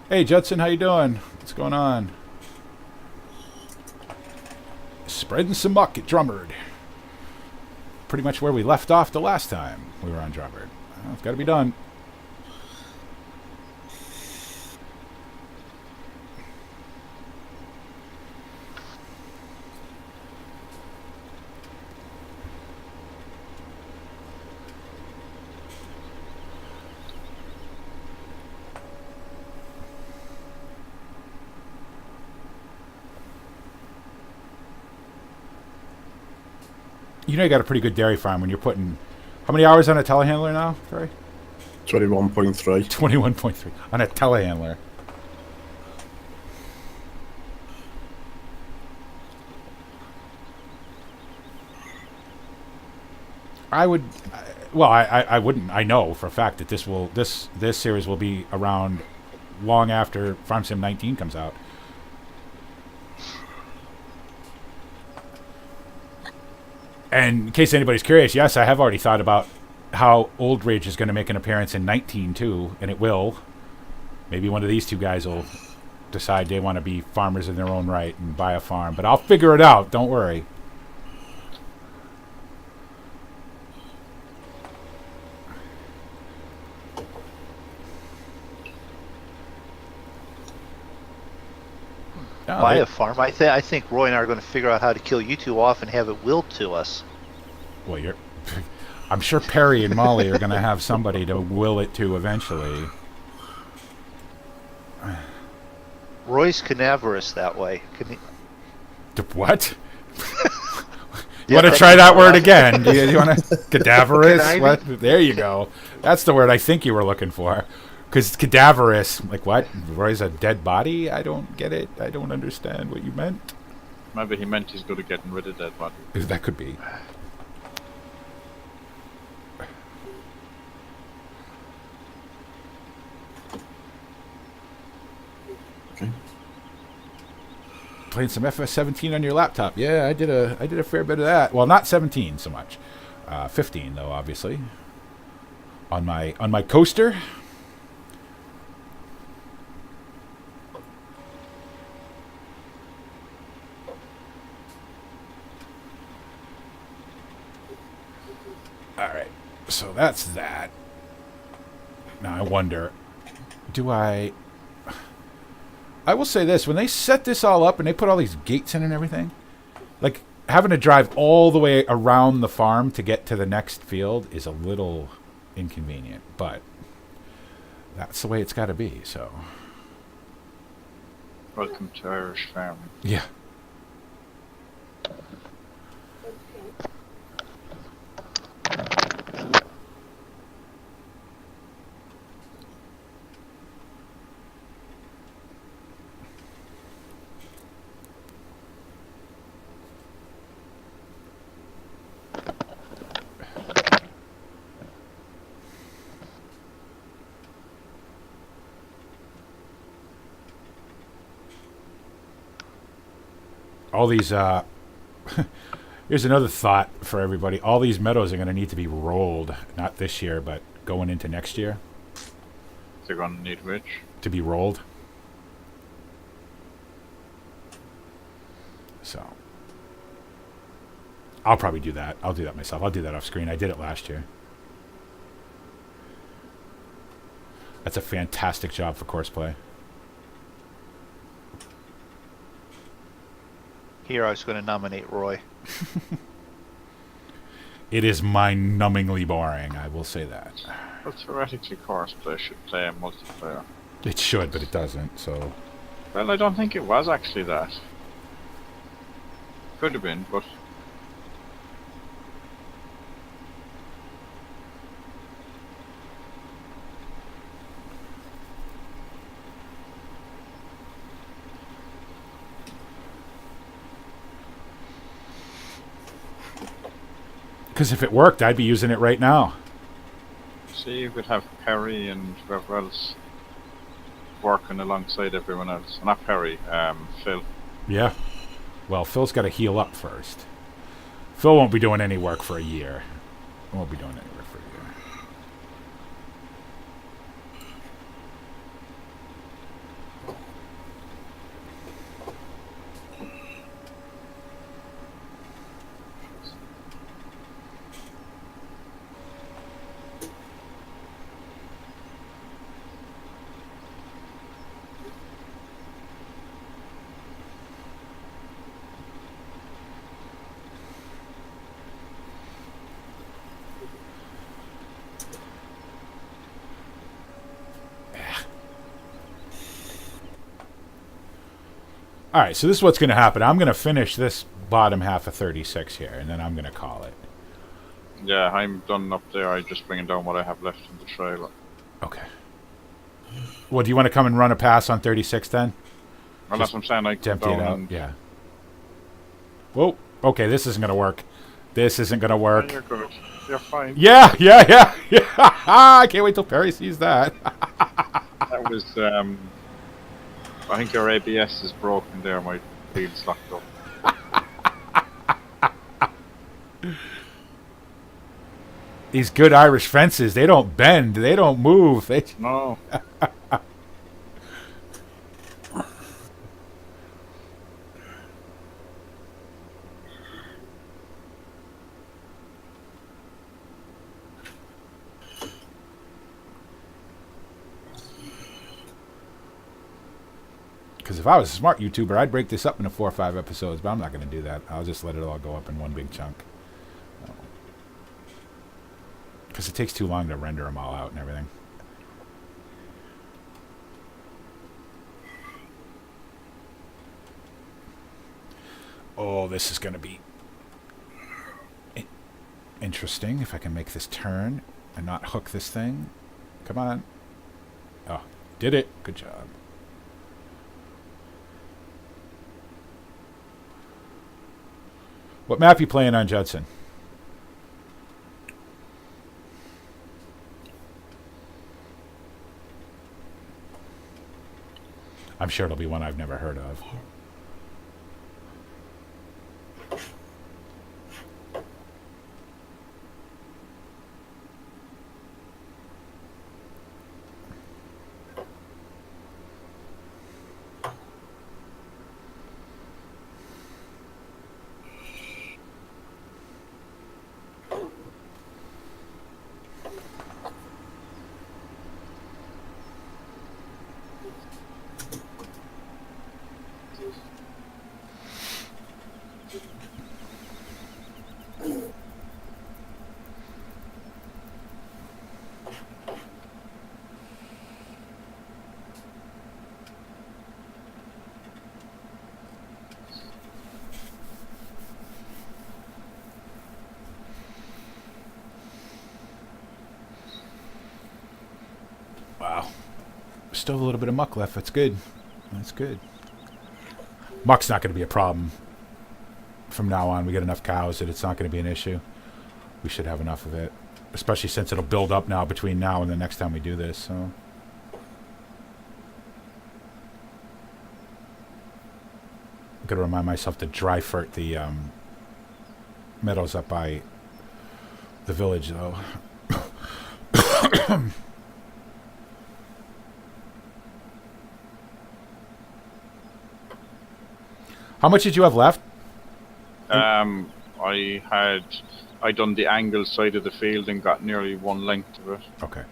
Hey Judson, how you doing? What's going on? Spreading some muck at Drumard. Pretty much where we left off the last time we were on Drumard. Well, it's got to be done. You know you got a pretty good dairy farm when you're putting... How many hours on a telehandler now, Terry? 21.3. 21.3 on a telehandler. I would... Well, I wouldn't. I know for a fact that this series will be around long after Farm Sim 19 comes out. And in case anybody's curious, yes, I have already thought about how Old Ridge is going to make an appearance in 19 too, and it will. Maybe one of these two guys will decide they want to be farmers in their own right and buy a farm, but I'll figure it out. Don't worry. No, Buy a farm. I think Roy and I are going to figure out how to kill you two off and have it willed to us. Well, I'm sure Perry and Molly are going to have somebody to will it to eventually. Roy's canaverous that way. What? You want to try that word again? Do you want to cadaverous? What? There you go. That's the word I think you were looking for. Because cadaverous, like what? Roy's a dead body? I don't get it. I don't understand what you meant. Maybe he meant he's good at getting rid of dead body. That could be. Okay. Playing some FS17 on your laptop. Yeah, I did a fair bit of that. Well, not 17 so much. 15 though, obviously. On my coaster. Alright, so that's that. Now I wonder, I will say this, when they set this all up and they put all these gates in and everything, like having to drive all the way around the farm to get to the next field is a little inconvenient, but that's the way it's got to be, so. Welcome to Irish farming. Yeah. all these, here's another thought for everybody. All these meadows are going to need to be rolled, not this year, but going into next year. They're going to need which? To be rolled. So, I'll probably do that. I'll do that myself. I'll do that off screen. I did it last year. That's a fantastic job for Courseplay. Here, I was going to nominate Roy. It is mind-numbingly boring, I will say that. Well, theoretically, Courseplay should play a multiplayer. It should, but it doesn't, so... Well, I don't think it was actually that. Could have been, but... Because if it worked, I'd be using it right now. See, you could have Perry and whoever else working alongside everyone else. Not Perry, Phil. Yeah. Well, Phil's got to heal up first. Phil won't be doing any work for a year. Won't be doing any work for a year. Alright, so this is what's going to happen. I'm going to finish this bottom half of 36 here, and then I'm going to call it. Yeah, I'm done up there. I'm just bringing down what I have left in the trailer. Okay. Well, do you want to come and run a pass on 36 then? Well, that's what I'm saying. I To come empty it down out, and... yeah. Whoa. Okay, this isn't going to work. This isn't going to Yeah, work. you're good. You're fine. Yeah. I can't wait till Perry sees that. That was, I think your ABS is broken there. My wheel's locked up. These good Irish fences, they don't bend. They don't move. They... No. Because if I was a smart YouTuber, I'd break this up into 4 or 5 episodes, but I'm not going to do that. I'll just let it all go up in one big chunk. Because it takes too long to render them all out and everything. Oh, this is going to be interesting if I can make this turn and not hook this thing. Come on. Oh, did it. Good job. What map you playing on, Judson? I'm sure it'll be one I've never heard of. Wow. Still a little bit of muck left. That's good. That's good. Muck's not going to be a problem from now on. We get enough cows that it's not going to be an issue. We should have enough of it. Especially since it'll build up now between now and the next time we do this. So. got to remind myself to dry fert the meadows up by the village, though. How much did you have left? I done the angle side of the field and got nearly one length of it. Okay.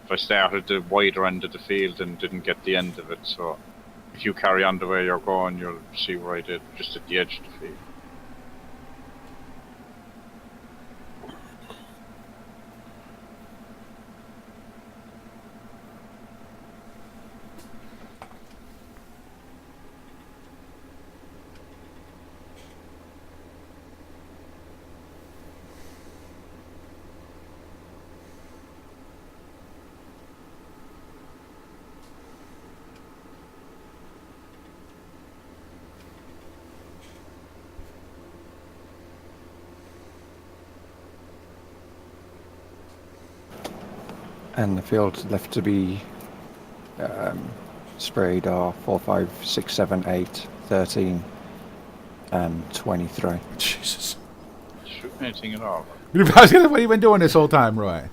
I started the wider end of the field and didn't get the end of it, so if you carry on the way you're going, you'll see where I did, just at the edge of the field. And the fields left to be sprayed are 4, 5, 6, 7, 8, 13, and 23. Jesus. Shoot anything at all. What have you been doing this whole time, Roy?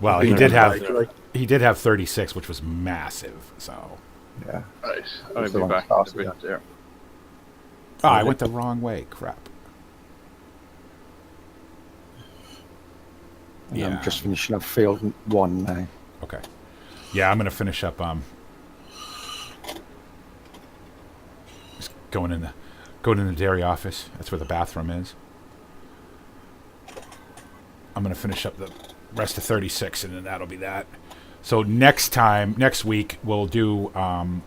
Well, he did have 36, which was massive. So. Yeah. Nice. I'll That's the be one back in a started, bit yeah. there. Oh, I went the wrong way. Crap. And Yeah. I'm just finishing up field 1 now. Okay. Yeah, I'm gonna finish up. Just going in the dairy office. That's where the bathroom is. I'm gonna finish up the rest of 36, and then that'll be that. So next week we'll do.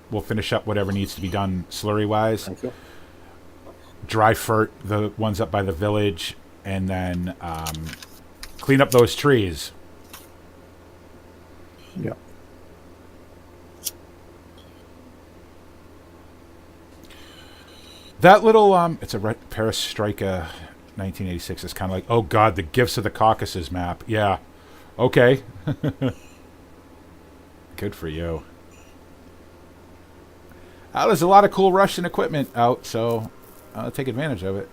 We'll finish up whatever needs to be done slurry wise. Thank you. Dry fert the ones up by the village, and then clean up those trees. Yeah. That little it's a Perestroika 1986. It's kind of like, oh god, the Gifts of the Caucasus map. Yeah, okay. Good for you. There's a lot of cool Russian equipment out, so I'll take advantage of it.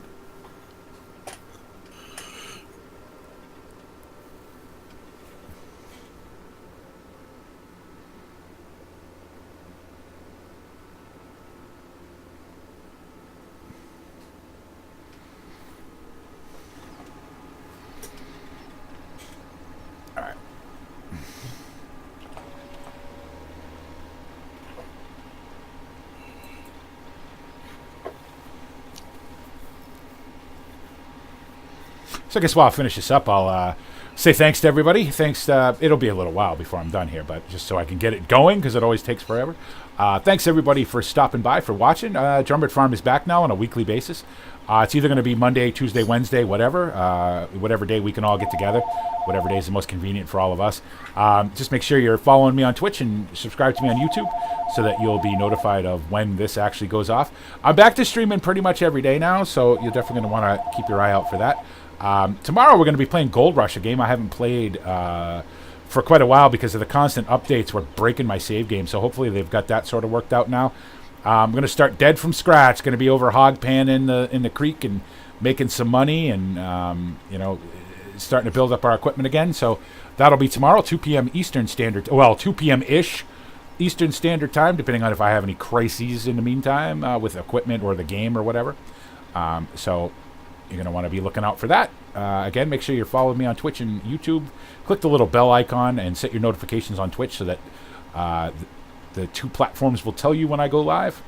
So I guess while I finish this up, I'll say thanks to everybody. Thanks. It'll be a little while before I'm done here, but just so I can get it going, because it always takes forever. Thanks everybody for stopping by, for watching. Drumard Farm is back now on a weekly basis. It's either going to be Monday, Tuesday, Wednesday, whatever day we can all get together, whatever day is the most convenient for all of us. Just make sure you're following me on Twitch and subscribe to me on YouTube so that you'll be notified of when this actually goes off. I'm back to streaming pretty much every day now, so you're definitely going to want to keep your eye out for that. Tomorrow we're going to be playing Gold Rush, a game I haven't played for quite a while because of the constant updates were breaking my save game, so hopefully they've got that sort of worked out now. I'm going to start dead from scratch, going to be over hog pan in the creek and making some money and starting to build up our equipment again, so that'll be tomorrow, 2 p.m. Eastern Standard, 2 p.m.-ish Eastern Standard Time, depending on if I have any crises in the meantime with equipment or the game or whatever. So you're going to want to be looking out for that. Again, make sure you're following me on Twitch and YouTube. Click the little bell icon and set your notifications on Twitch so that the two platforms will tell you when I go live.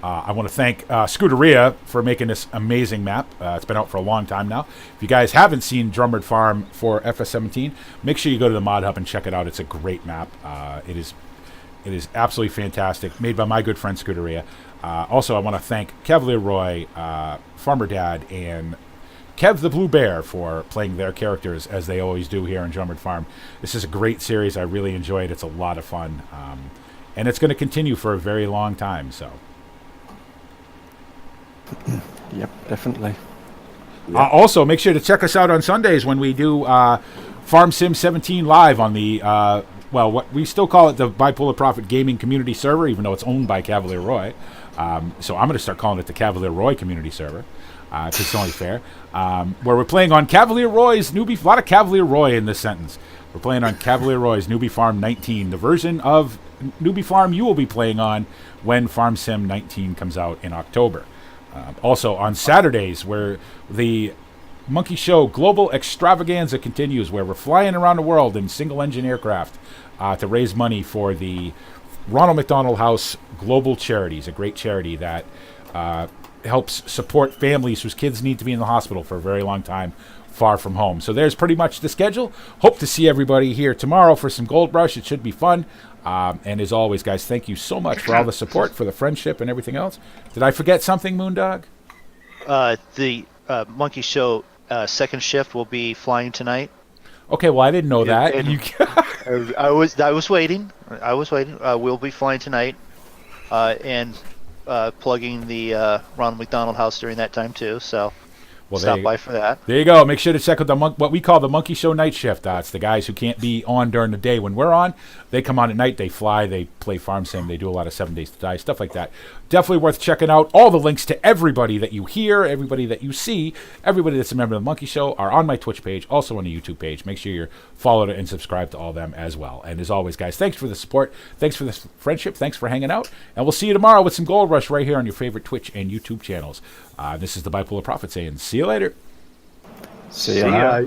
I want to thank Scuderia for making this amazing map. It's been out for a long time now. If you guys haven't seen Drumard Farm for FS17, make sure you go to the Mod Hub and check it out. It's a great map. It is absolutely fantastic, made by my good friend Scuderia. Also, I want to thank Kevthebluebear, Farmer Dad, and Kevthebluebear for playing their characters as they always do here on Drumard Farm. This is a great series. I really enjoy it. It's a lot of fun. And it's going to continue for a very long time. So. Yep, definitely. Also, make sure to check us out on Sundays when we do Farm Sim 17 live on the well, what we still call it the Bipolar Prophet Gaming Community Server, even though it's owned by Cavalier Roy. So I'm going to start calling it the Cavalier Roy Community Server, because it's only fair. Where we're playing on Cavalier Roy's Newbie. A lot of Cavalier Roy in this sentence. We're playing on Cavalier Roy's Newbie Farm 19, the version of Newbie Farm you will be playing on when Farm Sim 19 comes out in October. Also on Saturdays, where the Monkey Show Global Extravaganza continues, where we're flying around the world in single-engine aircraft to raise money for the Ronald McDonald House Global Charities, a great charity that helps support families whose kids need to be in the hospital for a very long time far from home. So there's pretty much the schedule. Hope to see everybody here tomorrow for some Gold Rush. It should be fun. And as always, guys, thank you so much for all the support, for the friendship, and everything else. Did I forget something, Moondog? The Monkey Show second shift will be flying tonight. Okay, well, I didn't know that. I was waiting. We'll be flying tonight, and plugging the Ronald McDonald House during that time too. So stop by for that. There you go. Make sure to check out what we call the Monkey Show night shift. It's the guys who can't be on during the day when we're on. They come on at night. They fly. They play Farm Sim. They do a lot of 7 Days to Die, stuff like that. Definitely worth checking out. All the links to everybody that you hear, everybody that you see, everybody that's a member of the Monkey Show are on my Twitch page, also on the YouTube page. Make sure you're followed and subscribed to all of them as well. And as always, guys, thanks for the support. Thanks for the friendship. Thanks for hanging out. And we'll see you tomorrow with some Gold Rush right here on your favorite Twitch and YouTube channels. This is the Bipolar Prophet saying, see you later. See ya.